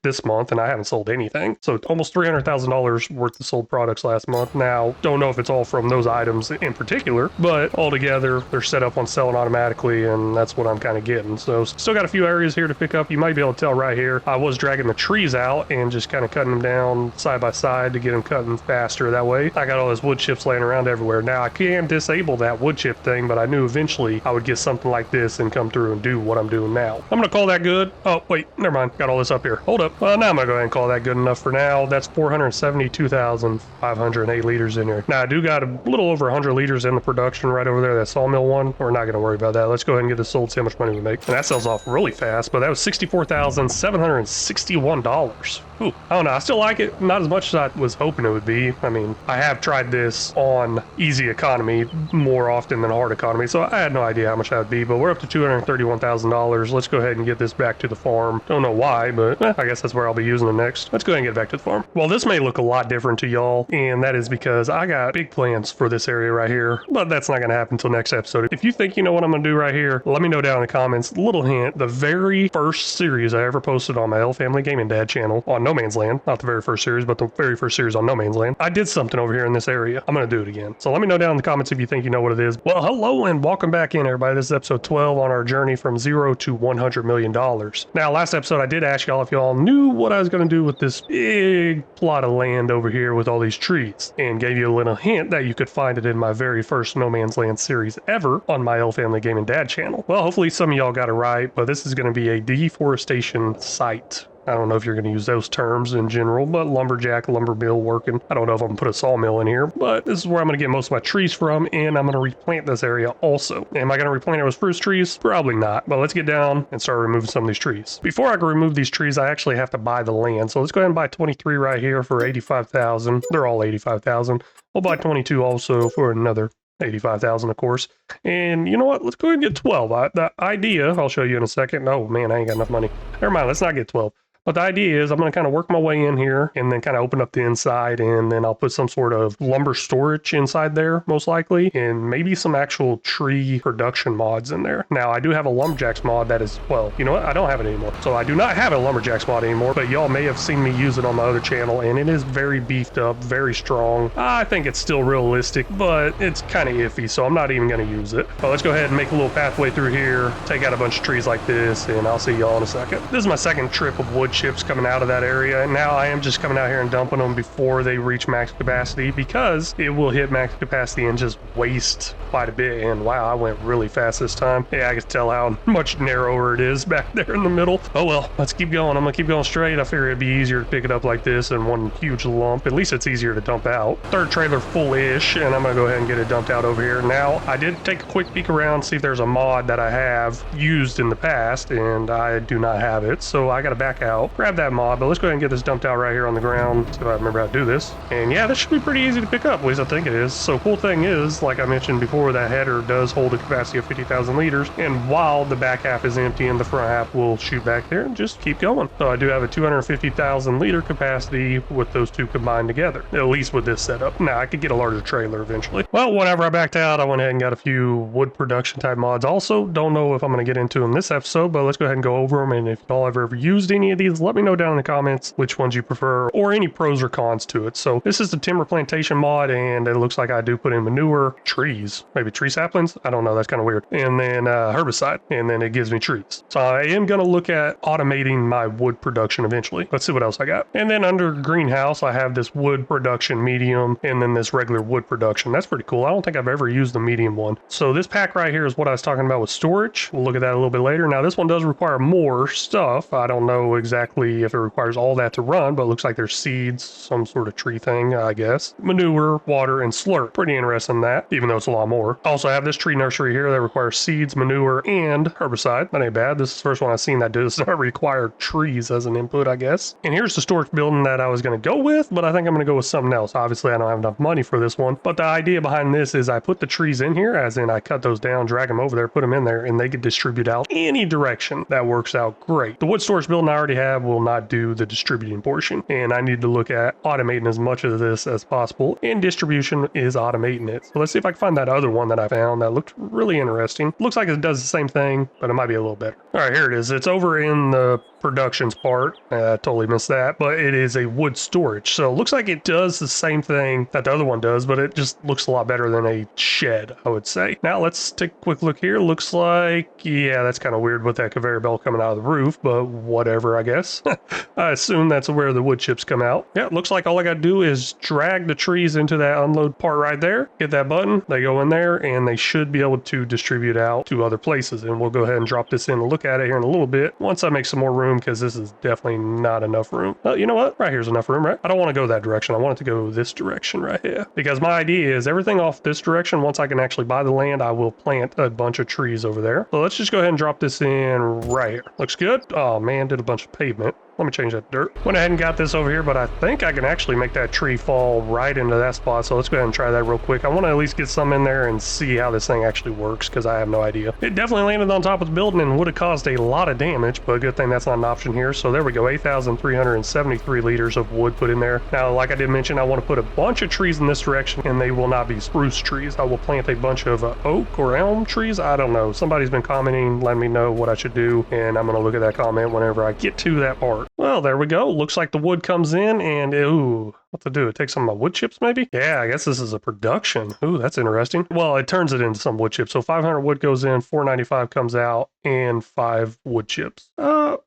[SPEAKER 1] this month, and I haven't sold anything. So almost $300,000 worth of sold products last month. Now, don't know if it's all from those items in particular, but altogether, they're set up on selling automatically, and that's what I'm kind of getting. So still got a few areas here to pick up. You might be able to tell right here, I was dragging the trees out and just kind of cutting them down side by side to get them cutting faster. That way, I got all those wood chips laying around everywhere. Now, I can disable that wood chip thing, but I knew eventually I would get something like this and come through and do what I'm doing now. I'm going to call that good. Oh, wait, never mind. Got all this up here. Hold up. Well, now I'm going to go ahead and call that good enough for now. That's 472,508 liters in here. Now, I do got a little over 100 liters in the production right over there, that sawmill one. We're not going to worry about that. Let's go ahead and get this sold, see how much money we make. And that sells off really fast, but that was $64,761. Ooh, I don't know. I still like it. Not as much as I was hoping it would be. I mean, I have tried this on easy economy more often than hard economy, so I had no idea how much that would be, but we're up to $231,000. Let's go ahead and get this back to the farm. Don't know why, but I guess that's where I'll be using it next. Let's go ahead and get it back to the farm. Well, this may look a lot different to y'all, and that is because I got big plans for this area right here, but that's not going to happen until next episode. If you think you know what I'm going to do right here, let me know down in the comments. Little hint, the very first series I ever posted on my L Family Gaming Dad channel on No Man's Land, not the very first series, but the very first series on No Man's Land, I did something over here in this area. I'm going to do it again. So let me know down in the comments if you think you know what it is. Well, hello and welcome back in, everybody. This is episode 12 on our journey from 0 to $100 million. Now, last episode, I did ask y'all if y'all knew what I was going to do with this big plot of land over here with all these trees, and gave you a little hint that you could find it in my very first No Man's Land series ever on my L Family Gaming Dad channel. Well, hopefully some of y'all got it right, but this is going to be a deforestation site. I don't know if you're going to use those terms in general, but lumberjack, lumber mill working. I don't know if I'm going to put a sawmill in here, but this is where I'm going to get most of my trees from, and I'm going to replant this area also. Am I going to replant it with spruce trees? Probably not, but let's get down and start removing some of these trees. Before I can remove these trees, I actually have to buy the land. So let's go ahead and buy 23 right here for 85,000. They're all 85,000. We'll buy 22 also for another 85,000, of course. And you know what? Let's go ahead and get 12. The idea, I'll show you in a second. Oh man, I ain't got enough money. Never mind, let's not get 12. But the idea is I'm going to kind of work my way in here and then kind of open up the inside, and then I'll put some sort of lumber storage inside there, most likely, and maybe some actual tree production mods in there. Now, I do have a Lumberjacks mod that is, well, you know what? I don't have it anymore. So I do not have a Lumberjacks mod anymore, but y'all may have seen me use it on my other channel, and it is very beefed up, very strong. I think it's still realistic, but it's kind of iffy, so I'm not even going to use it. But let's go ahead and make a little pathway through here, take out a bunch of trees like this, and I'll see y'all in a second. This is my second trip of wood chips coming out of that area. Now I am just coming out here and dumping them before they reach max capacity, because it will hit max capacity and just waste quite a bit. And wow, I went really fast this time. Yeah, I can tell how much narrower it is back there in the middle. Oh well, let's keep going. I'm gonna keep going straight. I figure it'd be easier to pick it up like this in one huge lump. At least it's easier to dump out. Third trailer full-ish, and I'm gonna go ahead and get it dumped out over here. Now, I did take a quick peek around, see if there's a mod that I have used in the past, and I do not have it, so I gotta back out, grab that mod. But let's go ahead and get this dumped out right here on the ground, so I remember how to do this. And yeah, this should be pretty easy to pick up, at least I think it is. So cool thing is, like I mentioned before, that header does hold a capacity of 50,000 liters, and while the back half is empty and the front half will shoot back there and just keep going. So I do have a 250,000 liter capacity with those two combined together, at least with this setup. Now I could get a larger trailer eventually. Well, whenever I backed out, I went ahead and got a few wood production type mods. Also, don't know if I'm going to get into them this episode, but let's go ahead and go over them. And if y'all have ever used any of these, let me know down in the comments which ones you prefer or any pros or cons to it. So this is the timber plantation mod, and it looks like I do put in manure, trees, maybe tree saplings. I don't know. That's kind of weird. And then herbicide, and then it gives me trees. So I am going to look at automating my wood production eventually. Let's see what else I got. And then under greenhouse, I have this wood production medium, and then this regular wood production. That's pretty cool. I don't think I've ever used the medium one. So this pack right here is what I was talking about with storage. We'll look at that a little bit later. Now this one does require more stuff. I don't know exactly if it requires all that to run, but it looks like there's seeds, some sort of tree thing, I guess. Manure, water, and slurp. Pretty interesting that, even though it's a lot more. Also, I have this tree nursery here that requires seeds, manure, and herbicide. That ain't bad. This is the first one I've seen that does not require trees as an input, I guess. And here's the storage building that I was going to go with, but I think I'm going to go with something else. Obviously, I don't have enough money for this one, but the idea behind this is I put the trees in here, as in I cut those down, drag them over there, put them in there, and they can distribute out any direction. That works out great. The wood storage building I already have will not do the distributing portion, and I need to look at automating as much of this as possible, and distribution is automating it. So let's see if I can find that other one that I found that looked really interesting. Looks like it does the same thing, but it might be a little better. All right, here it is. It's over in the productions part. I totally missed that, but it is a wood storage. So it looks like it does the same thing that the other one does, but it just looks a lot better than a shed, I would say. Now let's take a quick look here. Looks like, yeah, that's kind of weird with that conveyor belt coming out of the roof, but whatever, I guess. I assume that's where the wood chips come out. Yeah, it looks like all I got to do is drag the trees into that unload part right there, hit that button, they go in there, and they should be able to distribute out to other places. And we'll go ahead and drop this in and look at it here in a little bit once I make some more room, because this is definitely not enough room. Well, you know what? Right here's enough room, right? I don't want to go that direction. I want it to go this direction right here, because my idea is everything off this direction, once I can actually buy the land, I will plant a bunch of trees over there. So let's just go ahead and drop this in right here. Looks good. Oh man, did a bunch of pavement. Let me change that dirt. Went ahead and got this over here, but I think I can actually make that tree fall right into that spot. So let's go ahead and try that real quick. I want to at least get some in there and see how this thing actually works, because I have no idea. It definitely landed on top of the building and would have caused a lot of damage, but good thing that's not an option here. So there we go, 8,373 liters of wood put in there. Now, like I did mention, I want to put a bunch of trees in this direction, and they will not be spruce trees. I will plant a bunch of oak or elm trees. I don't know. Somebody's been commenting, letting me know what I should do, and I'm going to look at that comment whenever I get to that part. Well, there we go. Looks like the wood comes in, and ooh, what to do? It takes some of my wood chips, maybe? Yeah, I guess this is a production. Ooh, that's interesting. Well, it turns it into some wood chips. So 500 wood goes in, 495 comes out, and 5 wood chips.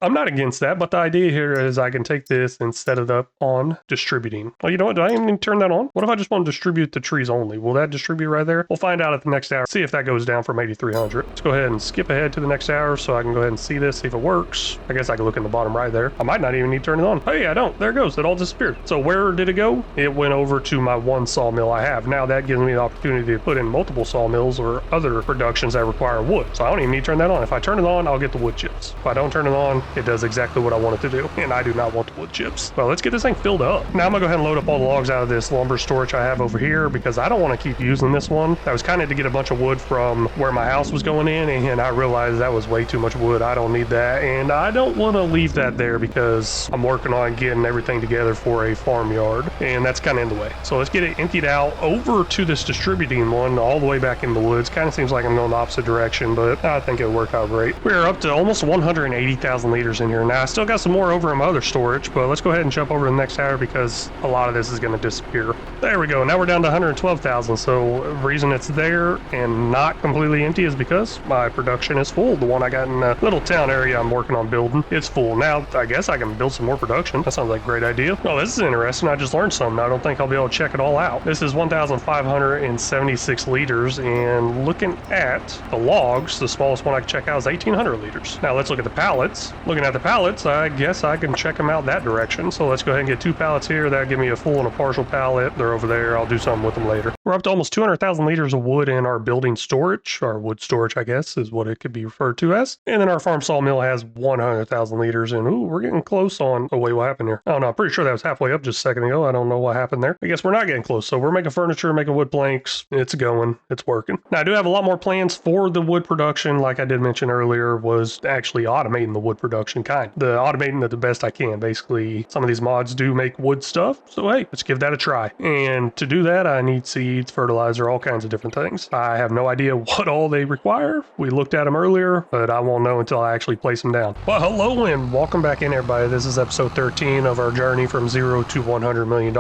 [SPEAKER 1] I'm not against that, but the idea here is I can take this and set it up on distributing. Oh, you know what? Do I even need to turn that on? What if I just want to distribute the trees only? Will that distribute right there? We'll find out at the next hour. See if that goes down from 8,300. Let's go ahead and skip ahead to the next hour so I can go ahead and see this, see if it works. I guess I can look in the bottom right there. I might not even need to turn it on. Hey, I don't. There it goes. It all disappeared. So where did it go? It went over to my one sawmill I have. Now that gives me the opportunity to put in multiple sawmills or other productions that require wood. So I don't even need to turn that on. If I turn it on, I'll get the wood chips. If I don't turn it on, it does exactly what I want it to do, and I do not want the wood chips. Well, let's get this thing filled up. Now I'm gonna go ahead and load up all the logs out of this lumber storage I have over here, because I don't want to keep using this one. I was kind of to get a bunch of wood from where my house was going in, and I realized that was way too much wood. I don't need that, and I don't want to leave that there because I'm working on getting everything together for a farmyard. and that's kind of in the way. So let's get it emptied out over to this distributing one, all the way back in the woods. Kind of seems like I'm going the opposite direction, but I think it'll work out great. We're up to almost 180,000 liters in here. Now, I still got some more over in my other storage, but let's go ahead and jump over to the next tower because a lot of this is going to disappear. There we go. Now we're down to 112,000. So the reason it's there and not completely empty is because my production is full. The one I got in a little town area I'm working on building, it's full. Now, I guess I can build some more production. That sounds like a great idea. Oh, this is interesting. I just learned something. I don't think I'll be able to check it all out. This is 1,576 liters, and looking at the logs, the smallest one I can check out is 1,800 liters. Now let's look at the pallets. Looking at the pallets, I guess I can check them out that direction. So let's go ahead and get 2 pallets here. That'll give me a full and a partial pallet. They're over there. I'll do something with them later. We're up to almost 200,000 liters of wood in our building storage. Our wood storage, I guess, is what it could be referred to as. And then our farm sawmill has 100,000 liters, and ooh, we're getting close on... Oh, wait, what happened here? I don't know. I'm pretty sure that was halfway up just a second ago. I don't know what happened there. I guess we're not getting close. So we're making furniture, making wood planks. It's going. It's working. Now, I do have a lot more plans for the wood production. Like I did mention earlier, was actually automating the wood production kind. The automating it the best I can. Basically, some of these mods do make wood stuff. So, hey, let's give that a try. And to do that, I need seeds, fertilizer, all kinds of different things. I have no idea what all they require. We looked at them earlier, but I won't know until I actually place them down. Well, hello and welcome back in, everybody. This is episode 13 of our journey from $0 to $100 million.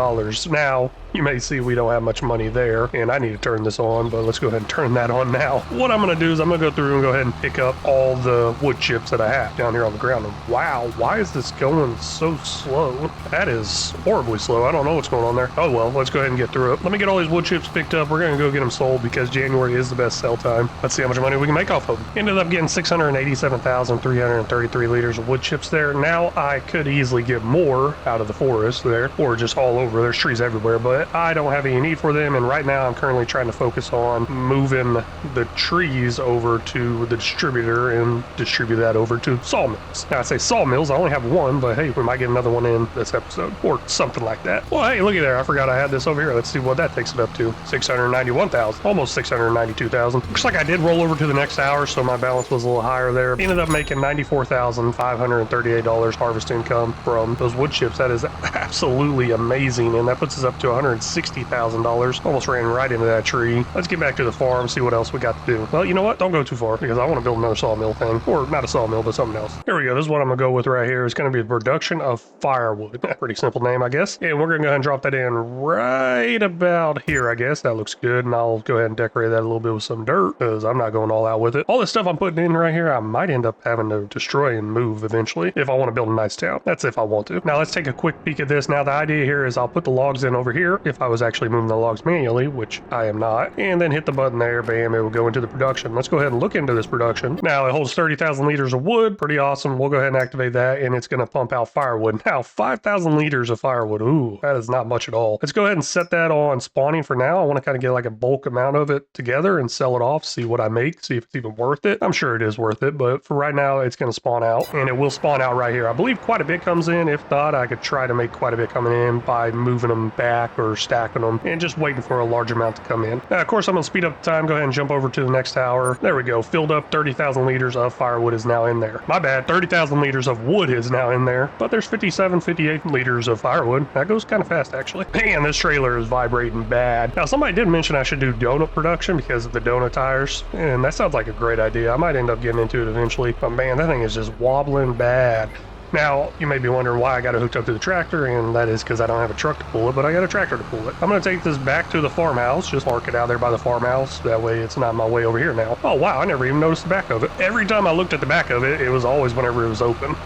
[SPEAKER 1] Now, you may see we don't have much money there, and I need to turn this on, but let's go ahead and turn that on now. What I'm going to do is I'm going to go through and go ahead and pick up all the wood chips that I have down here on the ground. And wow, why is this going so slow? That is horribly slow. I don't know what's going on there. Oh well, let's go ahead and get through it. Let me get all these wood chips picked up. We're going to go get them sold because January is the best sell time. Let's see how much money we can make off of them. Ended up getting 687,333 liters of wood chips there. Now I could easily get more out of the forest there, or just all over. There's trees everywhere, but I don't have any need for them, and right now I'm currently trying to focus on moving the trees over to the distributor and distribute that over to sawmills. Now I say sawmills, I only have one, but hey, we might get another one in this episode or something like that. Well, hey, look at there. I forgot I had this over here. Let's see what that takes it up to. 691,000, almost 692,000. Looks like I did roll over to the next hour, so my balance was a little higher there. Ended up making $94,538 harvest income from those wood chips. That is absolutely amazing, and that puts us up to $160,000. Almost ran right into that tree. Let's get back to the farm, see what else we got to do. Well, you know what? Don't go too far because I want to build another sawmill thing. Or not a sawmill, but something else. Here we go. This is what I'm going to go with right here. It's going to be the production of firewood. Pretty simple name, I guess. And we're going to go ahead and drop that in right about here, I guess. That looks good. And I'll go ahead and decorate that a little bit with some dirt because I'm not going all out with it. All this stuff I'm putting in right here, I might end up having to destroy and move eventually if I want to build a nice town. That's if I want to. Now let's take a quick peek at this. Now the idea here is I'll put the logs in over here if I was actually moving the logs manually, which I am not, and then hit the button there, bam, it will go into the production. Let's go ahead and look into this production. Now it holds 30,000 liters of wood, pretty awesome. We'll go ahead and activate that, and it's going to pump out firewood. Now 5,000 liters of firewood, ooh, that is not much at all. Let's go ahead and set that on spawning for now. I want to kind of get like a bulk amount of it together and sell it off, see what I make, see if it's even worth it. I'm sure it is worth it, but for right now, it's going to spawn out, and it will spawn out right here. I believe quite a bit comes in. If not, I could try to make quite a bit coming in by moving them back or stacking them and just waiting for a large amount to come in. Now, of course, I'm going to speed up the time. Go ahead and jump over to the next tower. There we go. Filled up 30,000 liters of firewood is now in there. My bad. 30,000 liters of wood is now in there, but there's 57, 58 liters of firewood. That goes kind of fast, actually. Man, this trailer is vibrating bad. Now, somebody did mention I should do donut production because of the donut tires, and that sounds like a great idea. I might end up getting into it eventually, but man, that thing is just wobbling bad. Now, you may be wondering why I got it hooked up to the tractor, and that is because I don't have a truck to pull it, but I got a tractor to pull it. I'm going to take this back to the farmhouse, just park it out there by the farmhouse. That way it's not my way over here now. Oh, wow, I never even noticed the back of it. Every time I looked at the back of it, it was always whenever it was open.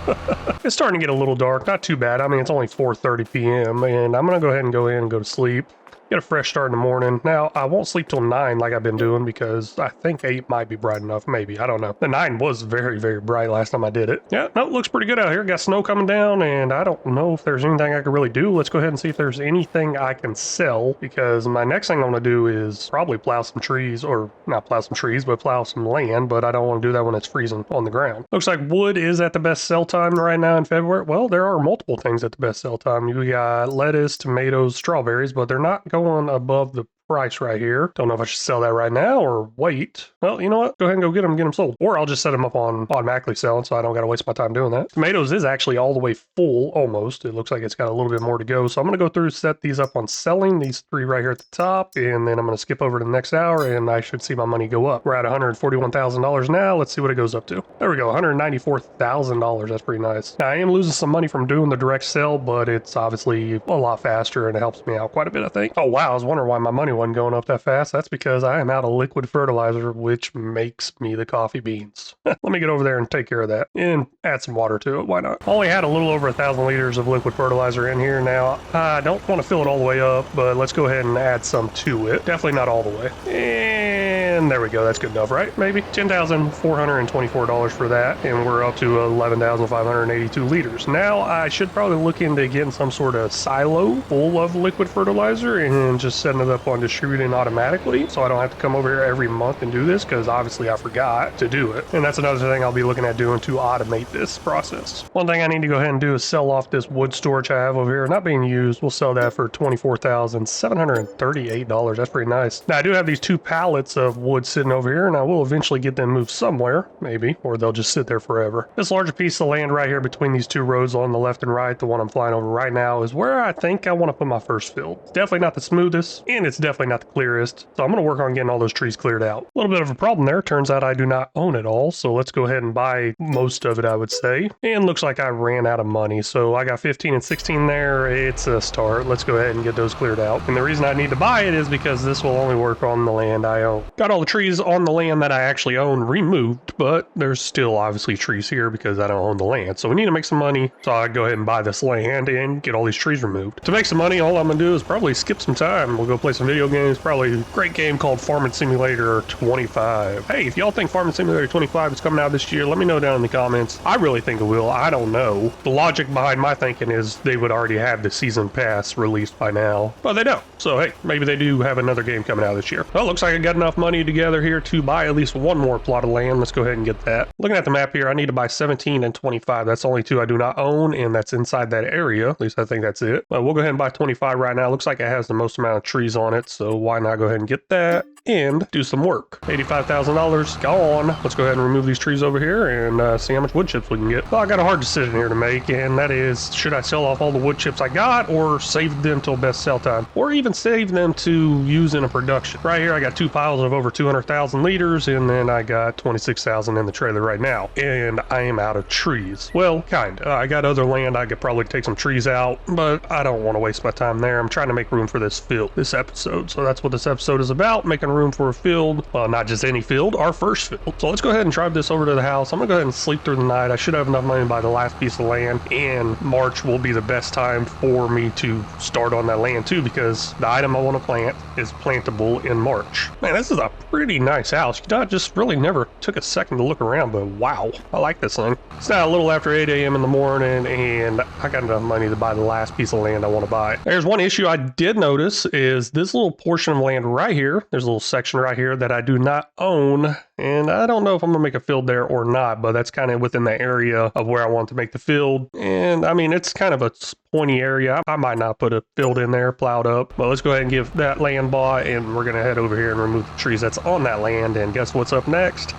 [SPEAKER 1] It's starting to get a little dark, not too bad. I mean, it's only 4:30 p.m., and I'm going to go ahead and go in and go to sleep. Get a fresh start in the morning. Now, I won't sleep till 9 like I've been doing because I think 8 might be bright enough. Maybe. I don't know. The 9 was very, very bright last time I did it. Yeah, no, it looks pretty good out here. Got snow coming down, and I don't know if there's anything I can really do. Let's go ahead and see if there's anything I can sell, because my next thing I'm going to do is probably plow some trees, or not plow some trees, but plow some land, but I don't want to do that when it's freezing on the ground. Looks like wood is at the best sell time right now in February. Well, there are multiple things at the best sell time. You got lettuce, tomatoes, strawberries, but they're not going above the price right here. Don't know if I should sell that right now or wait. Well, you know what? Go ahead and go get them sold. Or I'll just set them up on automatically selling so I don't got to waste my time doing that. Tomatoes is actually all the way full, almost. It looks like it's got a little bit more to go. So I'm going to go through, set these up on selling, these three right here at the top, and then I'm going to skip over to the next hour and I should see my money go up. We're at $141,000 now. Let's see what it goes up to. There we go, $194,000. That's pretty nice. Now I am losing some money from doing the direct sell, but it's obviously a lot faster and it helps me out quite a bit, I think. Oh wow, I was wondering why my money wasn't going up that fast. That's because I am out of liquid fertilizer, which makes me the coffee beans. Let me get over there and take care of that and add some water to it. Why not? Only had a little over 1,000 liters of liquid fertilizer in here now. I don't want to fill it all the way up, but let's go ahead and add some to it. Definitely not all the way. And there we go. That's good enough, right? Maybe $10,424 for that. And we're up to 11,582 liters. Now I should probably look into getting some sort of silo full of liquid fertilizer and just setting it up on distributing automatically so I don't have to come over here every month and do this, because obviously I forgot to do it. And that's another thing I'll be looking at doing to automate this process. One thing I need to go ahead and do is sell off this wood storage I have over here, not being used. We'll sell that for $24,738. That's pretty nice. Now I do have these 2 pallets of wood sitting over here, and I will eventually get them moved somewhere, maybe, or they'll just sit there forever. This larger piece of land right here between these 2 roads on the left and right, the one I'm flying over right now, is where I think I want to put my first field. It's definitely not the smoothest, and it's definitely not the clearest, so I'm going to work on getting all those trees cleared out. A little bit of a problem there. Turns out I do not own it all, so let's go ahead and buy most of it, I would say. And looks like I ran out of money, so I got 15 and 16 there. It's a start. Let's go ahead and get those cleared out. And the reason I need to buy it is because this will only work on the land I own. Got all the trees on the land that I actually own removed, but there's still obviously trees here because I don't own the land. So we need to make some money, so I go ahead and buy this land and get all these trees removed. To make some money, all I'm gonna do is probably skip some time. We'll go play some video games, probably a great game called Farming Simulator 25. Hey, if y'all think Farming Simulator 25 is coming out this year, let me know down in the comments. I really think it will. I don't know. The logic behind my thinking is they would already have the season pass released by now, but they don't. So hey, maybe they do have another game coming out this year. Well, looks like I got enough money together here to buy at least one more plot of land. Let's go ahead and get that. Looking at the map here, I need to buy 17 and 25. That's the only 2 I do not own, and that's inside that area. At least I think that's it. But we'll go ahead and buy 25 right now. Looks like it has the most amount of trees on it, so why not go ahead and get that and do some work. $85,000 gone. Let's go ahead and remove these trees over here and see how much wood chips we can get. Well, I got a hard decision here to make, and that is, should I sell off all the wood chips I got or save them till best sell time, or even save them to use in a production? Right here I got 2 piles of over 200,000 liters, and then I got 26,000 in the trailer right now, and I am out of trees. Well, kind of. I got other land I could probably take some trees out, but I don't want to waste my time there. I'm trying to make room for this field, this episode. So that's what this episode is about, making room for a field. Well, not just any field, our first field. So let's go ahead and drive this over to the house. I'm gonna go ahead and sleep through the night. I should have enough money to buy the last piece of land, and March will be the best time for me to start on that land too, because the item I want to plant is plantable in March. Man, this is a pretty nice house. I just really never took a second to look around, but wow, I like this thing. It's now a little after 8 a.m. in the morning, and I got enough money to buy the last piece of land I want to buy. There's one issue I did notice is this little portion of land right here. There's a little section right here that I do not own, and I don't know if I'm gonna make a field there or not, but that's kind of within the area of where I want to make the field. And I mean, it's kind of a pointy area. I might not put a field in there plowed up, but let's go ahead and give that land bought, and we're gonna head over here and remove the trees that's on that land. And guess what's up next?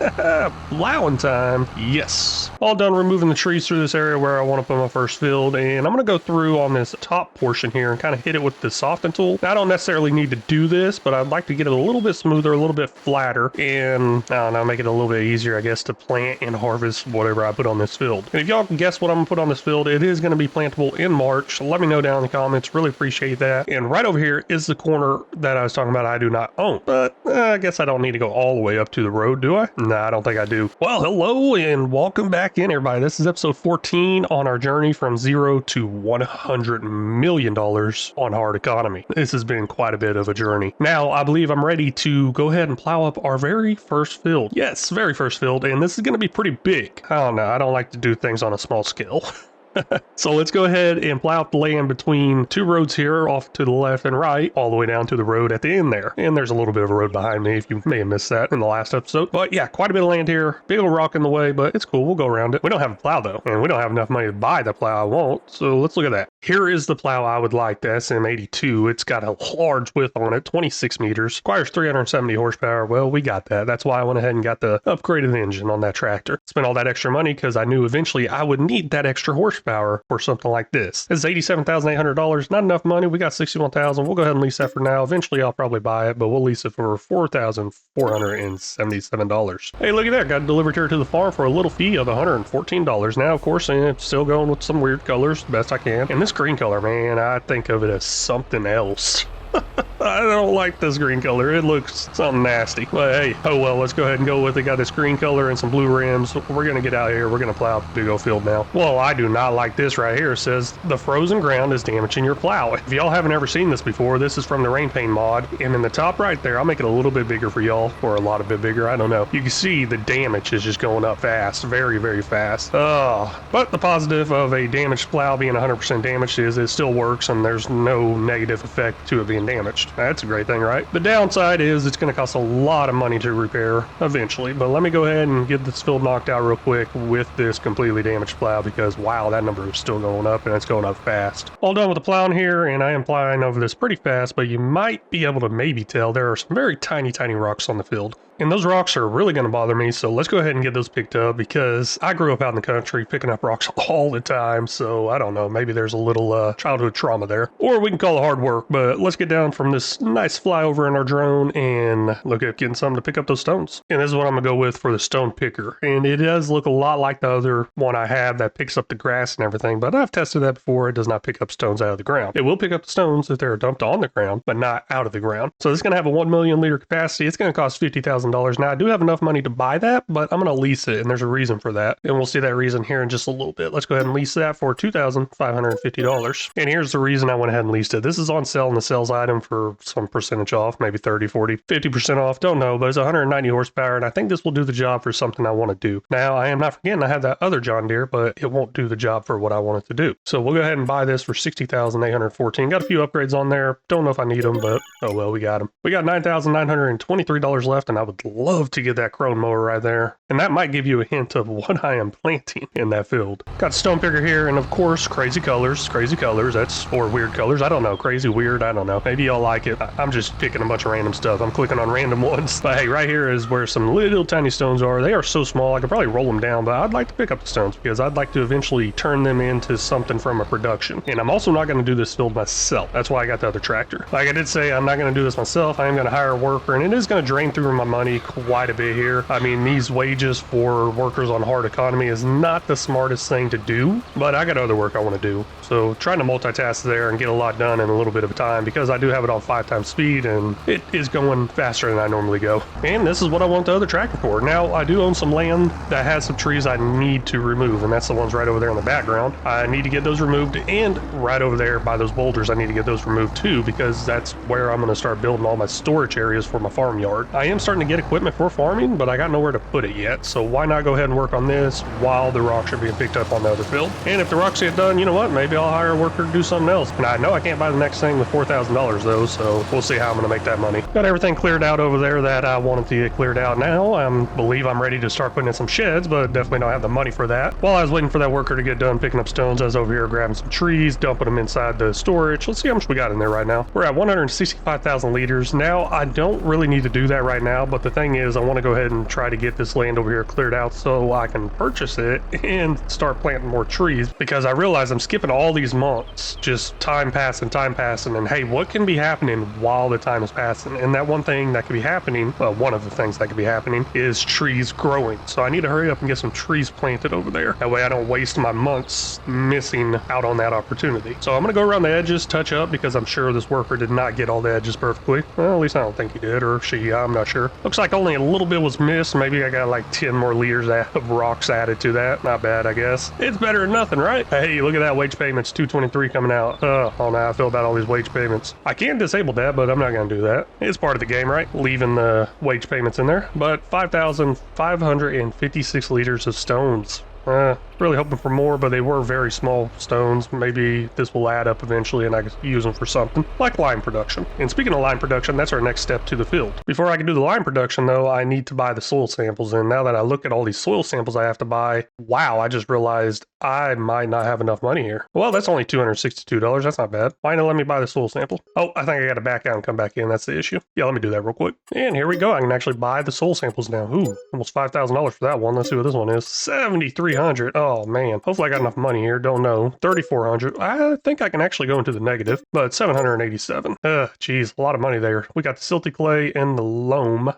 [SPEAKER 1] Plowing time. Yes, all done removing the trees through this area where I want to put my first field, and I'm gonna go through on this top portion here and kind of hit it with the soften tool. Now, I don't necessarily need to do this, but I'd like to get it a little bit smoother, a little bit flatter, and I don't know, make it a little bit easier, I guess, to plant and harvest whatever I put on this field. And if y'all can guess what I'm gonna put on this field, it is gonna be plantable in March. Let me know down in the comments. Really appreciate that. And right over here is the corner that I was talking about I do not own, but I guess I don't need to go all the way up to the road, do I? Nah, I don't think I do. Well, hello and welcome back in, everybody. This is episode 14 on our journey from 0 to $100 million on hard economy. This has been quite a bit of a journey. Now, I believe I'm ready to go ahead and plow up our very first field. Yes, very first field, and this is going to be pretty big. I don't know. I don't like to do things on a small scale. So let's go ahead and plow up the land between two roads here, off to the left and right, all the way down to the road at the end there. And there's a little bit of a road behind me, if you may have missed that in the last episode. But yeah, quite a bit of land here. Big old rock in the way, but it's cool. We'll go around it. We don't have a plow though, and we don't have enough money to buy the plow I want. So let's look at that. Here is the plow I would like, the SM82. It's got a large width on it, 26 meters. Requires 370 horsepower. Well, we got that. That's why I went ahead and got the upgraded engine on that tractor. Spent all that extra money because I knew eventually I would need that extra horsepower for something like this. This is $87,800. Not enough money. We got $61,000. We'll go ahead and lease that for now. Eventually, I'll probably buy it, but we'll lease it for $4,477. Hey, look at that. Got it delivered here to the farm for a little fee of $114. Now, of course, I'm still going with some weird colors the best I can. And this green color, man, I think of it as something else. I don't like this green color. It looks something nasty. But hey, oh well, let's go ahead and go with it. Got this green color and some blue rims. We're going to get out here. We're going to plow the big old field now. Well, I do not like this right here. It says the frozen ground is damaging your plow. If y'all haven't ever seen this before, this is from the Rain Pain mod. And in the top right there, I'll make it a little bit bigger for y'all, or a lot of bit bigger. I don't know. You can see the damage is just going up fast. Very, very fast. But the positive of a damaged plow being 100% damaged is it still works and there's no negative effect to it being damaged. That's a great thing, right? The downside is it's going to cost a lot of money to repair eventually, but let me go ahead and get this field knocked out real quick with this completely damaged plow because wow, that number is still going up and it's going up fast. All done with the plowing here, and I am plowing over this pretty fast, but you might be able to maybe tell there are some very tiny rocks on the field. And those rocks are really going to bother me, so let's go ahead and get those picked up because I grew up out in the country picking up rocks all the time, so I don't know, maybe there's a little childhood trauma there. Or we can call it hard work, but let's get down from this nice flyover in our drone and look at getting something to pick up those stones. And this is what I'm going to go with for the stone picker. And it does look a lot like the other one I have that picks up the grass and everything, but I've tested that before. It does not pick up stones out of the ground. It will pick up the stones if they're dumped on the ground, but not out of the ground. So it's going to have a 1 million liter capacity. It's going to cost $50,000. Now, I do have enough money to buy that, but I'm going to lease it, and there's a reason for that. And we'll see that reason here in just a little bit. Let's go ahead and lease that for $2,550. And here's the reason I went ahead and leased it. This is on sale in the sales item for some percentage off, maybe 30, 40, 50% off. Don't know, but it's 190 horsepower, and I think this will do the job for something I want to do. Now, I am not forgetting I have that other John Deere, but it won't do the job for what I want it to do. So we'll go ahead and buy this for $60,814. Got a few upgrades on there. Don't know if I need them, but oh well, we got them. We got $9,923 left, and I would love to get that crone mower right there. And that might give you a hint of what I am planting in that field. Got stone picker here, and of course, crazy colors. That's, or weird colors. I don't know. Crazy, weird, I don't know. Maybe y'all like it. I'm just picking a bunch of random stuff. I'm clicking on random ones. But hey, right here is where some little tiny stones are. They are so small, I could probably roll them down, but I'd like to pick up the stones because I'd like to eventually turn them into something from a production. And I'm also not going to do this field myself. That's why I got the other tractor. Like I did say, I'm not going to do this myself. I am going to hire a worker, and it is going to drain through my money quite a bit here. I mean, these wages for workers on hard economy is not the smartest thing to do, but I got other work I want to do. So trying to multitask there and get a lot done in a little bit of time because I do have it on 5 times speed and it is going faster than I normally go. And this is what I want the other tractor for. Now, I do own some land that has some trees I need to remove, and that's the ones right over there in the background. I need to get those removed, and right over there by those boulders, I need to get those removed too because that's where I'm going to start building all my storage areas for my farmyard. I am starting to get equipment for farming, but I got nowhere to put it yet, so why not go ahead and work on this while the rocks are being picked up on the other field? And if the rocks get done, you know what, maybe I'll hire a worker to do something else. And I know I can't buy the next thing with $4,000 though, so we'll see how I'm going to make that money. Got everything cleared out over there that I wanted to get cleared out now. I believe I'm ready to start putting in some sheds, but definitely don't have the money for that. While I was waiting for that worker to get done picking up stones, I was over here grabbing some trees, dumping them inside the storage. Let's see how much we got in there right now. We're at 165,000 liters. Now, I don't really need to do that right now, but the thing is, I want to go ahead and try to get this land over here cleared out so I can purchase it and start planting more trees because I realize I'm skipping all these months, just time passing, and hey, what can be happening while the time is passing? And that one thing that could be happening, well, one of the things that could be happening is trees growing. So I need to hurry up and get some trees planted over there. That way I don't waste my months missing out on that opportunity. So I'm going to go around the edges, touch up, because I'm sure this worker did not get all the edges perfectly. Well, at least I don't think he did, or she, I'm not sure. Looks like only a little bit was missed. Maybe I got like 10 more liters of rocks added to that. Not bad, I guess. It's better than nothing, right? Hey, look at that, wage payments, 223 coming out. Oh, now I feel about all these wage payments. I can disable that, but I'm not going to do that. It's part of the game, right? Leaving the wage payments in there. But 5,556 liters of stones. Really hoping for more, but they were very small stones. Maybe this will add up eventually and I can use them for something, like lime production. And speaking of lime production, that's our next step to the field. Before I can do the lime production though, I need to buy the soil samples. And now that I look at all these soil samples I have to buy, wow, I just realized I might not have enough money here. Well, that's only $262. That's not bad. Why not let me buy the soil sample? Oh, I think I got to back out and come back in. That's the issue. Yeah, let me do that real quick. And here we go. I can actually buy the soil samples now. Ooh, almost $5,000 for that one. Let's see what this one is. $7,300. Oh man. Hopefully I got enough money here. Don't know. $3,400. I think I can actually go into the negative, but $787. Geez, a lot of money there. We got the silty clay and the loam. I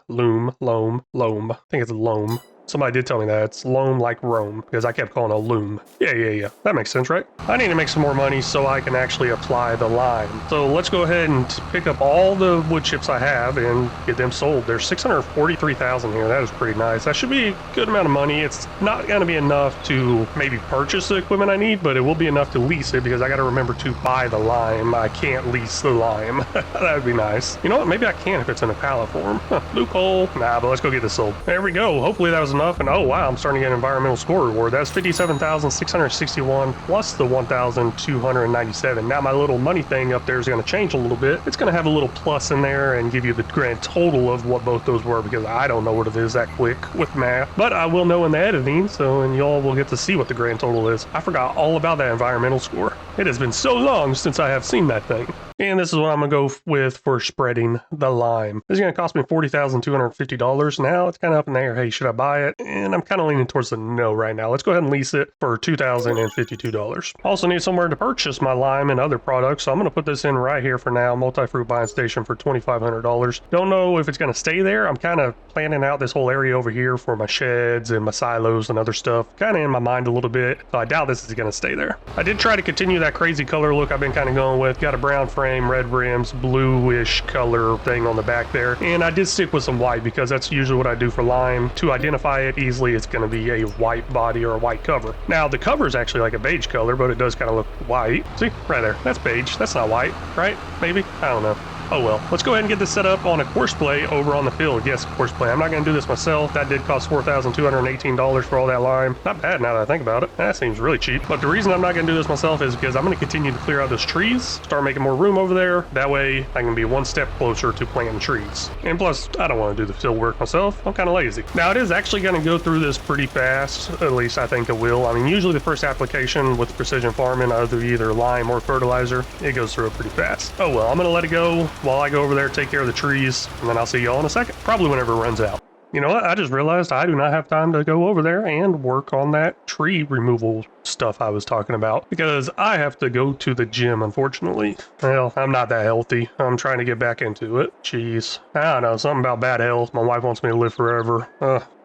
[SPEAKER 1] think it's loam. Somebody did tell me that. It's loam like Rome, because I kept calling it a loom. Yeah. That makes sense, right? I need to make some more money so I can actually apply the lime. So let's go ahead and pick up all the wood chips I have and get them sold. There's 643,000 here. That is pretty nice. That should be a good amount of money. It's not going to be enough to maybe purchase the equipment I need, but it will be enough to lease it because I got to remember to buy the lime. I can't lease the lime. That would be nice. You know what? Maybe I can if it's in a pallet form. Loophole. Nah, but let's go get this sold. There we go. Hopefully that was enough. And oh wow, I'm starting to get an environmental score reward. That's 57,661 plus the 1,297. Now my little money thing up there is going to change a little bit. It's going to have a little plus in there and give you the grand total of what both those were because I don't know what it is that quick with math. But I will know in the editing, and y'all will get to see what the grand total is. I forgot all about that environmental score. It has been so long since I have seen that thing. And this is what I'm going to go with for spreading the lime. This is going to cost me $40,250. Now it's kind of up in the air. Hey, should I buy it? And I'm kind of leaning towards the no right now. Let's go ahead and lease it for $2,052. Also need somewhere to purchase my lime and other products. So I'm going to put this in right here for now. Multi-fruit buying station for $2,500. Don't know if it's going to stay there. I'm kind of planning out this whole area over here for my sheds and my silos and other stuff. Kind of in my mind a little bit. So I doubt this is going to stay there. I did try to continue that crazy color look I've been kind of going with. Got a brown frame, red rims, bluish color thing on the back there. And I did stick with some white because that's usually what I do for lime. To identify it easily, it's going to be a white body or a white cover. Now the cover is actually like a beige color, but it does kind of look white. See, right there, that's beige. That's not white, right? Maybe? I don't know. Oh well, let's go ahead and get this set up on a course play over on the field. Yes, course play. I'm not going to do this myself. That did cost $4,218 for all that lime. Not bad now that I think about it. That seems really cheap. But the reason I'm not going to do this myself is because I'm going to continue to clear out those trees, start making more room over there. That way I can be one step closer to planting trees. And plus, I don't want to do the field work myself. I'm kind of lazy. Now it is actually going to go through this pretty fast. At least I think it will. I mean, usually the first application with precision farming, either lime or fertilizer, it goes through it pretty fast. Oh well, I'm going to let it go while I go over there, take care of the trees, and then I'll see y'all in a second. Probably whenever it runs out. You know what? I just realized I do not have time to go over there and work on that tree removal stuff I was talking about because I have to go to the gym, unfortunately. Well, I'm not that healthy. I'm trying to get back into it. Jeez. I don't know. Something about bad health. My wife wants me to live forever.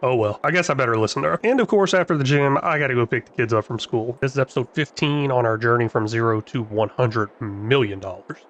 [SPEAKER 1] Oh well, I guess I better listen to her. And of course, after the gym, I gotta go pick the kids up from school. This is episode 15 on our journey from 0 to $100 million.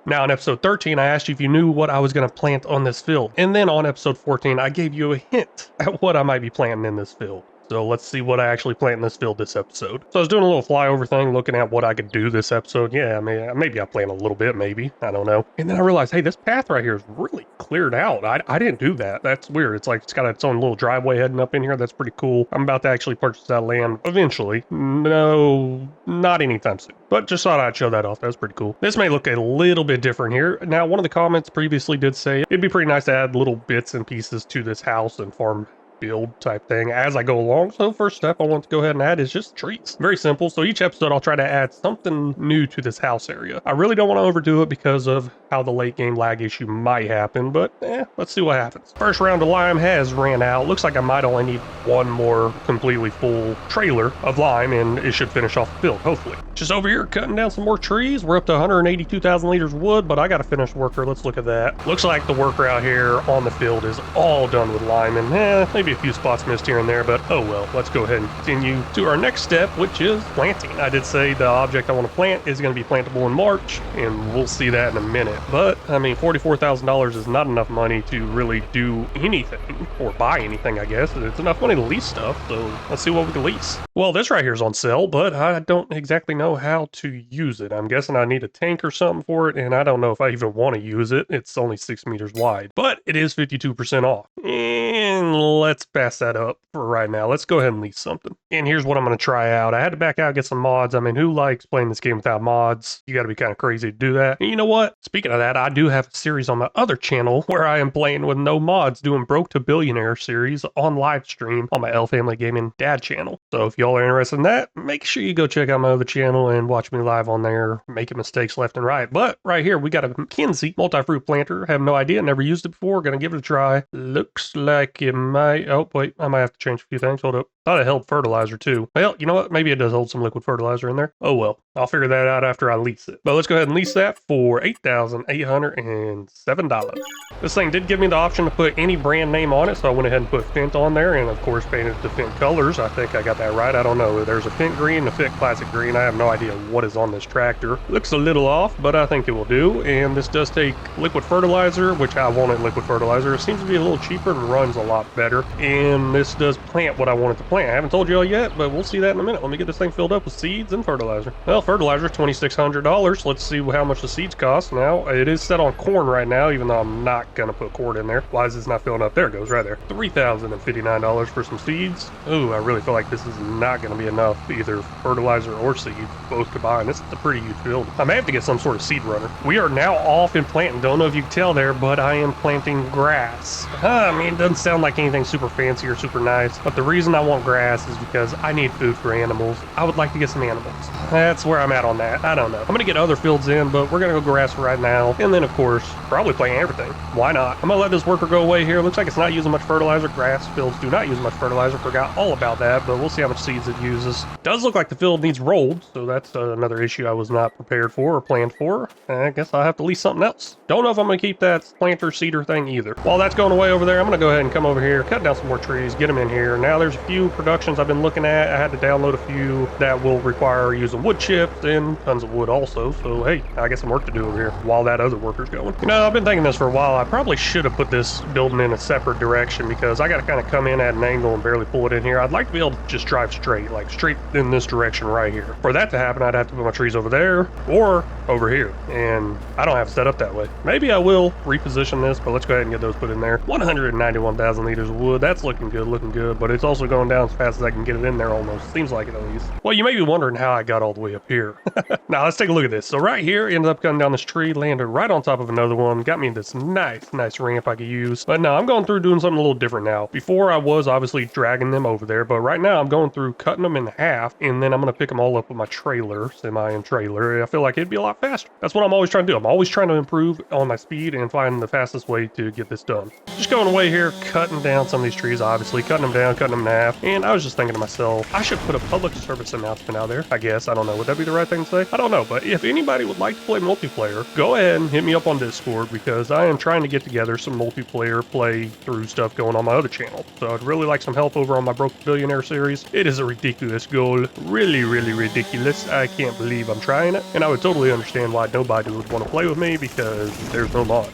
[SPEAKER 1] Now in episode 13, I asked you if you knew what I was gonna plant on this field. And then on episode 14, I gave you a hint at what I might be planting in this field. So let's see what I actually plant in this field this episode. So I was doing a little flyover thing, looking at what I could do this episode. Yeah, maybe I plant a little bit, maybe. I don't know. And then I realized, hey, this path right here is really cleared out. I didn't do that. That's weird. It's like it's got its own little driveway heading up in here. That's pretty cool. I'm about to actually purchase that land eventually. No, not anytime soon. But just thought I'd show that off. That was pretty cool. This may look a little bit different here. Now, one of the comments previously did say it'd be pretty nice to add little bits and pieces to this house and farm build type thing as I go along. So first step I want to go ahead and add is just trees. Very simple. So each episode I'll try to add something new to this house area. I really don't want to overdo it because of how the late game lag issue might happen, but let's see what happens. First round of lime has ran out. Looks like I might only need one more completely full trailer of lime and it should finish off the field, hopefully. Just over here cutting down some more trees. We're up to 182,000 liters of wood, but I got a finished worker. Let's look at that. Looks like the worker out here on the field is all done with lime and maybe a few spots missed here and there, but oh well. Let's go ahead and continue to our next step, which is planting. I did say the object I want to plant is going to be plantable in March, and we'll see that in a minute. But I mean, $44,000 is not enough money to really do anything or buy anything, I guess. It's enough money to lease stuff, so let's see what we can lease. Well, this right here is on sale, but I don't exactly know how to use it. I'm guessing I need a tank or something for it, and I don't know if I even want to use it. It's only 6 meters wide, but it is 52% off. And let's let's pass that up for right now. Let's go ahead and lease something. And here's what I'm going to try out. I had to back out, get some mods. I mean, who likes playing this game without mods? You got to be kind of crazy to do that. And you know what? Speaking of that, I do have a series on my other channel where I am playing with no mods, doing Broke to Billionaire series on live stream on my L Family Gaming Dad channel. So if y'all are interested in that, make sure you go check out my other channel and watch me live on there, making mistakes left and right. But right here, we got a Kinsey multi-fruit planter. Have no idea, never used it before. Gonna give it a try. Looks like it might. Oh, wait, I might have to change a few things. Hold up. Thought it held fertilizer too. Well, you know what? Maybe it does hold some liquid fertilizer in there. Oh well, I'll figure that out after I lease it. But let's go ahead and lease that for $8,807. This thing did give me the option to put any brand name on it, so I went ahead and put Fent on there, and of course painted it to Fent colors. I think I got that right. I don't know. There's a Fent green and a Fent classic green. I have no idea what is on this tractor. Looks a little off, but I think it will do. And this does take liquid fertilizer, which I wanted liquid fertilizer. It seems to be a little cheaper and runs a lot better. And this does plant what I wanted to plant. I haven't told you all yet, but we'll see that in a minute. Let me get this thing filled up with seeds and fertilizer. Well, fertilizer, $2,600. Let's see how much the seeds cost. Now, it is set on corn right now, even though I'm not going to put corn in there. Why is this not filling up? There it goes, right there. $3,059 for some seeds. Ooh, I really feel like this is not going to be enough, either fertilizer or seeds, both combined. This is a pretty huge field. I may have to get some sort of seed runner. We are now off in planting. Don't know if you can tell there, but I am planting grass. I mean, it doesn't sound like anything super fancy or super nice, but the reason I want grass is because I need food for animals. I would like to get some animals. That's where I'm at on that. I don't know. I'm going to get other fields in, but we're going to go grass right now. And then, of course, probably plant everything. Why not? I'm going to let this worker go away here. Looks like it's not using much fertilizer. Grass fields do not use much fertilizer. Forgot all about that, but we'll see how much seeds it uses. Does look like the field needs rolled, so that's another issue I was not prepared for or planned for. I guess I'll have to lease something else. Don't know if I'm going to keep that planter seeder thing either. While that's going away over there, I'm going to go ahead and come over here, cut down some more trees, get them in here. Now there's a few productions I've been looking at. I had to download a few that will require using wood chips and tons of wood also. So hey, I got some work to do over here while that other worker's going. You know, I've been thinking this for a while. I probably should have put this building in a separate direction because I got to kind of come in at an angle and barely pull it in here. I'd like to be able to just drive straight, like straight in this direction right here. For that to happen, I'd have to put my trees over there or over here, and I don't have it set up that way. Maybe I will reposition this, but let's go ahead and get those put in there. 191,000 liters of wood. That's looking good, but it's also going down as fast as I can get it in there almost. Seems like it at least. Well, you may be wondering how I got all the way up here. Now, let's take a look at this. So right here, ended up cutting down this tree, landed right on top of another one, got me this nice ramp I could use. But no, I'm going through doing something a little different now. Before I was obviously dragging them over there, but right now I'm going through cutting them in half, and then I'm going to pick them all up with my trailer, semi and trailer. I feel like it'd be a lot faster. That's what I'm always trying to do. I'm always trying to improve on my speed and find the fastest way to get this done. Just going away here, cutting down some of these trees, obviously, cutting them down, cutting them in half, and I was just thinking to myself, I should put a public service announcement out there, I guess. I don't know. Would that be the right thing to say? I don't know, but if anybody would like to play multiplayer, go ahead and hit me up on Discord because I am trying to get together some multiplayer play through stuff going on my other channel. So I'd really like some help over on my Broke Billionaire series. It is a ridiculous goal. Really ridiculous. I can't believe I'm trying it. And I would totally understand why nobody would want to play with me because there's no mod.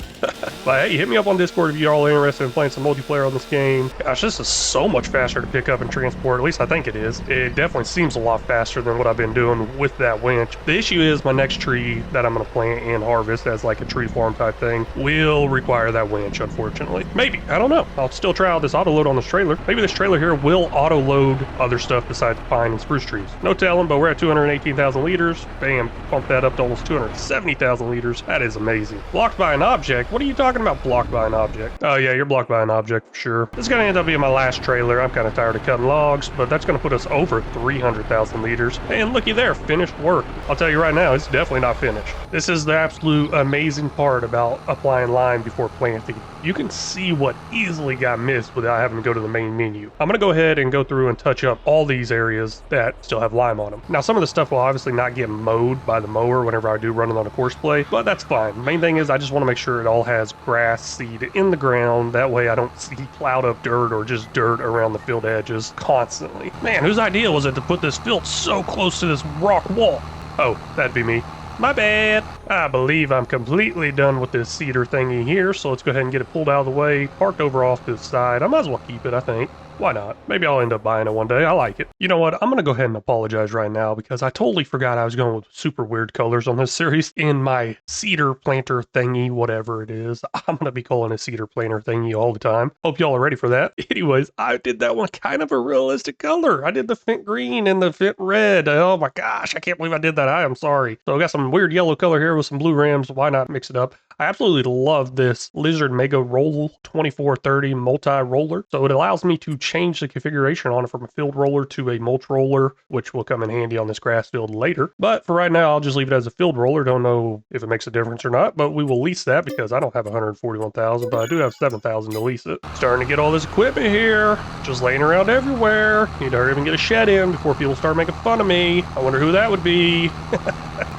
[SPEAKER 1] But hey, hit me up on Discord if you're all interested in playing some multiplayer on this game. Gosh, this is so much faster to pick up and transport. At least I think it is. It definitely seems a lot faster than what I've been doing with that winch. The issue is my next tree that I'm going to plant and harvest as like a tree farm type thing will require that winch, unfortunately. Maybe. I don't know. I'll still try out this auto load on this trailer. Maybe this trailer here will auto load other stuff besides pine and spruce trees. No telling, but we're at 218,000 liters. Bam. Pump that up to almost 270,000 liters. That is amazing. Blocked by an object? What are you talking about, blocked by an object? Oh yeah, you're blocked by an object for sure. This is going to end up being my last trailer. I'm kind of tired of cutting logs, but that's going to put us over 300,000 liters. And looky there, finished work. I'll tell you right now, it's definitely not finished. This is the absolute amazing part about applying lime before planting. You can see what easily got missed without having to go to the main menu. I'm going to go ahead and go through and touch up all these areas that still have lime on them. Now, some of the stuff will obviously not get mowed by the mower whenever I do run it on a course play, but that's fine. The main thing is I just want to make sure it all has grass seed in the ground. That way I don't see plowed up dirt or just dirt around the field edges constantly. Man, whose idea was it to put this field so close to this rock wall? Oh, that'd be me. My bad. I believe I'm completely done with this cedar thingy here, so let's go ahead and get it pulled out of the way, parked over off to the side. I might as well keep it, I think. Why not? Maybe I'll end up buying it one day. I like it. You know what? I'm going to go ahead and apologize right now because I totally forgot I was going with super weird colors on this series in my cedar planter thingy, whatever it is. I'm going to be calling it cedar planter thingy all the time. Hope y'all are ready for that. Anyways, I did that one kind of a realistic color. I did the Fint green and the Fint red. Oh my gosh, I can't believe I did that. I am sorry. So I got some weird yellow color here with some blue rims. Why not mix it up? I absolutely love this Lizard Mega Roll 2430 multi-roller. So it allows me to change the configuration on it from a field roller to a mulch roller, which will come in handy on this grass field later. But for right now, I'll just leave it as a field roller. Don't know if it makes a difference or not, but we will lease that because I don't have 141,000, but I do have 7,000 to lease it. Starting to get all this equipment here, just laying around everywhere. Need to hurry up and get a shed in before people start making fun of me. I wonder who that would be.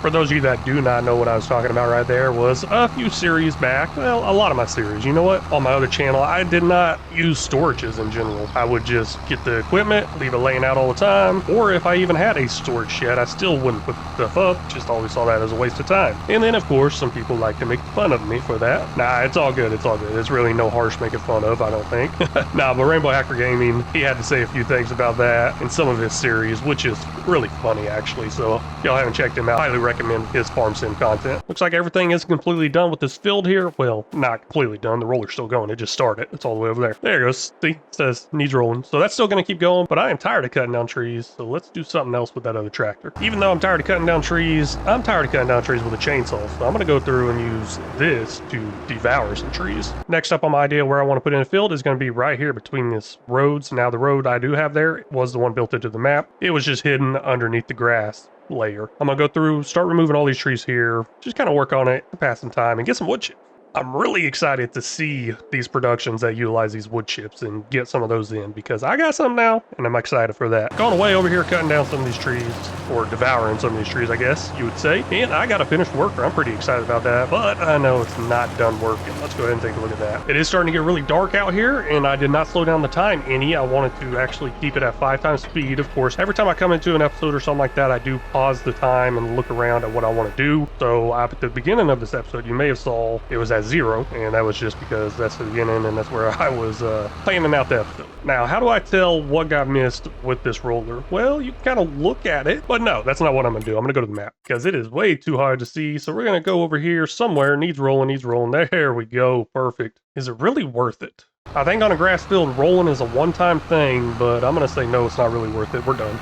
[SPEAKER 1] For those of you that do not know what I was talking about right there was a few series back, well, a lot of my series. You know what? On my other channel, I did not use storages in general. I would just get the equipment, leave it laying out all the time, or if I even had a storage shed, I still wouldn't put stuff up, just always saw that as a waste of time. And then, of course, some people like to make fun of me for that. Nah, it's all good, it's all good. It's really no harsh making fun of, I don't think. Nah, but Rainbow Hacker Gaming, he had to say a few things about that in some of his series, which is really funny, actually. So, if y'all haven't checked him out, I highly recommend his farm sim content. Looks like everything is completely done with this field here. Well, not completely done. The roller's still going. It just started. It's all the way over there. There it goes. See, it says needs rolling. So that's still going to keep going, but I am tired of cutting down trees. So let's do something else with that other tractor. Even though I'm tired of cutting down trees, I'm tired of cutting down trees with a chainsaw. So I'm going to go through and use this to devour some trees. Next up on my idea where I want to put in a field is going to be right here between these roads. Now the road I do have there was the one built into the map. It was just hidden underneath the grass layer. I'm gonna go through, start removing all these trees here, just kind of work on it, pass some time, and get some wood chips. I'm really excited to see these productions that utilize these wood chips and get some of those in because I got some now and I'm excited for that. Going away over here cutting down some of these trees, or devouring some of these trees, I guess you would say. And I got a finished worker. I'm pretty excited about that, but I know it's not done working. Let's go ahead and take a look at that. It is starting to get really dark out here and I did not slow down the time any. I wanted to actually keep it at 5 times speed. Of course, every time I come into an episode or something like that, I do pause the time and look around at what I want to do. So at the beginning of this episode, you may have saw it was at 0, and that was just because that's the beginning and that's where I was planning out the episode. Now, how do I tell what got missed with this roller? Well, you kind of look at it, but no, that's not what I'm gonna do. I'm gonna go to the map because it is way too hard to see. So we're gonna go over here somewhere. Needs rolling, needs rolling. There we go. Perfect. Is it really worth it? I think on a grass field, rolling is a one-time thing, but I'm going to say no, it's not really worth it. We're done.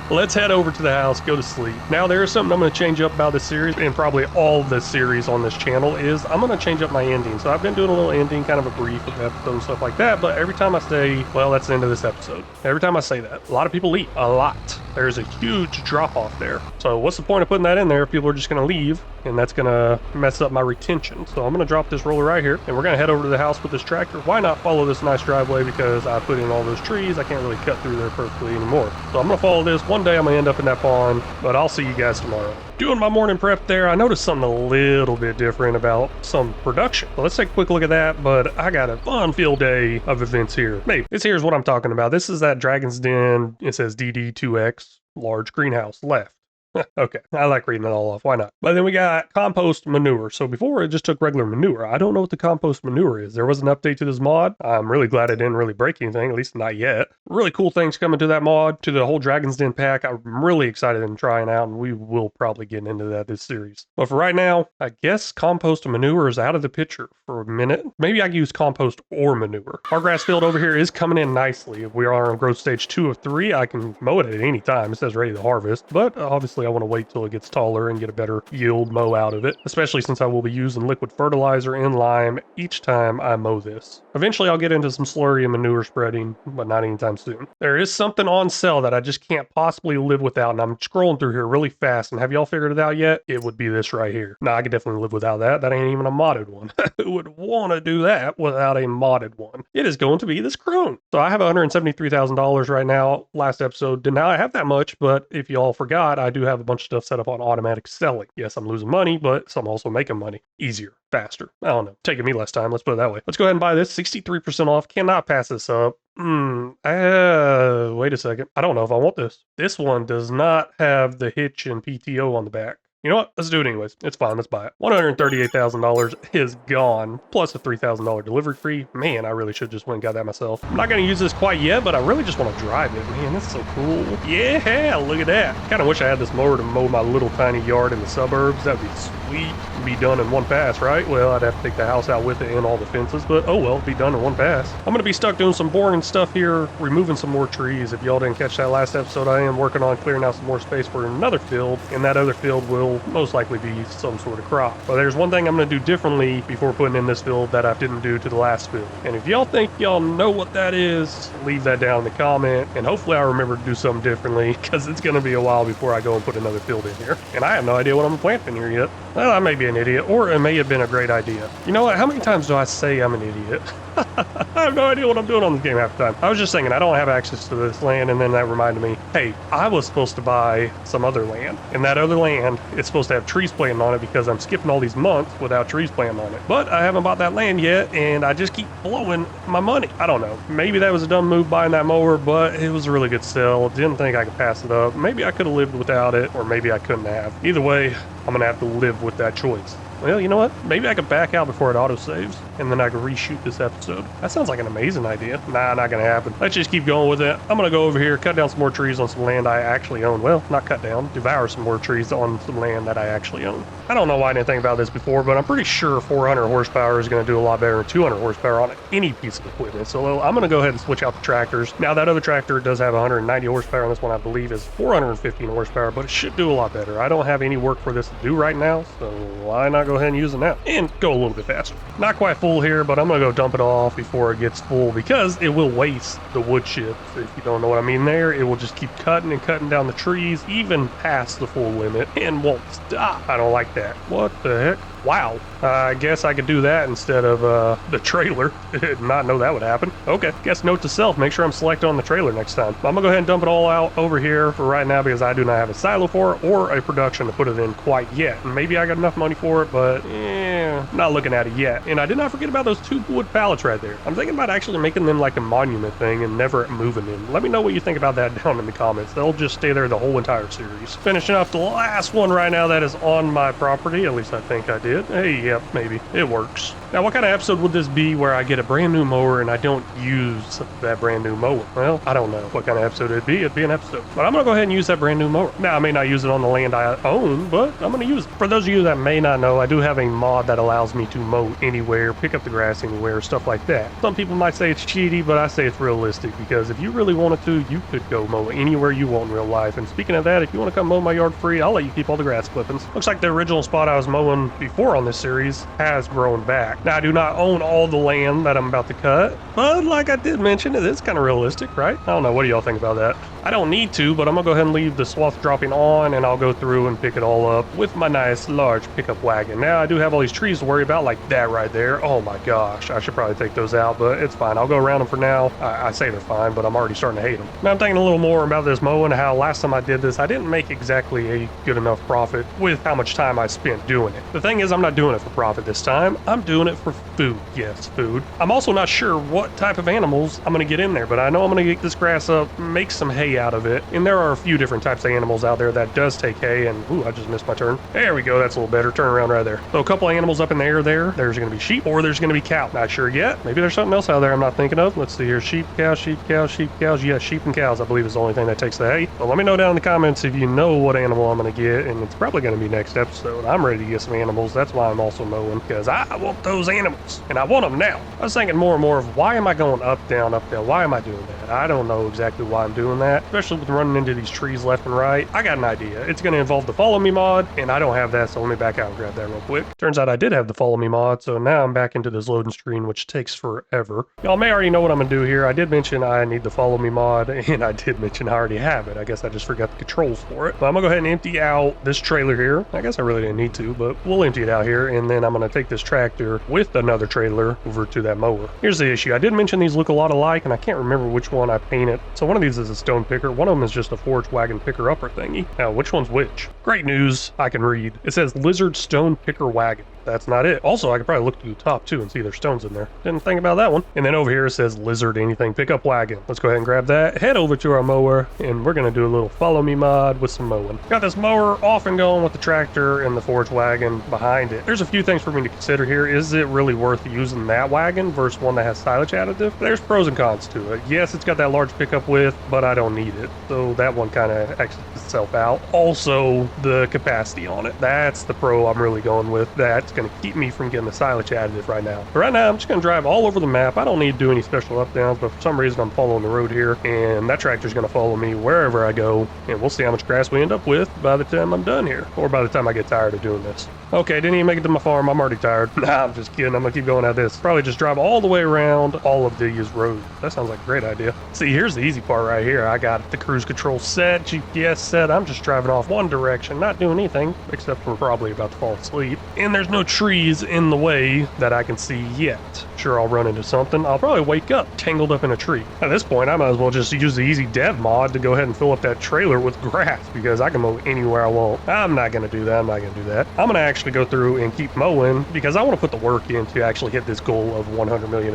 [SPEAKER 1] Let's head over to the house, go to sleep. Now, there is something I'm going to change up about this series, and probably all the series on this channel is I'm going to change up my ending. So I've been doing a little ending, kind of a brief of the episode and stuff like that, but every time I say, well, that's the end of this episode. Every time I say that, a lot of people leave. A lot. There's a huge drop-off there. So what's the point of putting that in there if people are just going to leave, and that's going to mess up my retention? So I'm going to drop this roller right here, and we're going to head over to the house with this tractor. Why not follow this nice driveway? Because I put in all those trees, I can't really cut through there perfectly anymore. So I'm gonna follow this. One day I'm gonna end up in that pond, but I'll see you guys tomorrow. Doing my morning prep there, I noticed something a little bit different about some production. So let's take a quick look at that, but I got a fun field day of events here. Maybe this here's what I'm talking about. This is that Dragon's Den. It says DD2X, large greenhouse left. Okay, I like reading it all off. Why not? But then we got compost manure. So before it just took regular manure. I don't know what the compost manure is. There was an update to this mod. I'm really glad it didn't really break anything, at least not yet. Really cool things coming to that mod, to the whole Dragon's Den pack. I'm really excited in trying out, and we will probably get into that this series. But for right now, I guess compost manure is out of the picture for a minute. Maybe I can use compost or manure. Our grass field over here is coming in nicely. If we are on growth stage 2 of 3, I can mow it at any time. It says ready to harvest, but obviously I want to wait till it gets taller and get a better yield mow out of it, especially since I will be using liquid fertilizer and lime each time I mow this. Eventually I'll get into some slurry and manure spreading, but not anytime soon. There is something on sale that I just can't possibly live without, and I'm scrolling through here really fast, and have y'all figured it out yet? It would be this right here. Nah, I could definitely live without that. That ain't even a modded one. Who would want to do that without a modded one? It is going to be this crone. So I have $173,000 right now. Last episode did not have that much, but if y'all forgot, I do have a bunch of stuff set up on automatic selling. Yes, I'm losing money, but I'm also making money. Easier, faster. I don't know. Taking me less time. Let's put it that way. Let's go ahead and buy this. 63% off. Cannot pass this up. Wait a second. I don't know if I want this. This one does not have the hitch and PTO on the back. You know what? Let's do it anyways. It's fine. Let's buy it. $138,000 is gone, plus a $3,000 delivery fee. Man, I really should just went and got that myself. I'm not going to use this quite yet, but I really just want to drive it. Man, this is so cool. Yeah, look at that. Kind of wish I had this mower to mow my little tiny yard in the suburbs. That'd be sweet. Be done in one pass, right? Well, I'd have to take the house out with it and all the fences, but oh well, be done in one pass. I'm going to be stuck doing some boring stuff here, removing some more trees. If y'all didn't catch that last episode, I am working on clearing out some more space for another field, and that other field will most likely be some sort of crop. But there's one thing I'm going to do differently before putting in this field that I didn't do to the last field. And if y'all think y'all know what that is, leave that down in the comment, and hopefully I remember to do something differently, because it's going to be a while before I go and put another field in here. And I have no idea what I'm planting here yet. Well, I may be an idiot, or it may have been a great idea. You know what? How many times do I say I'm an idiot? I have no idea what I'm doing on this game half the time. I was just thinking I don't have access to this land, and then that reminded me, hey, I was supposed to buy some other land, and that other land is supposed to have trees planted on it because I'm skipping all these months without trees planted on it. But I haven't bought that land yet, and I just keep blowing my money. I don't know. Maybe that was a dumb move buying that mower, but it was a really good sell. Didn't think I could pass it up. Maybe I could have lived without it, or maybe I couldn't have. Either way, I'm gonna have to live with that choice. Well, you know what? Maybe I could back out before it auto-saves, and then I could reshoot this episode. That sounds like an amazing idea. Nah, not gonna happen. Let's just keep going with it. I'm gonna go over here, cut down some more trees on some land I actually own. Well, not cut down, devour some more trees on some land that I actually own. I don't know why I didn't think about this before, but I'm pretty sure 400 horsepower is gonna do a lot better than 200 horsepower on any piece of equipment. So I'm gonna go ahead and switch out the tractors. Now, that other tractor does have 190 horsepower, and this one I believe is 415 horsepower, but it should do a lot better. I don't have any work for this to do right now, so why not go ahead and use it now? And go a little bit faster. Not quite full here, but I'm gonna go dump it off before it gets full because it will waste the wood chips. If you don't know what I mean there, it will just keep cutting and cutting down the trees even past the full limit and won't stop. I don't like that. What the heck? Wow. I guess I could do that instead of the trailer. Did not know that would happen. Okay. Guess note to self, make sure I'm selected on the trailer next time. I'm gonna go ahead and dump it all out over here for right now because I do not have a silo for it or a production to put it in quite yet. Maybe I got enough money for it, but not looking at it yet. And I did not forget about those 2 wood pallets right there. I'm thinking about actually making them like a monument thing and never moving them. Let me know what you think about that down in the comments. They'll just stay there the whole entire series. Finishing off the last one right now that is on my property. At least I think I did. Hey, yep, maybe. It works. Now, what kind of episode would this be where I get a brand new mower and I don't use that brand new mower? Well, I don't know what kind of episode it'd be. It'd be an episode. But I'm going to go ahead and use that brand new mower. Now, I may not use it on the land I own, but I'm going to use it. For those of you that may not know, I do have a mod that allows me to mow anywhere, pick up the grass anywhere, stuff like that. Some people might say it's cheaty, but I say it's realistic because if you really wanted to, you could go mow anywhere you want in real life. And speaking of that, if you want to come mow my yard free, I'll let you keep all the grass clippings. Looks like the original spot I was mowing before on this series has grown back. Now, I do not own all the land that I'm about to cut, but like I did mention, it is kind of realistic, right? I don't know. What do y'all think about that? I don't need to, but I'm gonna go ahead and leave the swath dropping on, and I'll go through and pick it all up with my nice large pickup wagon. Now, I do have all these trees to worry about, like that right there. Oh my gosh, I should probably take those out, but it's fine. I'll go around them for now. I say they're fine, but I'm already starting to hate them. Now, I'm thinking a little more about this mowing, how last time I did this, I didn't make exactly a good enough profit with how much time I spent doing it. The thing is, I'm not doing it for profit this time. I'm doing it for food. Yes, food. I'm also not sure what type of animals I'm gonna get in there, but I know I'm gonna get this grass up, make some hay out of it, and there are a few different types of animals out there that does take hay, and ooh, I just missed my turn. There we go, that's a little better. Turn around right there. So a couple of animals up in the air there. There's gonna be sheep, or there's gonna be cow. Not sure yet. Maybe there's something else out there I'm not thinking of. Let's see here. Sheep, cows, sheep, cows, sheep, cows. Yeah, sheep and cows, I believe, is the only thing that takes the hay. But let me know down in the comments if you know what animal I'm gonna get, and it's probably gonna be next episode. I'm ready to get some animals. That's why I'm also mowing, because I want those animals, and I want them now. I was thinking more and more of why am I going up, down, up, down? Why am I doing that? I don't know exactly why I'm doing that, especially with running into these trees left and right. I got an idea. It's going to involve the follow me mod, and I don't have that, so let me back out and grab that real quick. Turns out I did have the follow me mod, so now I'm back into this loading screen, which takes forever. Y'all may already know what I'm going to do here. I did mention I need the follow me mod, and I did mention I already have it. I guess I just forgot the controls for it. But I'm going to go ahead and empty out this trailer here. I guess I really didn't need to, but we'll empty it out here, and then I'm going to take this tractor with another trailer over to that mower. Here's the issue. I did mention these look a lot alike, and I can't remember which one I painted. So one of these is a stone picker. One of them is just a forge wagon picker-upper thingy. Now, which one's which? Great news. I can read. It says Lizard Stone Picker Wagon. that's not it. Also, I could probably look to the top too and see there's stones in there. Didn't think about that one. And then over here it says lizard anything pickup wagon. Let's go ahead and grab that, head over to our mower, and we're gonna do a little follow me mod with some mowing. Got this mower off and going with the tractor and the forage wagon behind it. There's a few things for me to consider here. Is it really worth using that wagon versus one that has silage additive? There's pros and cons to it. Yes, it's got that large pickup width, but I don't need it. So that one kind of exits itself out. Also, the capacity on it. That's the pro I'm really going with. That's going to keep me from getting the silage additive right now. But right now, I'm just going to drive all over the map. I don't need to do any special up downs, but for some reason, I'm following the road here, and that tractor's going to follow me wherever I go, and we'll see how much grass we end up with by the time I'm done here, or by the time I get tired of doing this. Okay, didn't even make it to my farm. I'm already tired. Nah, I'm just kidding. I'm gonna keep going at this. Probably just drive all the way around all of these roads. That sounds like a great idea. See, here's the easy part right here. I got the cruise control set, GPS set. I'm just driving off one direction, not doing anything, except for probably about to fall asleep. And there's no trees in the way that I can see yet. Sure, I'll run into something. I'll probably wake up tangled up in a tree. At this point, I might as well just use the easy dev mod to go ahead and fill up that trailer with grass, because I can mow anywhere I want. I'm not gonna do that. I'm not gonna do that. I'm gonna actually go through and keep mowing because I want to put the work in to actually hit this goal of $100 million.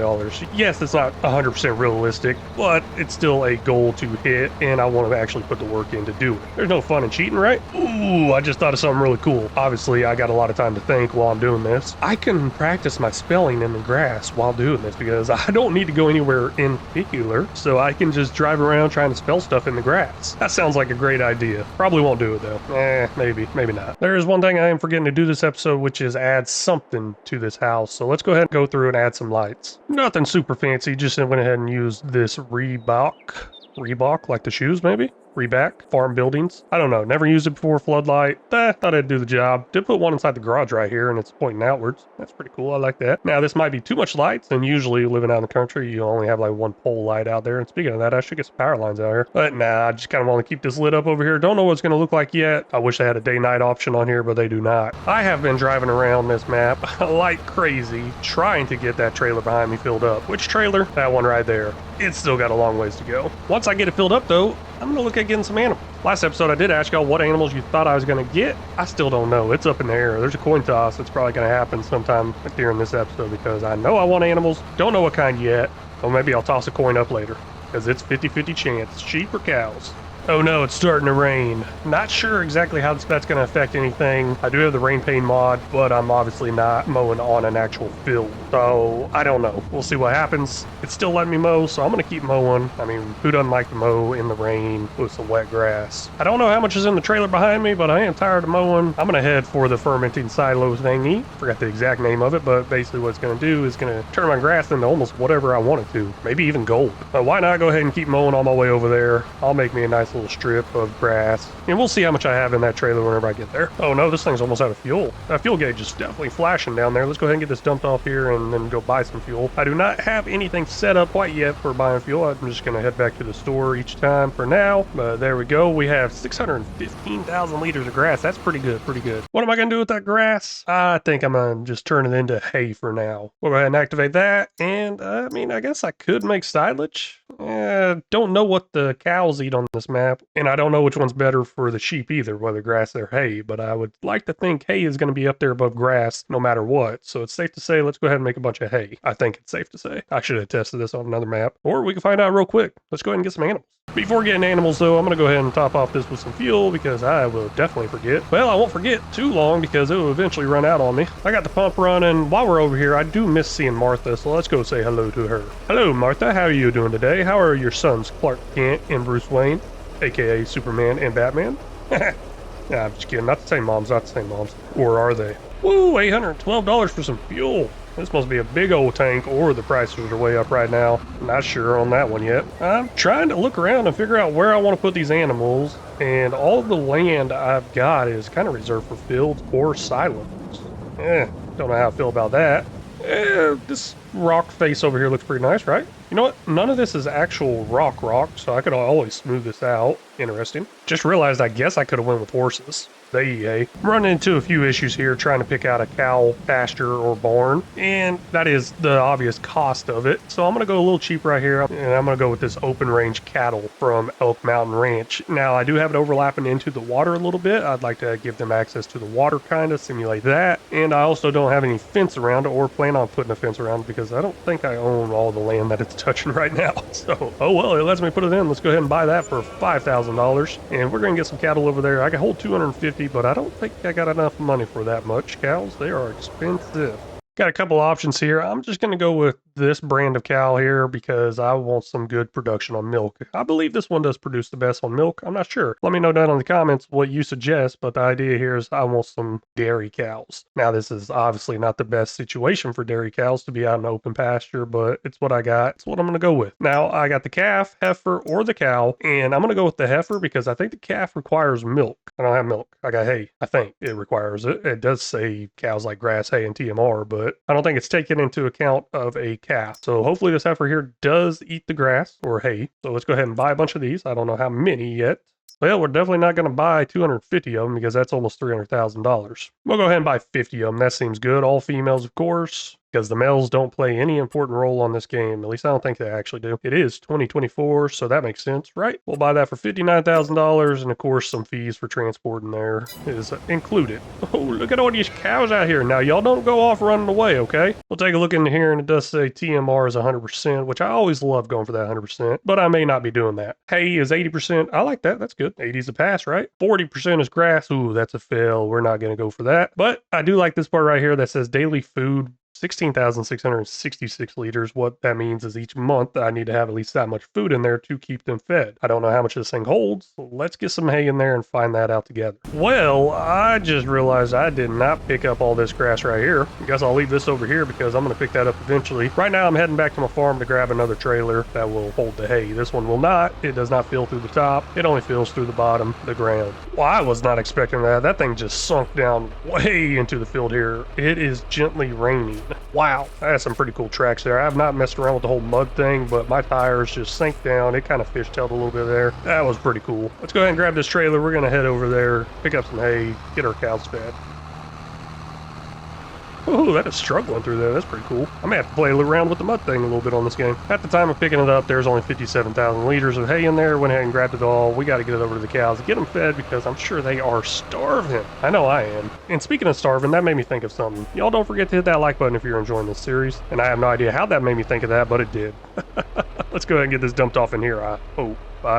[SPEAKER 1] Yes, it's not 100% realistic, but it's still a goal to hit, and I want to actually put the work in to do it. There's no fun in cheating, right? Ooh, I just thought of something really cool. Obviously, I got a lot of time to think while I'm doing this. I can practice my spelling in the grass while doing this because I don't need to go anywhere in particular, so I can just drive around trying to spell stuff in the grass. That sounds like a great idea. Probably won't do it though. Maybe not. There is one thing I am forgetting to do this episode, which is add something to this house. So let's go ahead and go through and add some lights. Nothing super fancy, just went ahead and used this Reebok, like the shoes maybe? Reback, farm buildings. I don't know, never used it before. Floodlight, thought I'd do the job. Did put one inside the garage right here and it's pointing outwards. That's pretty cool, I like that. Now this might be too much lights, and usually living out in the country, you only have like one pole light out there. And speaking of that, I should get some power lines out here. But nah, I just kind of want to keep this lit up over here. Don't know what it's going to look like yet. I wish they had a day-night option on here, but they do not. I have been driving around this map like crazy, trying to get that trailer behind me filled up. Which trailer? That one right there. It's still got a long ways to go. Once I get it filled up though, I'm gonna look at getting some animals. Last episode I did ask y'all what animals you thought I was gonna get. I still don't know. It's up in the air. There's a coin toss that's probably gonna happen sometime during this episode because I know I want animals. Don't know what kind yet. Or maybe I'll toss a coin up later because it's 50-50 chance. Sheep or cows? Oh no, it's starting to rain. Not sure exactly how that's going to affect anything. I do have the rain pain mod, but I'm obviously not mowing on an actual field. So I don't know. We'll see what happens. It's still letting me mow, so I'm going to keep mowing. I mean, who doesn't like to mow in the rain with some wet grass? I don't know how much is in the trailer behind me, but I am tired of mowing. I'm going to head for the fermenting silo thingy. Forgot the exact name of it, but basically what it's going to do is going to turn my grass into almost whatever I want it to. Maybe even gold. But why not go ahead and keep mowing on my way over there? I'll make me a nice little strip of grass, and we'll see how much I have in that trailer whenever I get there. Oh no, this thing's almost out of fuel. That fuel gauge is definitely flashing down there. Let's go ahead and get this dumped off here and then go buy some fuel. I do not have anything set up quite yet for buying fuel. I'm just going to head back to the store each time for now, but there we go. We have 615,000 liters of grass. That's pretty good, pretty good. What am I going to do with that grass? I think I'm going to just turn it into hay for now. We'll go ahead and activate that, and I mean, I guess I could make silage. Don't know what the cows eat on this map, and I don't know which one's better for the sheep either, whether grass or hay, but I would like to think hay is going to be up there above grass no matter what, so it's safe to say let's go ahead and make a bunch of hay. I think it's safe to say. I should have tested this on another map, or we can find out real quick. Let's go ahead and get some animals. Before getting animals though, I'm going to go ahead and top off this with some fuel because I will definitely forget. Well, I won't forget too long because it will eventually run out on me. I got the pump running. While we're over here, I do miss seeing Martha, so let's go say hello to her. Hello Martha, how are you doing today? How are your sons Clark Kent and Bruce Wayne, aka Superman and Batman? Nah, I'm just kidding. Not the same moms, not the same moms. Or are they? Woo, $812 for some fuel. This must be a big old tank, or the prices are way up right now. Not sure on that one yet. I'm trying to look around and figure out where I want to put these animals, and all the land I've got is kind of reserved for fields or silos. Don't know how I feel about that. This rock face over here looks pretty nice, right? You know what? None of this is actual rock, so I could always smooth this out. Interesting. Just realized I guess I could have went with horses. I'm running into a few issues here trying to pick out a cow pasture or barn, and that is the obvious cost of it. So I'm going to go a little cheaper right here, and I'm going to go with this open range cattle from Elk Mountain Ranch. Now, I do have it overlapping into the water a little bit. I'd like to give them access to the water, kind of simulate that. And I also don't have any fence around it or plan on putting a fence around it because I don't think I own all the land that it's touching right now. So, oh well, it lets me put it in. Let's go ahead and buy that for $5,000. And we're going to get some cattle over there. I can hold 250, but I don't think I got enough money for that much. Cows, they are expensive. Got a couple options here. I'm just going to go with this brand of cow here because I want some good production on milk. I believe this one does produce the best on milk. I'm not sure. Let me know down in the comments what you suggest, but the idea here is I want some dairy cows. Now, this is obviously not the best situation for dairy cows to be out in open pasture, but it's what I got. It's what I'm going to go with. Now, I got the calf, heifer, or the cow, and I'm going to go with the heifer because I think the calf requires milk. I don't have milk. I got hay. I think it requires it. It does say cows like grass, hay, and TMR, but I don't think it's taken into account of a calf. So hopefully this heifer here does eat the grass or hay. So let's go ahead and buy a bunch of these. I don't know how many yet. Well, we're definitely not going to buy 250 of them because that's almost $300,000. We'll go ahead and buy 50 of them. That seems good. All females, of course, because the males don't play any important role on this game. At least I don't think they actually do. It is 2024, so that makes sense, right? We'll buy that for $59,000, and of course some fees for transporting there is included. Oh, look at all these cows out here. Now, y'all don't go off running away, okay? We'll take a look in here, and it does say TMR is 100%, which I always love going for that 100%, but I may not be doing that. Hay is 80%. I like that. That's good. 80 is a pass, right? 40% is grass. Ooh, that's a fail. We're not going to go for that. But I do like this part right here that says daily food 16,666 liters. What that means is each month I need to have at least that much food in there to keep them fed. I don't know how much this thing holds, so let's get some hay in there and find that out together. Well, I just realized I did not pick up all this grass right here. I guess I'll leave this over here because I'm going to pick that up eventually. Right now I'm heading back to my farm to grab another trailer that will hold the hay. This one will not. It does not fill through the top. It only fills through the bottom, the ground. Well, I was not expecting that. That thing just sunk down way into the field here. It is gently raining. Wow, I had some pretty cool tracks there. I have not messed around with the whole mud thing, but my tires just sank down. It kind of fishtailed a little bit there. That was pretty cool. Let's go ahead and grab this trailer. We're going to head over there, pick up some hay, get our cows fed. Oh, that is struggling through there. That's pretty cool. I may have to play around with the mud thing a little bit on this game. At the time of picking it up, there's only 57,000 liters of hay in there. Went ahead and grabbed it all. We got to get it over to the cows and get them fed because I'm sure they are starving. I know I am. And speaking of starving, that made me think of something. Y'all don't forget to hit that like button if you're enjoying this series. And I have no idea how that made me think of that, but it did. Let's go ahead and get this dumped off in here. I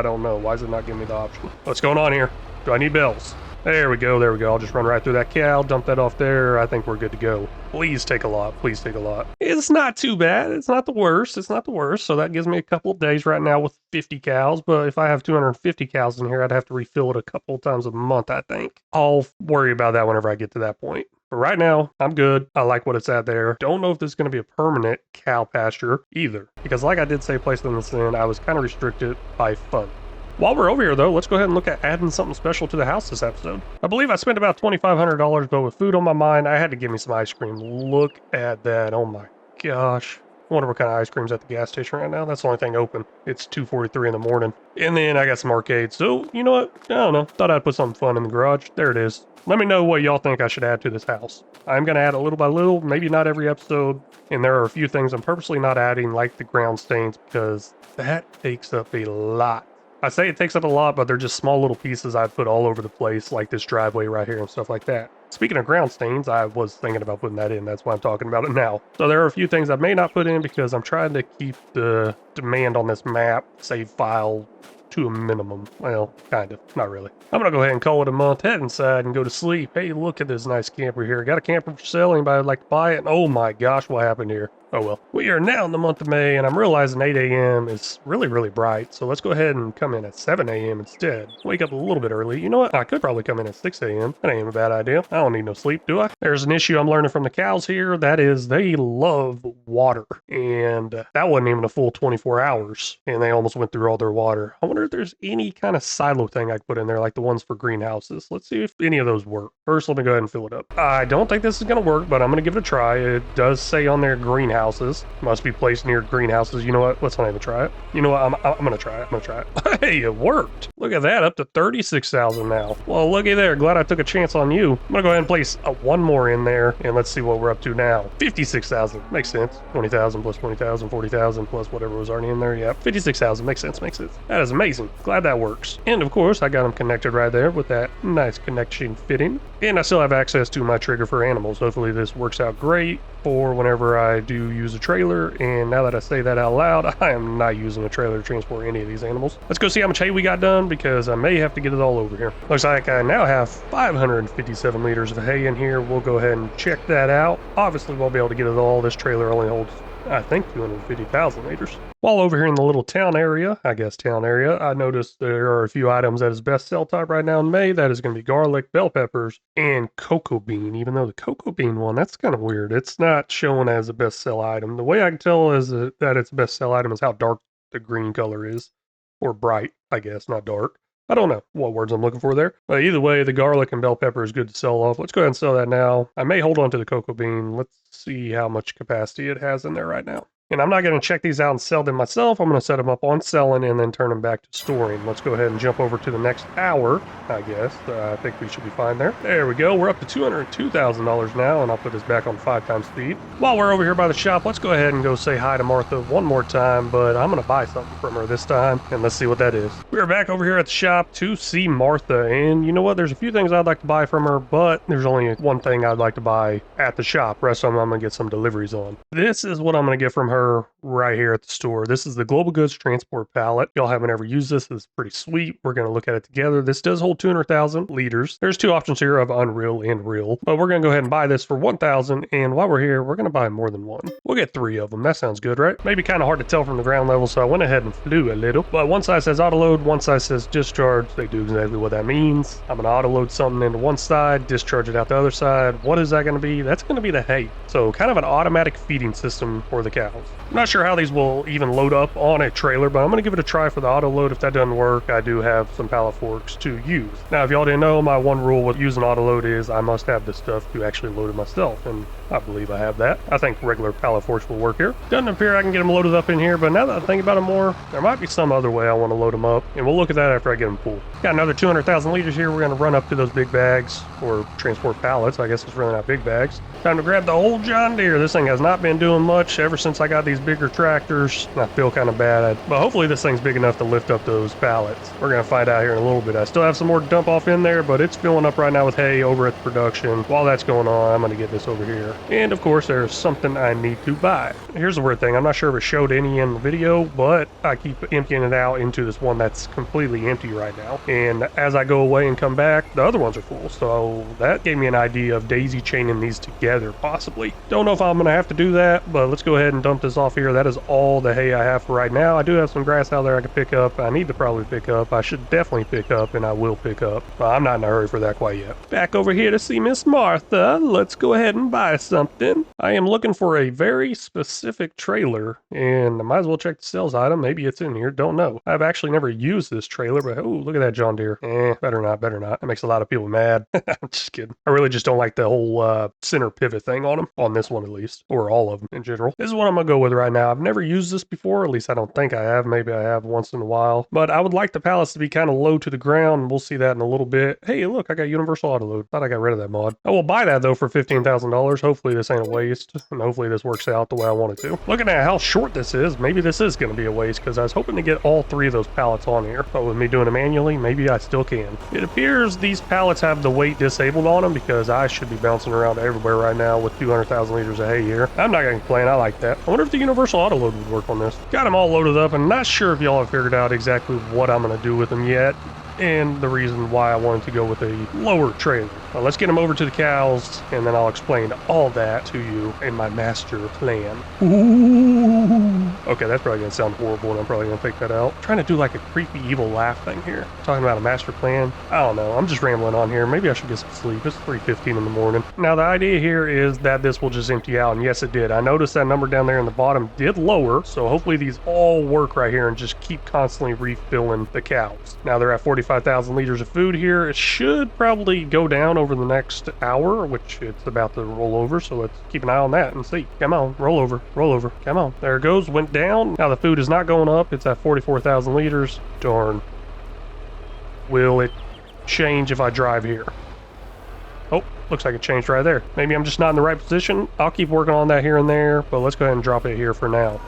[SPEAKER 1] don't know. Why is it not giving me the option? What's going on here? Do I need bells? There we go, there we go. I'll just run right through that cow, dump that off there. I think we're good to go. Please take a lot, please take a lot. It's not too bad. It's not the worst. It's not the worst. So that gives me a couple of days right now with 50 cows. But if I have 250 cows in here, I'd have to refill it a couple of times a month, I think. I'll worry about that whenever I get to that point. But right now, I'm good. I like what it's at there. Don't know if this is going to be a permanent cow pasture either. Because like I did say placing this in, I was kind of restricted by fun. While we're over here, though, let's go ahead and look at adding something special to the house this episode. I believe I spent about $2,500, but with food on my mind, I had to give me some ice cream. Look at that. Oh my gosh. I wonder what kind of ice cream's at the gas station right now. That's the only thing open. It's 2:43 in the morning. And then I got some arcades. So, you know what? I don't know. Thought I'd put something fun in the garage. There it is. Let me know what y'all think I should add to this house. I'm going to add it little by little, maybe not every episode. And there are a few things I'm purposely not adding, like the ground stains, because that takes up a lot. I say it takes up a lot, but they're just small little pieces I put all over the place, like this driveway right here and stuff like that. Speaking of ground stains, I was thinking about putting that in. That's why I'm talking about it now. So there are a few things I may not put in because I'm trying to keep the demand on this map, save file, to a minimum. Well, kind of. Not really. I'm going to go ahead and call it a month, head inside and go to sleep. Hey, look at this nice camper here. Got a camper for sale. Anybody would like to buy it? Oh my gosh, what happened here? Oh well. We are now in the month of May, and I'm realizing 8 a.m. is really, really bright. So let's go ahead and come in at 7 a.m. instead. Wake up a little bit early. You know what? I could probably come in at 6 a.m. That ain't a bad idea. I don't need no sleep, do I? There's an issue I'm learning from the cows here. That is, they love water. And that wasn't even a full 24 hours. And they almost went through all their water. I wonder if there's any kind of silo thing I could put in there, like the ones for greenhouses. Let's see if any of those work. First, let me go ahead and fill it up. I don't think this is going to work, but I'm going to give it a try. It does say on there greenhouse. greenhouses. Must be placed near greenhouses. You know what? Let's not even try it. You know what? I'm gonna try it. I'm gonna try it. Hey, it worked. Look at that, up to 36,000 now. Well, looky there. Glad I took a chance on you. I'm gonna go ahead and place one more in there, and let's see what we're up to now. 56,000. Makes sense. 20,000 plus 20,000, 40,000 plus whatever was already in there. Yeah, 56,000. Makes sense. Makes sense. That is amazing. Glad that works. And of course, I got them connected right there with that nice connection fitting. And I still have access to my trigger for animals. Hopefully this works out great for whenever I do use a trailer. And now that I say that out loud, I am not using a trailer to transport any of these animals. Let's go see how much hay we got done, because I may have to get it all over here. Looks like I now have 557 liters of hay in here. We'll go ahead and check that out. Obviously, we'll be able to get it all. This trailer only holds, I think, 250,000 liters. While over here in the little town area, I noticed there are a few items that is best sell type right now in May. That is going to be garlic, bell peppers, and cocoa bean. Even though the cocoa bean one, that's kind of weird. It's not shown as a best sell item. The way I can tell is that it's a best sell item is how dark the green color is. Or bright, I guess, not dark. I don't know what words I'm looking for there. But either way, the garlic and bell pepper is good to sell off. Let's go ahead and sell that now. I may hold on to the cocoa bean. Let's see how much capacity it has in there right now. And I'm not going to check these out and sell them myself. I'm going to set them up on selling and then turn them back to storing. Let's go ahead and jump over to the next hour, I guess. I think we should be fine there. There we go. We're up to $202,000 now, and I'll put this back on 5 times speed. While we're over here by the shop, let's go ahead and go say hi to Martha one more time, but I'm going to buy something from her this time, and let's see what that is. We're back over here at the shop to see Martha, and you know what? There's a few things I'd like to buy from her, but there's only one thing I'd like to buy at the shop. The rest of them I'm going to get some deliveries on. This is what I'm going to get from her right here at the store. This is the Global Goods Transport Pallet. Y'all haven't ever used this. It's pretty sweet. We're going to look at it together. This does hold 200,000 liters. There's 2 options here of unreal and real, but we're going to go ahead and buy this for 1,000. And while we're here, we're going to buy more than one. We'll get 3 of them. That sounds good, right? Maybe kind of hard to tell from the ground level, so I went ahead and flew a little. But one side says auto load, one side says discharge. They do exactly what that means. I'm going to auto load something into one side, discharge it out the other side. What is that going to be? That's going to be the hay. So kind of an automatic feeding system for the cows. I'm not sure how these will even load up on a trailer, but I'm going to give it a try for the auto load. If that doesn't work, I do have some pallet forks to use. Now, if y'all didn't know, my one rule with using auto load is I must have the stuff to actually load it myself, and I believe I have that. I think regular pallet forks will work here. Doesn't appear I can get them loaded up in here, but now that I think about it more, there might be some other way I want to load them up, and we'll look at that after I get them full. Got another 200,000 liters here. We're going to run up to those big bags, or transport pallets. I guess it's really not big bags. Time to grab the old John Deere. This thing has not been doing much ever since I got these bigger tractors. I feel kind of bad, but hopefully this thing's big enough to lift up those pallets. We're going to find out here in a little bit. I still have some more to dump off in there, but it's filling up right now with hay over at the production. While that's going on, I'm going to get this over here. And of course, there's something I need to buy. Here's the weird thing. I'm not sure if it showed any in the video, but I keep emptying it out into this one that's completely empty right now. And as I go away and come back, the other ones are full. So that gave me an idea of daisy chaining these together, possibly. Don't know if I'm going to have to do that, but let's go ahead and dump this off here. That is all the hay I have for right now. I do have some grass out there I can pick up. I need to probably pick up. I should definitely pick up, and I will pick up. But I'm not in a hurry for that quite yet. Back over here to see Miss Martha. Let's go ahead and buy something. I am looking for a very specific trailer, and I might as well check the sales item. Maybe it's in here. Don't know. I've actually never used this trailer, but oh, look at that John Deere. Better not. That makes a lot of people mad. I'm just kidding. I really just don't like the whole center pivot thing on them. On this one at least, or all of them in general. This is what I'm gonna go with right now. I've never used this before, at least I don't think I have. Maybe I have once in a while, but I would like the pallets to be kind of low to the ground. We'll see that in a little bit. Hey, look, I got universal auto load. Thought I got rid of that mod. I will buy that though for $15,000. Hopefully this ain't a waste, and hopefully this works out the way I want it to. Looking at how short this is, maybe this is going to be a waste, because I was hoping to get all 3 of those pallets on here, but with me doing it manually, maybe I still can. It appears these pallets have the weight disabled on them, because I should be bouncing around everywhere right now with 200,000 liters of hay here. I'm not going to complain. I like that. I wonder if the universal auto load would work on this. Got them all loaded up, and not sure if y'all have figured out exactly what I'm going to do with them yet, and the reason why I wanted to go with a lower trailer. Well, let's get them over to the cows, and then I'll explain all that to you in my master plan. Ooh, Okay, that's probably gonna sound horrible, and I'm probably gonna take that out. I'm trying to do like a creepy evil laugh thing here. Talking about a master plan. I don't know. I'm just rambling on here. Maybe I should get some sleep. It's 3:15 in the morning. Now the idea here is that this will just empty out, and yes, it did. I noticed that number down there in the bottom did lower, so hopefully these all work right here and just keep constantly refilling the cows. Now they're at 45,000 liters of food here. It should probably go down over the next hour, which it's about to roll over, so let's keep an eye on that and see. Come on, roll over, roll over. Come on. There it goes, went down. Now the food is not going up. It's at 44,000 liters. Darn. Will it change if I drive here? Oh, looks like it changed right there. Maybe I'm just not in the right position. I'll keep working on that here and there, but let's go ahead and drop it here for now.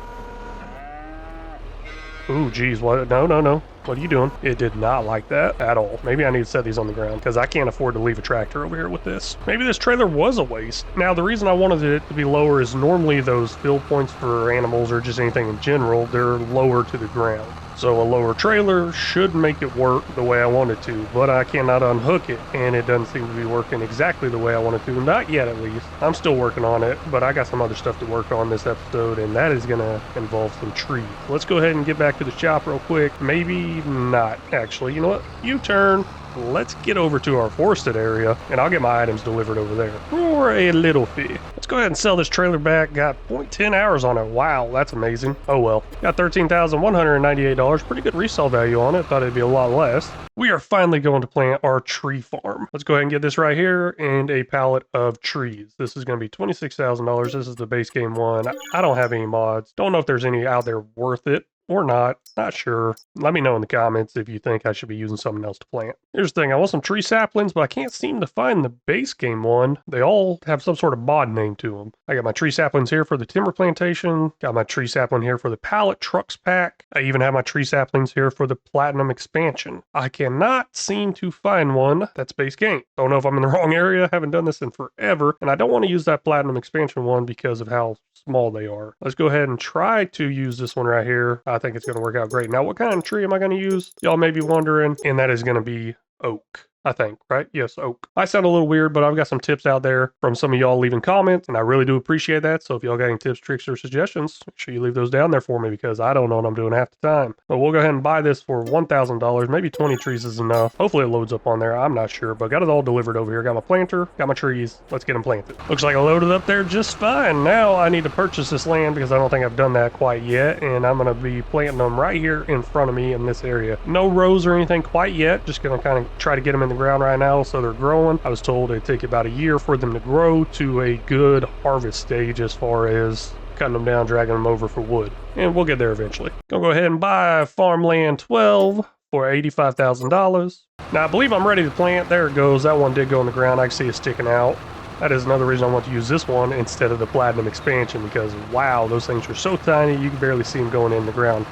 [SPEAKER 1] Ooh, geez, what? No, no, no. What are you doing? It did not like that at all. Maybe I need to set these on the ground because I can't afford to leave a tractor over here with this. Maybe this trailer was a waste. Now, the reason I wanted it to be lower is normally those fill points for animals or just anything in general, they're lower to the ground. So a lower trailer should make it work the way I want it to, but I cannot unhook it, and it doesn't seem to be working exactly the way I want it to. Not yet, at least. I'm still working on it, but I got some other stuff to work on this episode, and that is going to involve some trees. Let's go ahead and get back to the shop real quick. Maybe not, actually. You know what? U-turn. Let's get over to our forested area, and I'll get my items delivered over there for a little fee. Let's go ahead and sell this trailer back. Got 0.10 hours on it. Wow, that's amazing. Oh well. Got $13,198. Pretty good resale value on it. Thought it'd be a lot less. We are finally going to plant our tree farm. Let's go ahead and get this right here and a pallet of trees. This is going to be $26,000. This is the base game one. I don't have any mods. Don't know if there's any out there worth it or not. Not sure. Let me know in the comments if you think I should be using something else to plant. Here's the thing. I want some tree saplings, but I can't seem to find the base game one. They all have some sort of mod name to them. I got my tree saplings here for the timber plantation. Got my tree sapling here for the pallet trucks pack. I even have my tree saplings here for the platinum expansion. I cannot seem to find one that's base game. Don't know if I'm in the wrong area. Haven't done this in forever. And I don't want to use that platinum expansion one because of how small they are. Let's go ahead and try to use this one right here. I think it's going to work out great. Now, what kind of tree am I going to use? Y'all may be wondering, and that is going to be oak. I think, right? Yes, oak. I sound a little weird, but I've got some tips out there from some of y'all leaving comments, and I really do appreciate that. So if y'all got any tips, tricks, or suggestions, make sure you leave those down there for me because I don't know what I'm doing half the time. But we'll go ahead and buy this for $1,000. Maybe 20 trees is enough. Hopefully it loads up on there. I'm not sure, but got it all delivered over here. Got my planter, got my trees. Let's get them planted. Looks like I loaded up there just fine. Now I need to purchase this land because I don't think I've done that quite yet, and I'm going to be planting them right here in front of me in this area. No rows or anything quite yet. Just going to kind of try to get them in the ground right now. So they're growing. I was told it'd take about a year for them to grow to a good harvest stage as far as cutting them down, dragging them over for wood. And we'll get there eventually. Gonna go ahead and buy farmland 12 for $85,000. Now I believe I'm ready to plant. There it goes. That one did go in the ground. I can see it sticking out. That is another reason I want to use this one instead of the platinum expansion because wow, those things are so tiny you can barely see them going in the ground.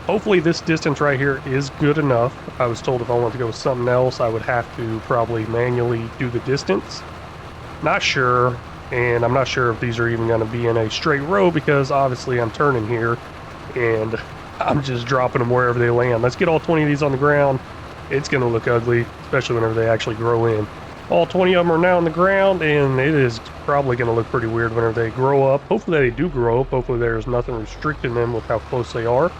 [SPEAKER 1] Hopefully this distance right here is good enough. I was told if I wanted to go with something else, I would have to probably manually do the distance. Not sure, and I'm not sure if these are even going to be in a straight row because obviously I'm turning here and I'm just dropping them wherever they land. Let's get all 20 of these on the ground. It's going to look ugly, especially whenever they actually grow in. All 20 of them are now on the ground, and it is probably going to look pretty weird whenever they grow up. Hopefully they do grow up. Hopefully there's nothing restricting them with how close they are.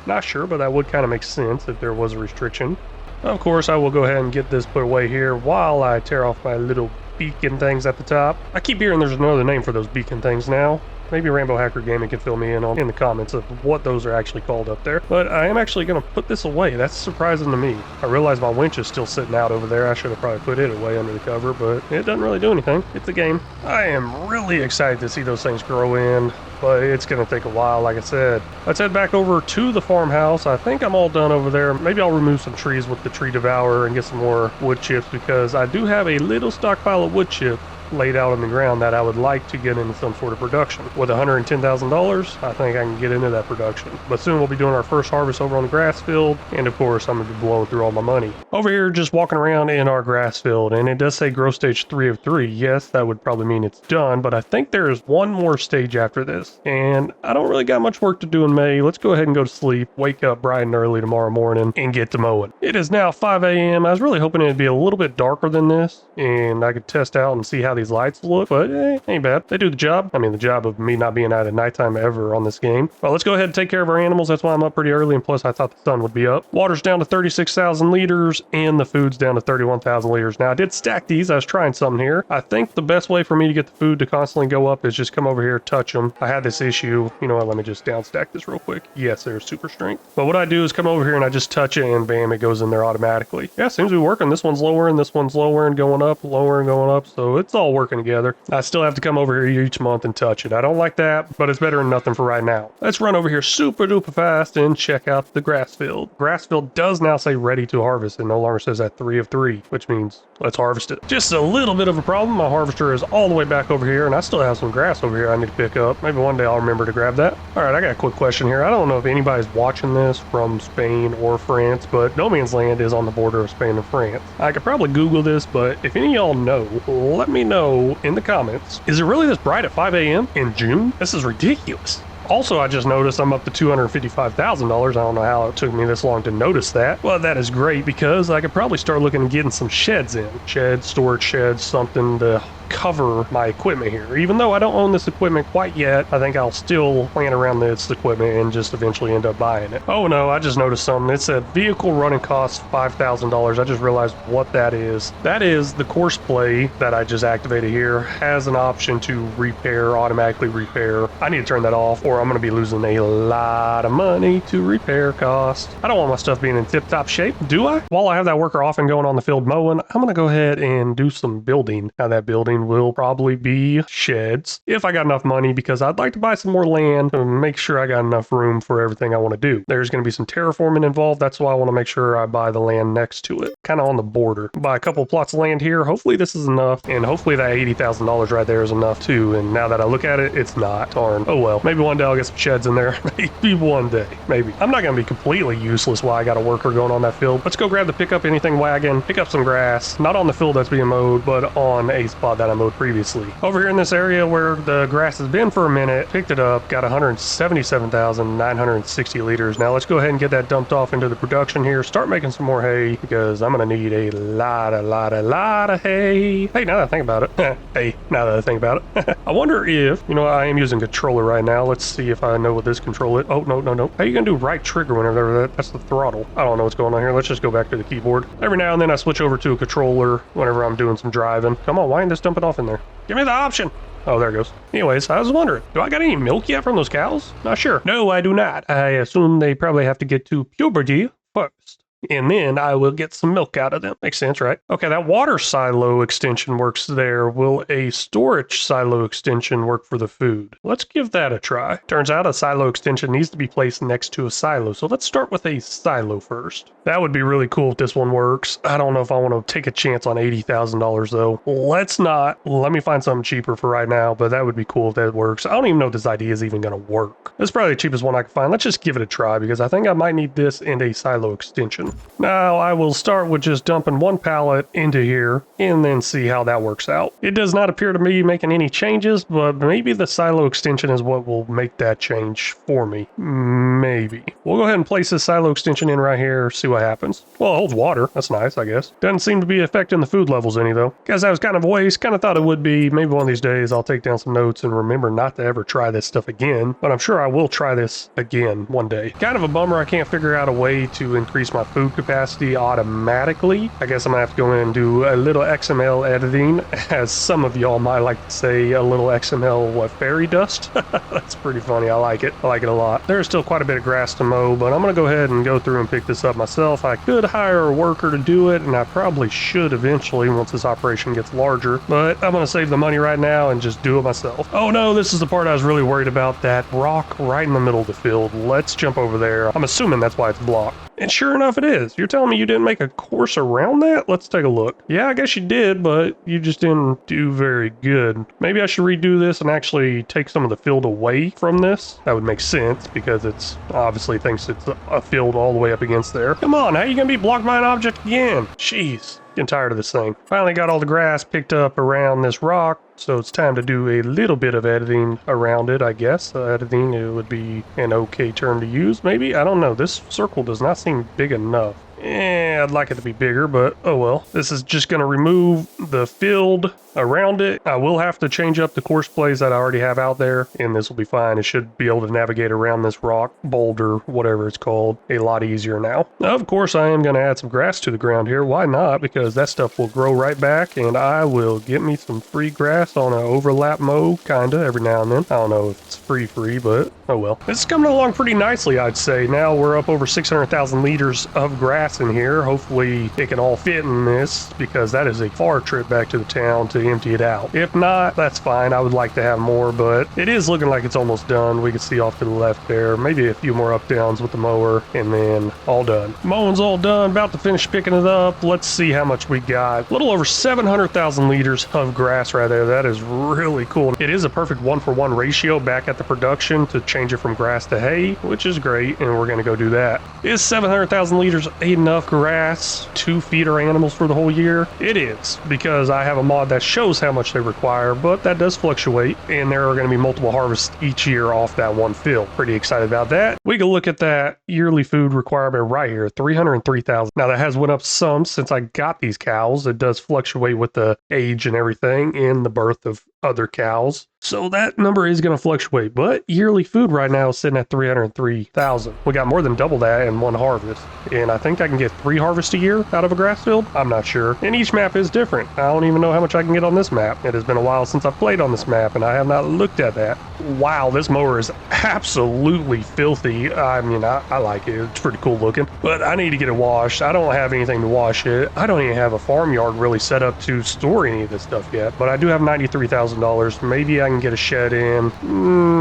[SPEAKER 1] Not sure, but that would kind of make sense if there was a restriction. Of course, I will go ahead and get this put away here while I tear off my little beacon things at the top. I keep hearing there's another name for those beacon things now. Maybe Rainbow Hacker Gaming can fill me in on in the comments of what those are actually called up there. But I am actually going to put this away. That's surprising to me. I realize my winch is still sitting out over there. I should have probably put it away under the cover, but it doesn't really do anything. It's a game. I am really excited to see those things grow in, but it's going to take a while, like I said. Let's head back over to the farmhouse. I think I'm all done over there. Maybe I'll remove some trees with the tree devourer and get some more wood chips because I do have a little stockpile of wood chips laid out on the ground that I would like to get into some sort of production. With $110,000, I think I can get into that production. But soon we'll be doing our first harvest over on the grass field, and of course I'm going to be blowing through all my money. Over here just walking around in our grass field, and it does say grow stage 3 of 3. Yes, that would probably mean it's done, but I think there is one more stage after this, and I don't really got much work to do in May. Let's go ahead and go to sleep, wake up bright and early tomorrow morning, and get to mowing. It is now 5 a.m. I was really hoping it'd be a little bit darker than this, and I could test out and see how the these lights look, but ain't bad. They do the job. I mean, the job of me not being out at nighttime ever on this game. Well, let's go ahead and take care of our animals. That's why I'm up pretty early, and plus I thought the sun would be up. Water's down to 36,000 liters, and the food's down to 31,000 liters. Now, I did stack these. I was trying something here. I think the best way for me to get the food to constantly go up is just come over here, touch them. I had this issue. You know what? Let me just down stack this real quick. Yes, there's super strength. But what I do is come over here and I just touch it, and bam, it goes in there automatically. Yeah, seems to be working. This one's lower, and this one's lower and going up, lower and going up. So it's all working together. I still have to come over here each month and touch it. I don't like that, but it's better than nothing for right now. Let's run over here super duper fast and check out the grass field. Grass field does now say ready to harvest. It no longer says that 3 of 3, which means let's harvest it. Just a little bit of a problem. My harvester is all the way back over here, and I still have some grass over here I need to pick up. Maybe one day I'll remember to grab that. All right, I got a quick question here. I don't know if anybody's watching this from Spain or France, but No Man's Land is on the border of Spain and France. I could probably Google this, but if any of y'all know, let me know in the comments. Is it really this bright at 5 a.m. in June? This is ridiculous. Also, I just noticed I'm up to $255,000. I don't know how it took me this long to notice that. Well, that is great because I could probably start looking at getting some sheds in. Sheds, storage sheds, something to cover my equipment here. Even though I don't own this equipment quite yet, I think I'll still plan around this equipment and just eventually end up buying it. Oh no, I just noticed something. It said vehicle running costs $5,000. I just realized what that is. That is the course play that I just activated here has an option to repair, automatically repair. I need to turn that off or I'm going to be losing a lot of money to repair costs. I don't want my stuff being in tip-top shape, do I? While I have that worker off and going on the field mowing, I'm going to go ahead and do some building. Now that building will probably be sheds if I got enough money because I'd like to buy some more land to make sure I got enough room for everything I want to do. There's going to be some terraforming involved. That's why I want to make sure I buy the land next to it, kind of on the border. Buy a couple plots of land here. Hopefully this is enough, and hopefully that $80,000 right there is enough too. And now that I look at it, it's not. Darn. Oh well. Maybe one day I'll get some sheds in there. Maybe one day. Maybe. I'm not going to be completely useless while I got a worker going on that field. Let's go grab the pickup anything wagon, pick up some grass, not on the field that's being mowed, but on a spot that I mowed previously. Over here in this area where the grass has been for a minute, picked it up, got 177,960 liters. Now let's go ahead and get that dumped off into the production here, start making some more hay because I'm going to need a lot of hay. Hey, now that I think about it. Hey, now that I think about it. I wonder if, you know, I am using a controller right now. Let's see if I know what this control is. Oh, no. How you going to do right trigger whenever that's the throttle? I don't know what's going on here. Let's just go back to the keyboard. Every now and then I switch over to a controller whenever I'm doing some driving. Come on, why ain't this dumping off in there? Give me the option. Oh, there it goes. Anyways, I was wondering, do I got any milk yet from those cows? Not sure. No, I do not. I assume they probably have to get to puberty first, and then I will get some milk out of them. Makes sense, right? Okay, that water silo extension works there. Will a storage silo extension work for the food? Let's give that a try. Turns out a silo extension needs to be placed next to a silo, so let's start with a silo first. That would be really cool if this one works. I don't know if I want to take a chance on $80,000 though. Let's not. Let me find something cheaper for right now, but that would be cool if that works. I don't even know if this idea is even going to work. This is probably the cheapest one I can find. Let's just give it a try because I think I might need this and a silo extension. Now I will start with just dumping one pallet into here and then see how that works out. It does not appear to be making any changes, but maybe the silo extension is what will make that change for me. Maybe. We'll go ahead and place this silo extension in right here, see what happens. Well, it holds water. That's nice, I guess. Doesn't seem to be affecting the food levels any though. Guess that was kind of a waste. Kind of thought it would be. Maybe one of these days I'll take down some notes and remember not to ever try this stuff again, but I'm sure I will try this again one day. Kind of a bummer I can't figure out a way to increase my food capacity automatically. I guess I'm gonna have to go in and do a little XML editing, as some of y'all might like to say, a little XML fairy dust. That's pretty funny. I like it. I like it a lot. There's still quite a bit of grass to mow, but I'm gonna go ahead and go through and pick this up myself. I could hire a worker to do it, and I probably should eventually once this operation gets larger, but I'm gonna save the money right now and just do it myself. Oh no, this is the part I was really worried about, that rock right in the middle of the field. Let's jump over there. I'm assuming that's why it's blocked. And sure enough, it is. You're telling me you didn't make a course around that? Let's take a look. Yeah, I guess you did, but you just didn't do very good. Maybe I should redo this and actually take some of the field away from this. That would make sense because it's obviously thinks it's a field all the way up against there. Come on, how are you gonna be blocked by an object again? Jeez. Getting tired of this thing. Finally got all the grass picked up around this rock, so it's time to do a little bit of editing around it, I guess. Editing, it would be an okay term to use, maybe? I don't know. This circle does not seem big enough. I'd like it to be bigger, but oh well. This is just going to remove the field around it. I will have to change up the course plays that I already have out there, and this will be fine. It should be able to navigate around this rock, boulder, whatever it's called, a lot easier now. Now, of course, I am going to add some grass to the ground here. Why not? Because that stuff will grow right back, and I will get me some free grass on an overlap mow, kinda, every now and then. I don't know if it's free, but oh well. It's coming along pretty nicely, I'd say. Now we're up over 600,000 liters of grass in here. Hopefully it can all fit in this, because that is a far trip back to the town to empty it out. If not, that's fine. I would like to have more, but it is looking like it's almost done. We can see off to the left there, maybe a few more up downs with the mower, and then all done. Mowing's all done, about to finish picking it up. Let's see how much we got. A little over 700,000 liters of grass right there. That is really cool. It is a perfect 1-for-1 ratio back at the production to change it from grass to hay, which is great, and we're going to go do that. Is 700,000 liters enough grass to feed our animals for the whole year? It is, because I have a mod that shows how much they require, but that does fluctuate, and there are going to be multiple harvests each year off that one field. Pretty excited about that. We can look at that yearly food requirement right here, 303,000. Now that has went up some since I got these cows. It does fluctuate with the age and everything and the birth of other cows. So that number is going to fluctuate, but yearly food right now is sitting at 303,000. We got more than double that in one harvest, and I think I can get 3 harvests a year out of a grass field. I'm not sure, and each map is different. I don't even know how much I can get on this map. It has been a while since I've played on this map, and I have not looked at that. Wow, this mower is absolutely filthy. I mean, I like it. It's pretty cool looking, but I need to get it washed. I don't have anything to wash it. I don't even have a farmyard really set up to store any of this stuff yet, but I do have $93,000. Maybe I can get a shed in,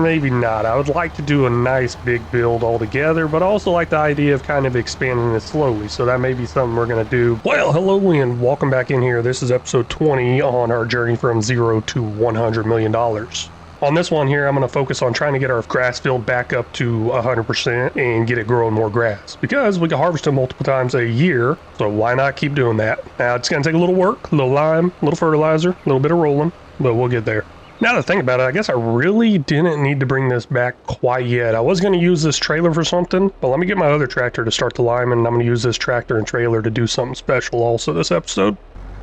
[SPEAKER 1] maybe not. I would like to do a nice big build altogether, but I also like the idea of kind of expanding it slowly, so that may be something we're going to do. Well, hello and welcome back in here. This is episode 20 on our journey from 0 to $100 million. On this one here, I'm going to focus on trying to get our grass field back up to 100% and get it growing more grass, because we can harvest it multiple times a year, so why not keep doing that? Now, it's going to take a little work, a little lime, a little fertilizer, a little bit of rolling, but we'll get there. Now that I think about it, I guess I really didn't need to bring this back quite yet. I was going to use this trailer for something, but let me get my other tractor to start the lime, and I'm going to use this tractor and trailer to do something special also this episode.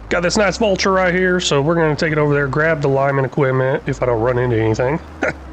[SPEAKER 1] Got this nice vulture right here, so we're going to take it over there, grab the lineman equipment if I don't run into anything.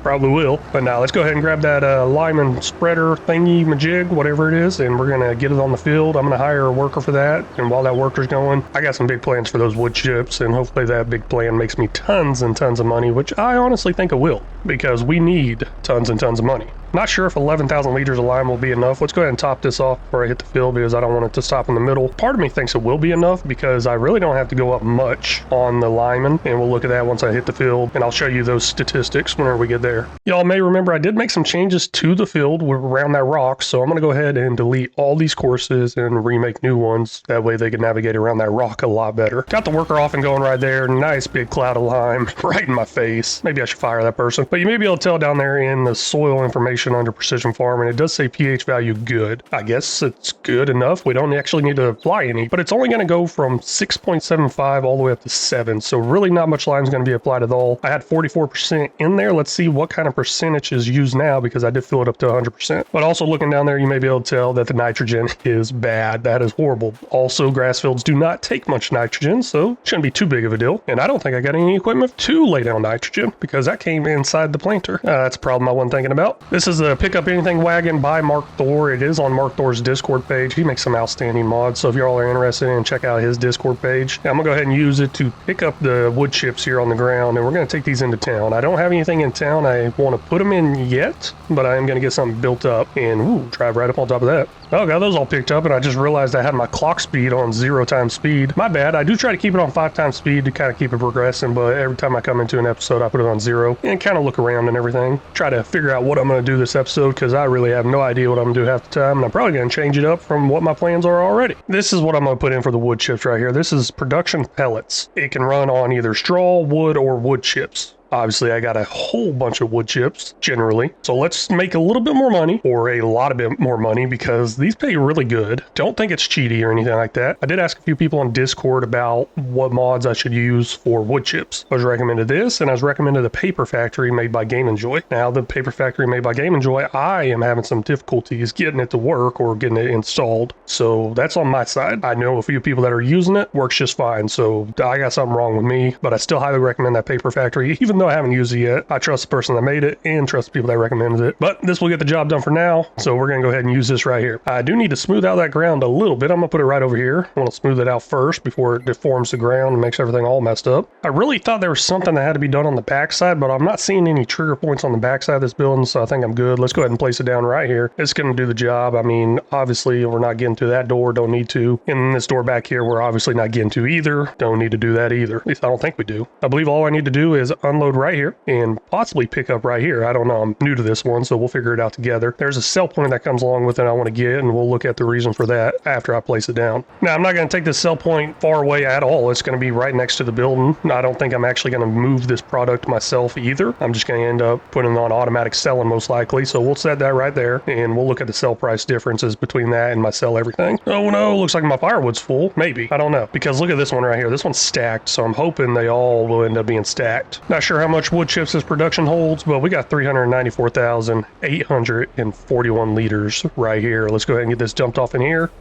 [SPEAKER 1] Probably will. But now let's go ahead and grab that lineman spreader thingy majig, whatever it is, and we're going to get it on the field. I'm going to hire a worker for that, and while that worker's going, I got some big plans for those wood chips, and hopefully that big plan makes me tons and tons of money, which I honestly think it will, because we need tons and tons of money. Not sure if 11,000 liters of lime will be enough. Let's go ahead and top this off before I hit the field, because I don't want it to stop in the middle. Part of me thinks it will be enough, because I really don't have to go up much on the lineman, and we'll look at that once I hit the field, and I'll show you those statistics whenever we get there. Y'all may remember I did make some changes to the field around that rock, so I'm going to go ahead and delete all these courses and remake new ones. That way they can navigate around that rock a lot better. Got the worker off and going right there. Nice big cloud of lime right in my face. Maybe I should fire that person. But you may be able to tell down there in the soil information under precision farming, it does say pH value good. I guess it's good enough. We don't actually need to apply any, but it's only going to go from 6.75 all the way up to 7. So really not much lime is going to be applied at all. I had 44% in there. Let's see what kind of percentage is used now, because I did fill it up to 100%. But also looking down there, you may be able to tell that the nitrogen is bad. That is horrible. Also, grass fields do not take much nitrogen, so it shouldn't be too big of a deal. And I don't think I got any equipment to lay down nitrogen, because that came inside the planter. That's a problem I wasn't thinking about. This is a Pick Up Anything wagon by Mark Thor. It is on Mark Thor's Discord page. He makes some outstanding mods, so if y'all are interested in, check out his Discord page. Now, I'm gonna go ahead and use it to pick up the wood chips here on the ground, and we're gonna take these into town. I don't have anything in town I want to put them in yet, but I am gonna get something built up and drive right up on top of that. Oh, got those all picked up, and I just realized I had my clock speed on 0 times speed. My bad. I do try to keep it on 5 times speed to kind of keep it progressing, but every time I come into an episode, I put it on 0 and kind of look around and everything. Try to figure out what I'm going to do this episode, because I really have no idea what I'm going to do half the time, and I'm probably going to change it up from what my plans are already. This is what I'm going to put in for the wood chips right here. This is production pellets. It can run on either straw, wood, or wood chips. Obviously, I got a whole bunch of wood chips generally. So let's make a little bit more money, or a lot of bit more money, because these pay really good. Don't think it's cheaty or anything like that. I did ask a few people on Discord about what mods I should use for wood chips. I was recommended this, and I was recommended a paper factory made by Game Enjoy. Now, the paper factory made by Game Enjoy, I am having some difficulties getting it to work or getting it installed. So that's on my side. I know a few people that are using it, works just fine. So I got something wrong with me, but I still highly recommend that paper factory. Even though I haven't used it yet, I trust the person that made it and trust the people that recommended it. But this will get the job done for now. So we're going to go ahead and use this right here. I do need to smooth out that ground a little bit. I'm going to put it right over here. I want to smooth it out first before it deforms the ground and makes everything all messed up. I really thought there was something that had to be done on the backside, but I'm not seeing any trigger points on the backside of this building, so I think I'm good. Let's go ahead and place it down right here. It's going to do the job. I mean, obviously, we're not getting to that door. Don't need to. And this door back here, we're obviously not getting to either. Don't need to do that either. At least I don't think we do. I believe all I need to do is unload right here and possibly pick up right here. I don't know. I'm new to this one, so we'll figure it out together. There's a sell point that comes along with it I want to get, and we'll look at the reason for that after I place it down. Now, I'm not going to take this sell point far away at all. It's going to be right next to the building. I don't think I'm actually going to move this product myself either. I'm just going to end up putting it on automatic selling most likely. So we'll set that right there, and we'll look at the sell price differences between that and my sell everything. Oh no, looks like my firewood's full. Maybe. I don't know. Because look at this one right here. This one's stacked, so I'm hoping they all will end up being stacked. Not sure how much wood chips this production holds, but we got 394,841 liters right here. Let's go ahead and get this dumped off in here.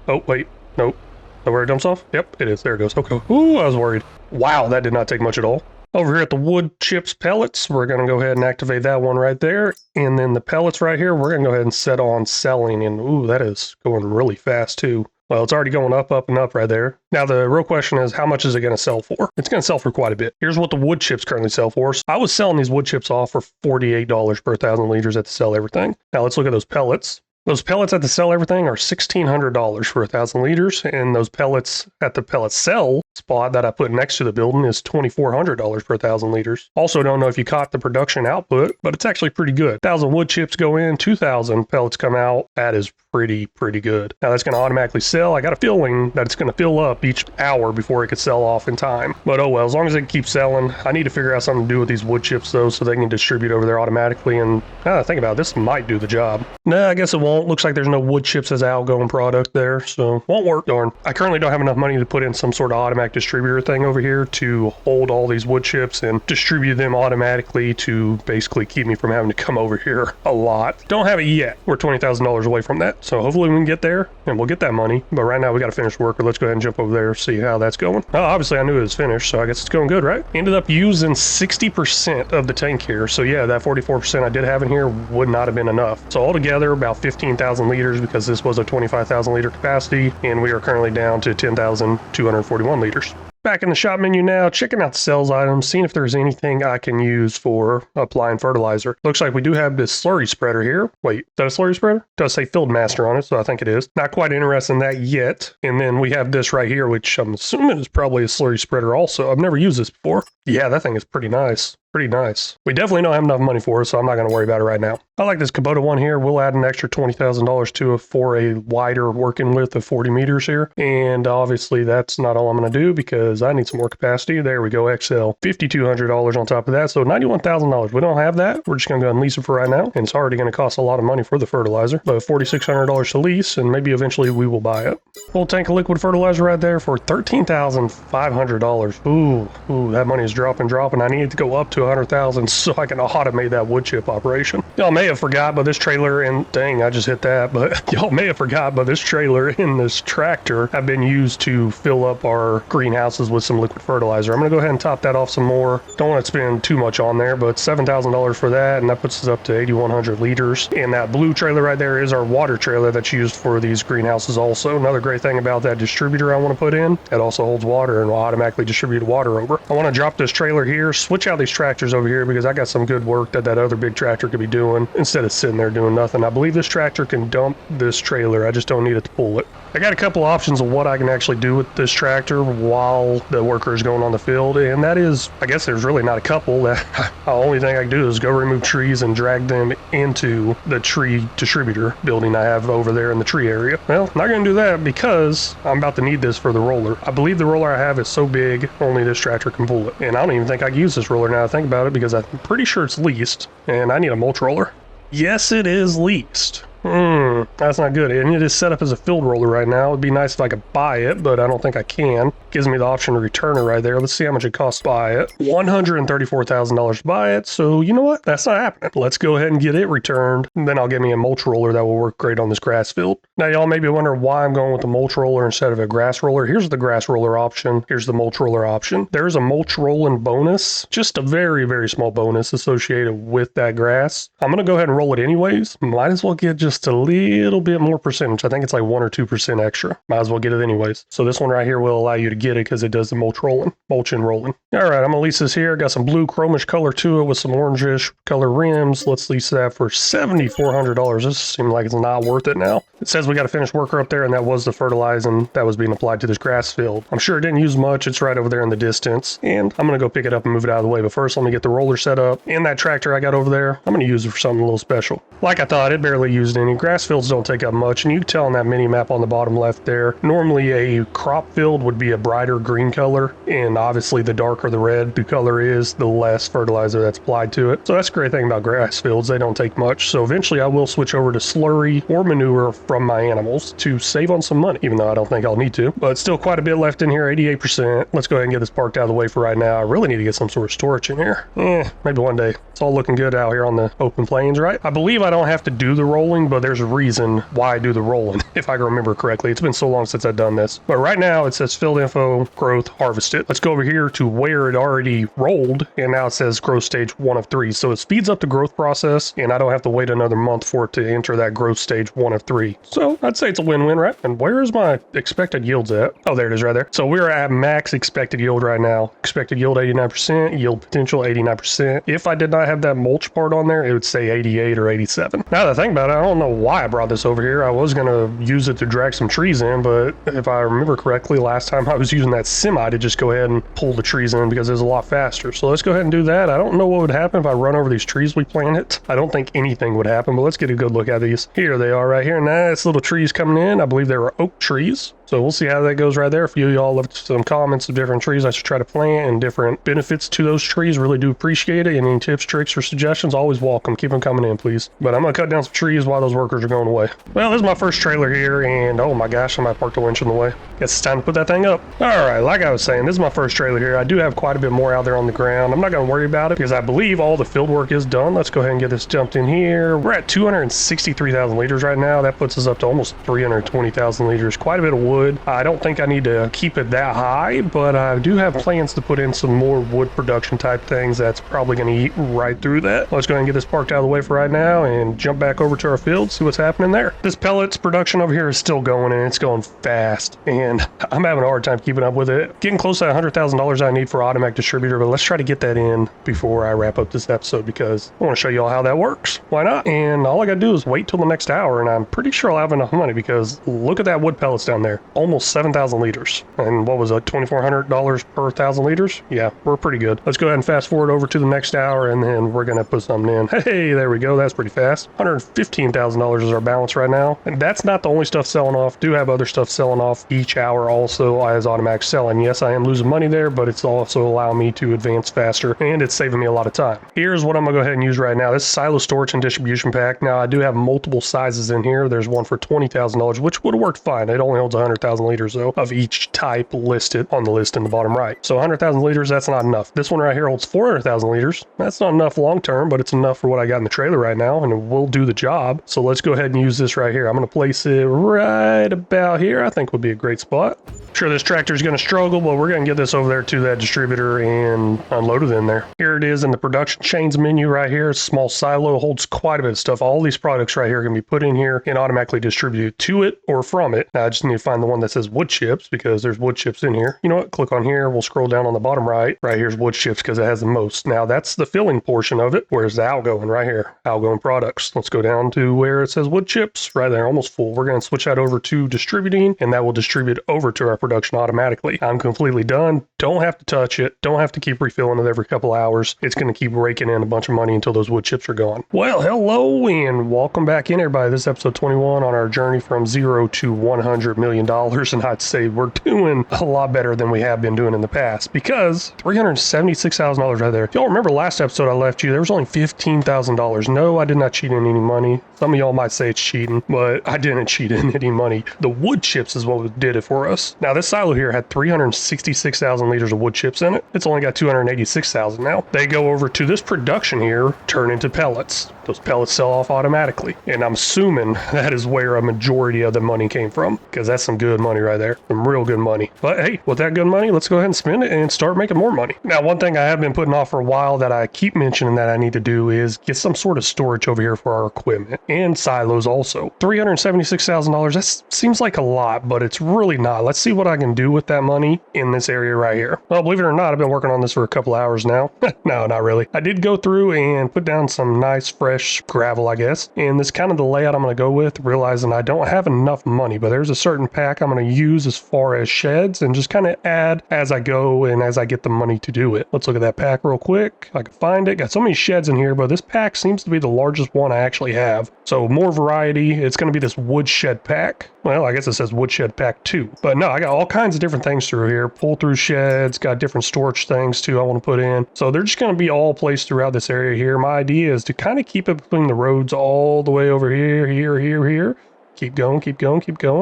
[SPEAKER 1] Oh, wait. Nope. Know where it dumps off? Yep, it is. There it goes. Okay. Ooh, I was worried. Wow, that did not take much at all. Over here at the wood chips pellets, we're going to go ahead and activate that one right there. And then the pellets right here, we're going to go ahead and set on selling. And ooh, that is going really fast too. Well, it's already going up, up, and up right there. Now, the real question is, how much is it going to sell for? It's going to sell for quite a bit. Here's what the wood chips currently sell for. So I was selling these wood chips off for $48 per 1,000 liters at the sell everything. Now, let's look at those pellets. Those pellets at the sell everything are $1,600 for 1,000 liters, and those pellets at the pellet sell spot that I put next to the building is $2,400 per 1,000 liters. Also, don't know if you caught the production output, but it's actually pretty good. 1,000 wood chips go in, 2,000 pellets come out. That is pretty good. Now that's going to automatically sell. I got a feeling that it's going to fill up each hour before it could sell off in time. But oh well, as long as it keeps selling. I need to figure out something to do with these wood chips though, so they can distribute over there automatically. And now that I think about it, this might do the job. Nah, I guess it won't. Looks like there's no wood chips as an outgoing product there, so won't work. Darn. I currently don't have enough money to put in some sort of automatic distributor thing over here to hold all these wood chips and distribute them automatically to basically keep me from having to come over here a lot. Don't have it yet. We're $20,000 away from that. So hopefully we can get there and we'll get that money. But right now we got to finish work. Let's go ahead and jump over there, see how that's going. Oh, obviously I knew it was finished, so I guess it's going good, right? Ended up using 60% of the tank here. So yeah, that 44% I did have in here would not have been enough. So altogether about 15,000 liters because this was a 25,000 liter capacity, and we are currently down to 10,241 liters. Back in the shop menu now, checking out the sales items, seeing if there's anything I can use for applying fertilizer. Looks like we do have this slurry spreader here. Wait, is that a slurry spreader? It does say Field Master on it, so I think it is. Not quite interested in that yet. And then we have this right here, which I'm assuming is probably a slurry spreader also. I've never used this before. Yeah, that thing is pretty nice. Pretty nice. We definitely don't have enough money for it, so I'm not going to worry about it right now. I like this Kubota one here. We'll add an extra $20,000 to it for a wider working width of 40 meters here. And obviously that's not all I'm going to do because I need some more capacity. There we go, XL. $5,200 on top of that, so $91,000. We don't have that. We're just going to go and lease it for right now. And it's already going to cost a lot of money for the fertilizer. But $4,600 to lease, and maybe eventually we will buy it. Full tank of liquid fertilizer right there for $13,500. Ooh, that money is dropping. I need to go up to 100,000 so I can automate that wood chip operation. Y'all may have forgot, but this trailer and dang, I just hit that, but y'all may have forgot, but this trailer and this tractor have been used to fill up our greenhouses with some liquid fertilizer. I'm gonna go ahead and top that off some more. Don't want to spend too much on there, but $7,000 for that, and that puts us up to 8,100 liters. And that blue trailer right there is our water trailer that's used for these greenhouses also. Another great thing about that distributor I want to put in, it also holds water and will automatically distribute water over. I want to drop this trailer here, switch out these tractors over here because I got some good work that other big tractor could be doing instead of sitting there doing nothing. I believe this tractor can dump this trailer. I just don't need it to pull it. I got a couple options of what I can actually do with this tractor while the worker is going on the field, and that is, I guess there's really not a couple. The only thing I can do is go remove trees and drag them into the tree distributor building I have over there in the tree area. Well, not going to do that because I'm about to need this for the roller. I believe the roller I have is so big, only this tractor can pull it, and I don't even think I can use this roller now I think think about it because I'm pretty sure it's leased, and I need a mulch roller. Yes, it is leased. That's not good. And it is set up as a field roller right now. It'd be nice if I could buy it, but I don't think I can. Gives me the option to return it right there. Let's see how much it costs to buy it. $134,000 to buy it. So you know what? That's not happening. Let's go ahead and get it returned. And then I'll get me a mulch roller that will work great on this grass field. Now y'all may be wondering why I'm going with the mulch roller instead of a grass roller. Here's the grass roller option. Here's the mulch roller option. There's a mulch rolling bonus. Just a very, very small bonus associated with that grass. I'm going to go ahead and roll it anyways. Might as well get just a little bit more percentage. I think it's like 1 or 2% extra. Might as well get it anyways. So this one right here will allow you to get it because it does the mulch and rolling. All right, I'm gonna lease this here. Got some blue chromish color to it with some orangish color rims. Let's lease that for $7,400. This seems like it's not worth it now. It says we got a finished worker up there, and that was the fertilizing that was being applied to this grass field. I'm sure it didn't use much. It's right over there in the distance, and I'm gonna go pick it up and move it out of the way. But first, let me get the roller set up. And that tractor I got over there, I'm gonna use it for something a little special. Like I thought, it barely used any. Grass fields don't take up much, and you can tell on that mini map on the bottom left there, normally a crop field would be a brighter green color, and obviously the darker the red the color is, the less fertilizer that's applied to it. So that's the great thing about grass fields, they don't take much. So eventually I will switch over to slurry or manure from my animals to save on some money, even though I don't think I'll need to. But still quite a bit left in here, 88%. Let's go ahead and get this parked out of the way for right now. I really need to get some sort of storage in here. Maybe one day. It's all looking good out here on the open plains, right? I believe I don't have to do the rolling, but there's a reason why I do the rolling, if I can remember correctly. It's been so long since I've done this. But right now it says field info, growth, harvested. Let's go over here to where it already rolled, and now it says growth stage 1 of 3. So it speeds up the growth process, and I don't have to wait another month for it to enter that growth stage 1 of 3. So I'd say it's a win-win, right? And where is my expected yields at? Oh, there it is right there. So we're at max expected yield right now. Expected yield 89%, yield potential 89%. If I did not have that mulch part on there, it would say 88 or 87. Now that I think about it, I don't know why I brought this over here. I was going to use it to drag some trees in, but if I remember correctly, last time I was using that semi to just go ahead and pull the trees in because it was a lot faster. So let's go ahead and do that. I don't know what would happen if I run over these trees we planted. I don't think anything would happen, but let's get a good look at these. Here they are right here. Nice little trees coming in. I believe they were oak trees. So we'll see how that goes right there. If you all left some comments of different trees I should try to plant and different benefits to those trees, really do appreciate it. Any tips, tricks, or suggestions, always welcome. Keep them coming in, please. But I'm going to cut down some trees while those workers are going away. Well, this is my first trailer here, and oh my gosh, I might park the winch in the way. Guess it's time to put that thing up. All right, like I was saying, this is my first trailer here. I do have quite a bit more out there on the ground. I'm not going to worry about it because I believe all the field work is done. Let's go ahead and get this dumped in here. We're at 263,000 liters right now. That puts us up to almost 320,000 liters. Quite a bit of wood. I don't think I need to keep it that high, but I do have plans to put in some more wood production type things that's probably going to eat right through that. Let's go ahead and get this parked out of the way for right now and jump back over to our field, see what's happening there. This pellets production over here is still going, and it's going fast, and I'm having a hard time keeping up with it. Getting close to $100,000 I need for automatic distributor, but let's try to get that in before I wrap up this episode because I want to show you all how that works. Why not? And all I gotta do is wait till the next hour, and I'm pretty sure I'll have enough money because look at that wood pellets down there. Almost 7,000 liters. And what was it, $2,400 per 1,000 liters? Yeah, we're pretty good. Let's go ahead and fast forward over to the next hour, and then we're gonna put something in. Hey, there we go. That's pretty fast. $115,000 is our balance right now. And that's not the only stuff selling off. Do have other stuff selling off each hour also as automatic selling. Yes, I am losing money there, but it's also allowing me to advance faster, and it's saving me a lot of time. Here's what I'm gonna go ahead and use right now. This is silo storage and distribution pack. Now I do have multiple sizes in here. There's one for $20,000, which would have worked fine. It only holds 100,000 liters though of each type listed on the list in the bottom right. So 100,000 liters, that's not enough. This one right here holds 400,000 liters. That's not enough long term, but it's enough for what I got in the trailer right now, and it will do the job. So let's go ahead and use this right here. I'm going to place it right about here. I think would be a great spot. Sure, this tractor is going to struggle, but we're going to get this over there to that distributor and unload it in there. Here it is in the production chains menu right here. It's a small silo, holds quite a bit of stuff. All these products right here can be put in here and automatically distributed to it or from it. Now I just need to find the one that says wood chips because there's wood chips in here. You know what? Click on here. We'll scroll down on the bottom right. Right here's wood chips because it has the most. Now that's the filling portion of it. Where's the outgoing? Right here. Outgoing products. Let's go down to where it says wood chips. Right there, almost full. We're going to switch that over to distributing, and that will distribute over to our production automatically. I'm completely done. Don't have to touch it. Don't have to keep refilling it every couple hours. It's going to keep raking in a bunch of money until those wood chips are gone. Well, hello and welcome back in, everybody. This is episode 21 on our journey from $0 to $100 million. $100,000, and I'd say we're doing a lot better than we have been doing in the past, because $376,000 right there. If y'all remember last episode I left you, there was only $15,000. No, I did not cheat in any money. Some of y'all might say it's cheating, but I didn't cheat in any money. The wood chips is what did it for us. Now this silo here had 366,000 liters of wood chips in it. It's only got 286,000 now. They go over to this production here, turn into pellets. Those pellets sell off automatically. And I'm assuming that is where a majority of the money came from, because that's some good money right there. Some real good money. But hey, with that good money, let's go ahead and spend it and start making more money. Now, one thing I have been putting off for a while that I keep mentioning that I need to do is get some sort of storage over here for our equipment and silos also. $376,000, that seems like a lot, but it's really not. Let's see what I can do with that money in this area right here. Well, believe it or not, I've been working on this for a couple hours now. No, not really. I did go through and put down some nice fresh gravel, I guess, and this is kind of the layout I'm going to go with, realizing I don't have enough money, but there's a certain pack I'm going to use as far as sheds and just kind of add as I go and as I get the money to do it. Let's look at that pack real quick. I can find it. Got so many sheds in here, but this pack seems to be the largest one I actually have. So more variety. It's going to be this wood shed pack. Well, I guess it says wood shed pack 2. But no, I got all kinds of different things through here. Pull through sheds, got different storage things too I want to put in. So they're just going to be all placed throughout this area here. My idea is to kind of keep it between the roads all the way over here, here. Keep going,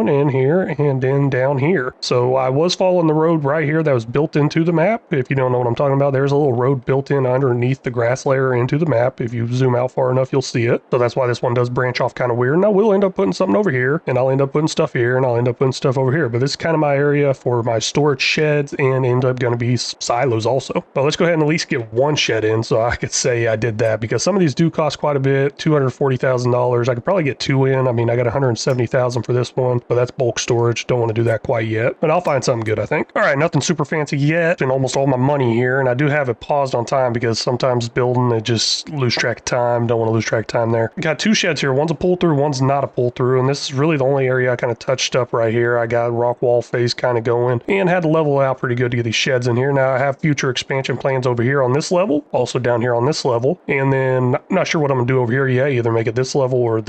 [SPEAKER 1] and here, and then down here. So I was following the road right here that was built into the map. If you don't know what I'm talking about, there's a little road built in underneath the grass layer into the map. If you zoom out far enough, you'll see it. So that's why this one does branch off kind of weird. And I will end up putting something over here, and I'll end up putting stuff here, and I'll end up putting stuff over here. But this is kind of my area for my storage sheds and end up going to be silos also. But let's go ahead and at least get one shed in so I could say I did that, because some of these do cost quite a bit, $240,000. I could probably get 2 in. I mean, I got 170,000 for this one, but that's bulk storage. Don't want to do that quite yet, but I'll find something good, I think. All right, nothing super fancy yet, and almost all my money here, and I do have it paused on time because sometimes building, it just lose track of time. Don't want to lose track of time there. Got 2 sheds here. One's a pull through, one's not a pull through, and this is really the only area I kind of touched up right here. I got rock wall face kind of going and had to level out pretty good to get these sheds in here. Now I have future expansion plans over here on this level, also down here on this level, and then I'm not sure what I'm gonna do over here yet. Either make it this level or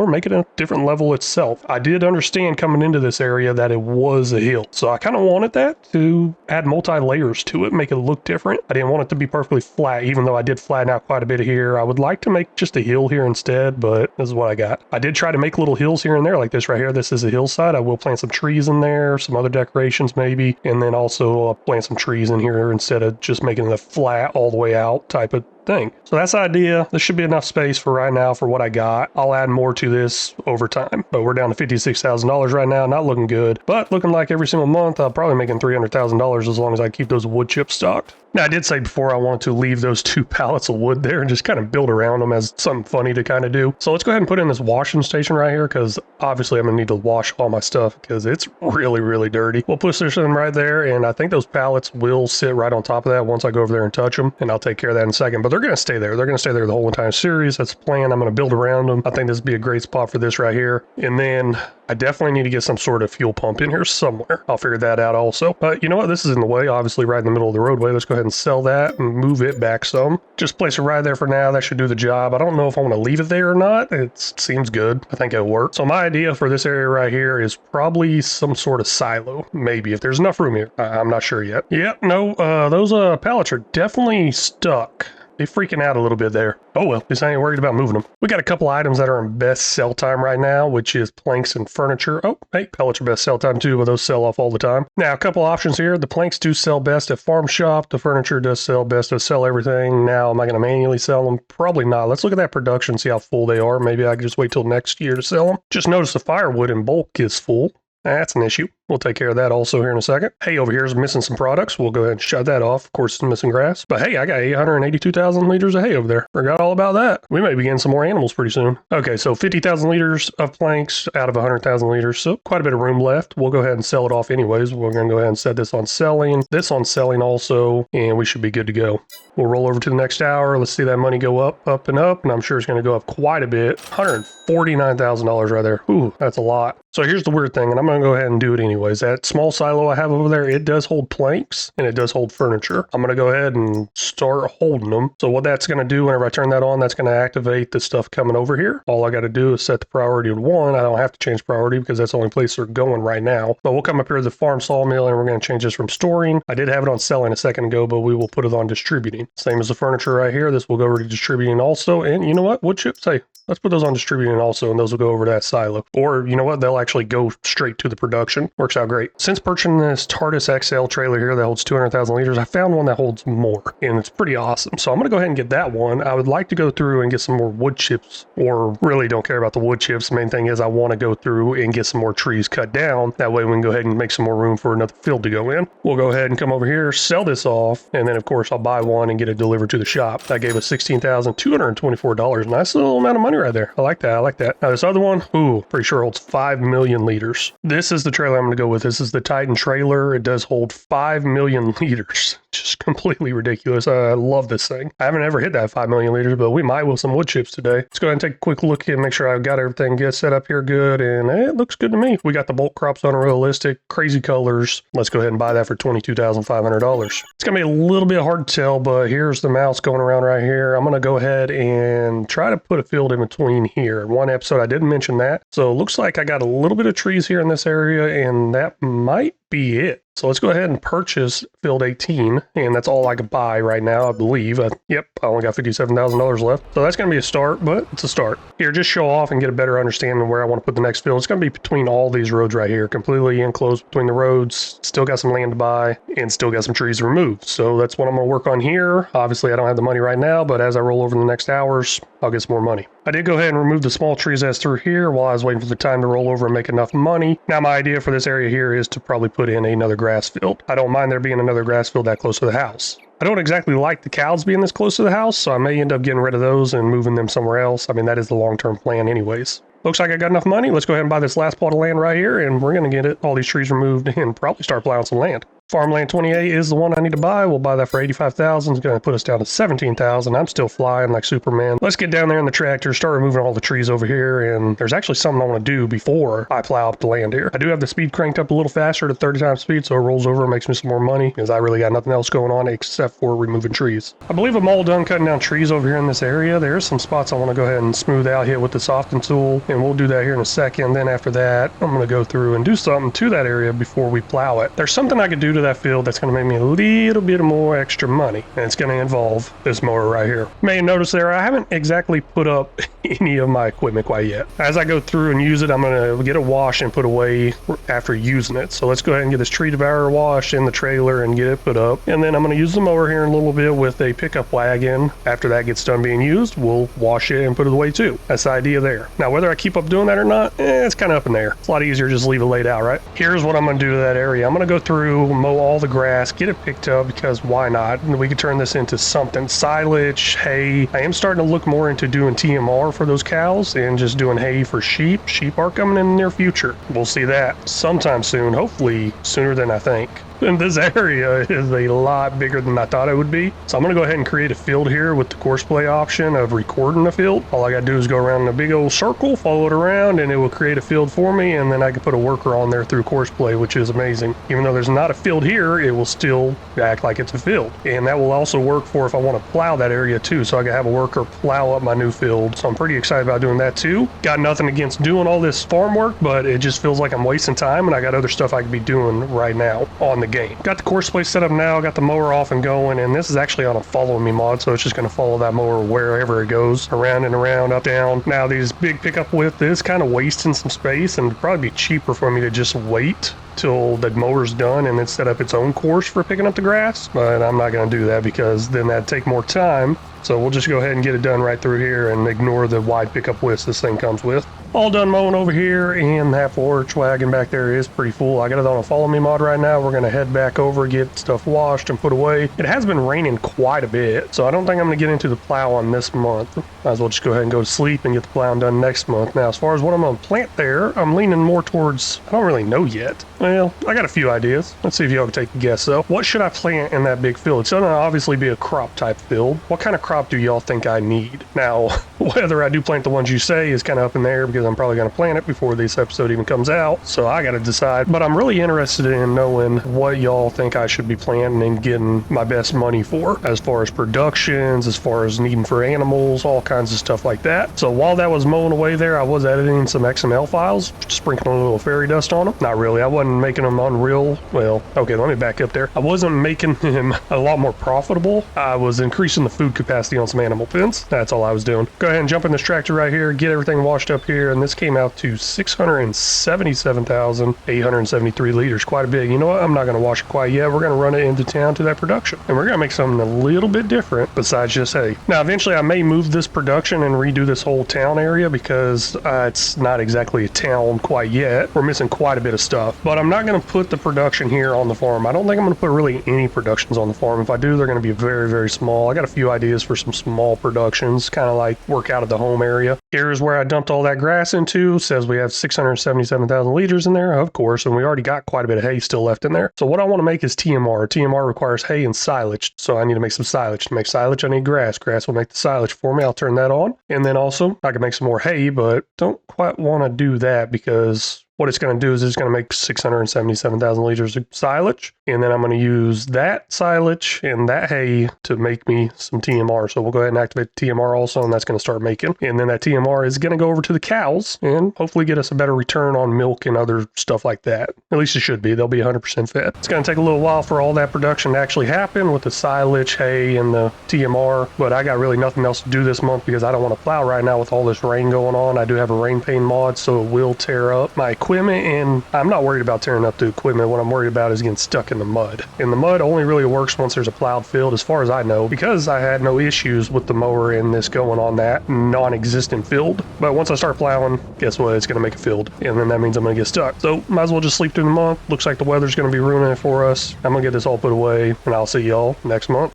[SPEAKER 1] make it a different level itself. I did understand coming into this area that it was a hill, so I kind of wanted that to add multi-layers to it, make it look different. I didn't want it to be perfectly flat, even though I did flatten out quite a bit here. I would like to make just a hill here instead, but this is what I got. I did try to make little hills here and there like this right here. This is a hillside. I will plant some trees in there, some other decorations maybe, and then also plant some trees in here instead of just making it a flat all the way out type of thing. So that's the idea. This should be enough space for right now for what I got. I'll add more to this over time, but we're down to $56,000 right now. Not looking good, but looking like every single month I'll probably making $300,000 as long as I keep those wood chips stocked. Now I did say before I wanted to leave those 2 pallets of wood there and just kind of build around them as something funny to kind of do. So let's go ahead and put in this washing station right here, because obviously I'm gonna need to wash all my stuff because it's really dirty. We'll push this in right there, and I think those pallets will sit right on top of that once I go over there and touch them, and I'll take care of that in a second. But they're going to stay there. They're going to stay there the whole entire series. That's the plan. I'm going to build around them. I think this would be a great spot for this right here. And then I definitely need to get some sort of fuel pump in here somewhere. I'll figure that out also. But you know what? This is in the way, obviously right in the middle of the roadway. Let's go ahead and sell that and move it back some. Just place it right there for now. That should do the job. I don't know if I want to leave it there or not. It seems good. I think it'll work. So my idea for this area right here is probably some sort of silo. Maybe if there's enough room here. I'm not sure yet. Yep, no, those pallets are definitely stuck. They're freaking out a little bit there. Oh well, at least I ain't worried about moving them. We got a couple items that are in best sell time right now, which is planks and furniture. Oh, hey, pellets are best sell time too, but those sell off all the time. Now, a couple options here. The planks do sell best at farm shop. The furniture does sell best at sell everything. Now, am I going to manually sell them? Probably not. Let's look at that production, see how full they are. Maybe I can just wait till next year to sell them. Just notice the firewood in bulk is full. That's an issue. We'll take care of that also here in a second. Hay over here is missing some products. We'll go ahead and shut that off. Of course, it's missing grass. But hey, I got 882,000 liters of hay over there. Forgot all about that. We may be getting some more animals pretty soon. Okay, so 50,000 liters of planks out of 100,000 liters. So quite a bit of room left. We'll go ahead and sell it off anyways. We're going to go ahead and set this on selling. This on selling also. And we should be good to go. We'll roll over to the next hour. Let's see that money go up, and up. And I'm sure it's going to go up quite a bit. $149,000 right there. Ooh, that's a lot. So here's the weird thing. And I'm going to go ahead and do it anyway. anyways. That small silo I have over there, it does hold planks and it does hold furniture. I'm going to go ahead and start holding them. So what that's going to do whenever I turn that on, that's going to activate the stuff coming over here. All I got to do is set the priority to 1. I don't have to change priority because that's the only place they're going right now. But we'll come up here to the farm sawmill and we're going to change this from storing. I did have it on selling a second ago, but we will put it on distributing. Same as the furniture right here. This will go over to distributing also. And you know what? Wood chips, hey, let's put those on distributing also, and those will go over to that silo. Or, you know what? They'll actually go straight to the production. Works out great. Since purchasing this TARDIS XL trailer here that holds 200,000 liters, I found one that holds more, and it's pretty awesome. So I'm going to go ahead and get that one. I would like to go through and get some more wood chips, or really don't care about the wood chips. The main thing is I want to go through and get some more trees cut down. That way we can go ahead and make some more room for another field to go in. We'll go ahead and come over here, sell this off, and then of course I'll buy one and get it delivered to the shop. That gave us $16,224. Nice little amount of money right there. I like that. I like that. Now this other one, ooh, pretty sure holds 5 million liters. This is the trailer I'm going to go with. This is the Titan trailer. It does hold 5 million liters. Just completely ridiculous. I love this thing. I haven't ever hit that 5 million liters, but we might with some wood chips today. Let's go ahead and take a quick look and make sure I've got everything good set up here good, and it looks good to me. We got the bolt crops on realistic, crazy colors. Let's go ahead and buy that for $22,500. It's going to be a little bit hard to tell, but here's the mouse going around right here. I'm going to go ahead and try to put a field in between here. One episode I didn't mention that. So it looks like I got a little bit of trees here in this area, and that might be it. So let's go ahead and purchase field 18, and that's all I could buy right now, I believe. Yep, I only got $57,000 left. So that's going to be a start, but it's a start. Here, just show off and get a better understanding of where I want to put the next field. It's going to be between all these roads right here, completely enclosed between the roads. Still got some land to buy, and still got some trees removed. So that's what I'm going to work on here. Obviously, I don't have the money right now, but as I roll over the next hours, I'll get some more money. I did go ahead and remove the small trees as through here while I was waiting for the time to roll over and make enough money. Now, my idea for this area here is to probably put in another grass field. I don't mind there being another grass field that close to the house. I don't exactly like the cows being this close to the house, so I may end up getting rid of those and moving them somewhere else. I mean, that is the long-term plan anyways. Looks like I got enough money. Let's go ahead and buy this last plot of land right here, and we're going to get all these trees removed and probably start plowing some land. Farmland 28 is the one I need to buy. We'll buy that for $85,000. It's going to put us down to $17,000. I'm still flying like Superman. Let's get down there in the tractor, start removing all the trees over here, and there's actually something I want to do before I plow up the land here. I do have the speed cranked up a little faster to 30 times speed, so it rolls over and makes me some more money because I really got nothing else going on except for removing trees. I believe I'm all done cutting down trees over here in this area. There's some spots I want to go ahead and smooth out here with the soften tool, and we'll do that here in a second. Then after that, I'm going to go through and do something to that area before we plow it. There's something I could do to that field that's going to make me a little bit more extra money, and it's going to involve this mower right here. You may notice there I haven't exactly put up any of my equipment quite yet. As I go through and use it, I'm going to get a wash and put away after using it. So let's go ahead and get this tree devourer wash in the trailer and get it put up, and then I'm going to use the mower here in a little bit with a pickup wagon. After that gets done being used, we'll wash it and put it away too. That's the idea there. Now whether I keep up doing that or not, it's kind of up in there. It's a lot easier just leave it laid out, right? Here's what I'm going to do to that area. I'm going to go through, mow all the grass, get it picked up, because why not? And we could turn this into something. Silage, hay. I am starting to look more into doing TMR for those cows and just doing hay for sheep. Sheep are coming in the near future. We'll see that sometime soon, hopefully sooner than I think. And this area is a lot bigger than I thought it would be. So I'm going to go ahead and create a field here with the course play option of recording the field. All I got to do is go around in a big old circle, follow it around, and it will create a field for me. And then I can put a worker on there through course play, which is amazing. Even though there's not a field here, it will still act like it's a field. And that will also work for if I want to plow that area too. So I can have a worker plow up my new field. So I'm pretty excited about doing that too. Got nothing against doing all this farm work, but it just feels like I'm wasting time, and I got other stuff I could be doing right now on the game. Got the course play set up now, got the mower off and going, and this is actually on a follow me mod, so it's just going to follow that mower wherever it goes, around and around, up, down. Now these big pickup width is kind of wasting some space, and it'd probably be cheaper for me to just wait till the mower's done and then set up its own course for picking up the grass, but I'm not going to do that because then that'd take more time. So we'll just go ahead and get it done right through here and ignore the wide pickup widths this thing comes with. All done mowing over here, and that forage wagon back there is pretty full. I got it on a follow me mod right now. We're going to head back over, get stuff washed and put away. It has been raining quite a bit, so I don't think I'm going to get into the plow on this month. Might as well just go ahead and go to sleep and get the plowing done next month. Now, as far as what I'm going to plant there, I'm leaning more towards, I don't really know yet. Well, I got a few ideas. Let's see if y'all can take a guess though. What should I plant in that big field? It's going to obviously be a crop type field. What kind of crop crop do y'all think I need? Now, whether I do plant the ones you say is kind of up in the air because I'm probably going to plant it before this episode even comes out, so I got to decide. But I'm really interested in knowing what y'all think I should be planting and getting my best money for, as far as productions, as far as needing for animals, all kinds of stuff like that. So while that was mowing away there, I was editing some XML files, sprinkling a little fairy dust on them. Not really, I wasn't making them unreal. Well, okay, let me back up there. I wasn't making them a lot more profitable. I was increasing the food capacity on some animal pens. That's all I was doing. Go ahead and jump in this tractor right here, get everything washed up here, and this came out to 677,873 liters. Quite a bit. You know what? I'm not going to wash it quite yet. We're going to run it into town to that production, and we're going to make something a little bit different besides just hay. Now, eventually I may move this production and redo this whole town area because it's not exactly a town quite yet. We're missing quite a bit of stuff, but I'm not going to put the production here on the farm. I don't think I'm going to put really any productions on the farm. If I do, they're going to be very, very small. I got a few ideas for some small productions, kind of like work out of the home area. Here's where I dumped all that grass into. It says we have 677,000 liters in there, of course, and we already got quite a bit of hay still left in there. So what I want to make is TMR. TMR requires hay and silage, so I need to make some silage. To make silage, I need grass. Grass will make the silage for me. I'll turn that on, and then also I can make some more hay, but don't quite want to do that because what it's going to do is it's going to make 677,000 liters of silage, and then I'm going to use that silage and that hay to make me some TMR. So we'll go ahead and activate TMR also, and that's going to start making. And then that TMR is going to go over to the cows and hopefully get us a better return on milk and other stuff like that. At least it should be. They'll be 100% fed. It's going to take a little while for all that production to actually happen with the silage, hay, and the TMR, but I got really nothing else to do this month because I don't want to plow right now with all this rain going on. I do have a rain pane mod, so it will tear up my equipment, and I'm not worried about tearing up the equipment. What I'm worried about is getting stuck in the mud. And the mud only really works once there's a plowed field, as far as I know, because I had no issues with the mower and this going on that non-existent field. But once I start plowing, guess what? It's going to make a field, and then that means I'm going to get stuck. So might as well just sleep through the month. Looks like the weather's going to be ruining it for us. I'm going to get this all put away, and I'll see y'all next month.